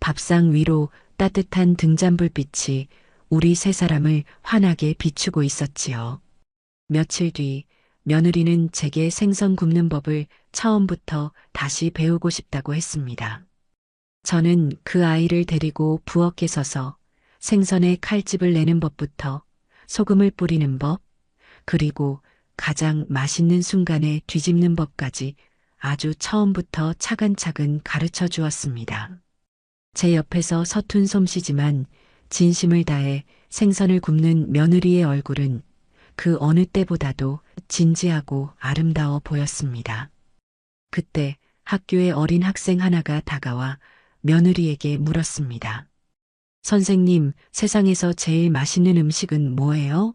밥상 위로 따뜻한 등잔불빛이 우리 세 사람을 환하게 비추고 있었지요. 며칠 뒤 며느리는 제게 생선 굽는 법을 처음부터 다시 배우고 싶다고 했습니다. 저는 그 아이를 데리고 부엌에 서서 생선에 칼집을 내는 법부터 소금을 뿌리는 법, 그리고 가장 맛있는 순간에 뒤집는 법까지 아주 처음부터 차근차근 가르쳐 주었습니다. 제 옆에서 서툰 솜씨지만 진심을 다해 생선을 굽는 며느리의 얼굴은 그 어느 때보다도 진지하고 아름다워 보였습니다. 그때 학교의 어린 학생 하나가 다가와 며느리에게 물었습니다. 선생님, 세상에서 제일 맛있는 음식은 뭐예요?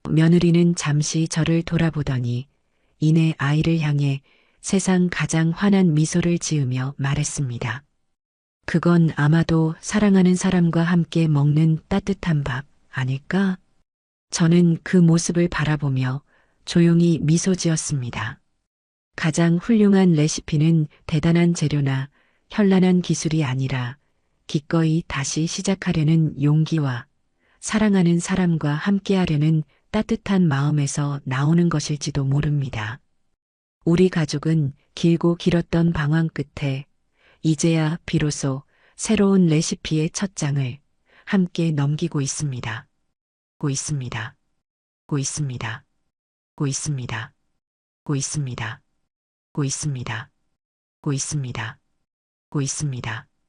며느리는 잠시 저를 돌아보더니 이내 아이를 향해 세상 가장 환한 미소를 지으며 말했습니다. 그건 아마도 사랑하는 사람과 함께 먹는 따뜻한 밥 아닐까? 저는 그 모습을 바라보며 조용히 미소 지었습니다. 가장 훌륭한 레시피는 대단한 재료나 현란한 기술이 아니라 기꺼이 다시 시작하려는 용기와 사랑하는 사람과 함께하려는 따뜻한 마음에서 나오는 것일지도 모릅니다. 우리 가족은 길고 길었던 방황 끝에 이제야 비로소 새로운 레시피의 첫 장을 함께 넘기고 있습니다. 고 있습니다. 고 있습니다. 고 있습니다. 고 있습니다. 고 있습니다. 고 있습니다. 고 있습니다.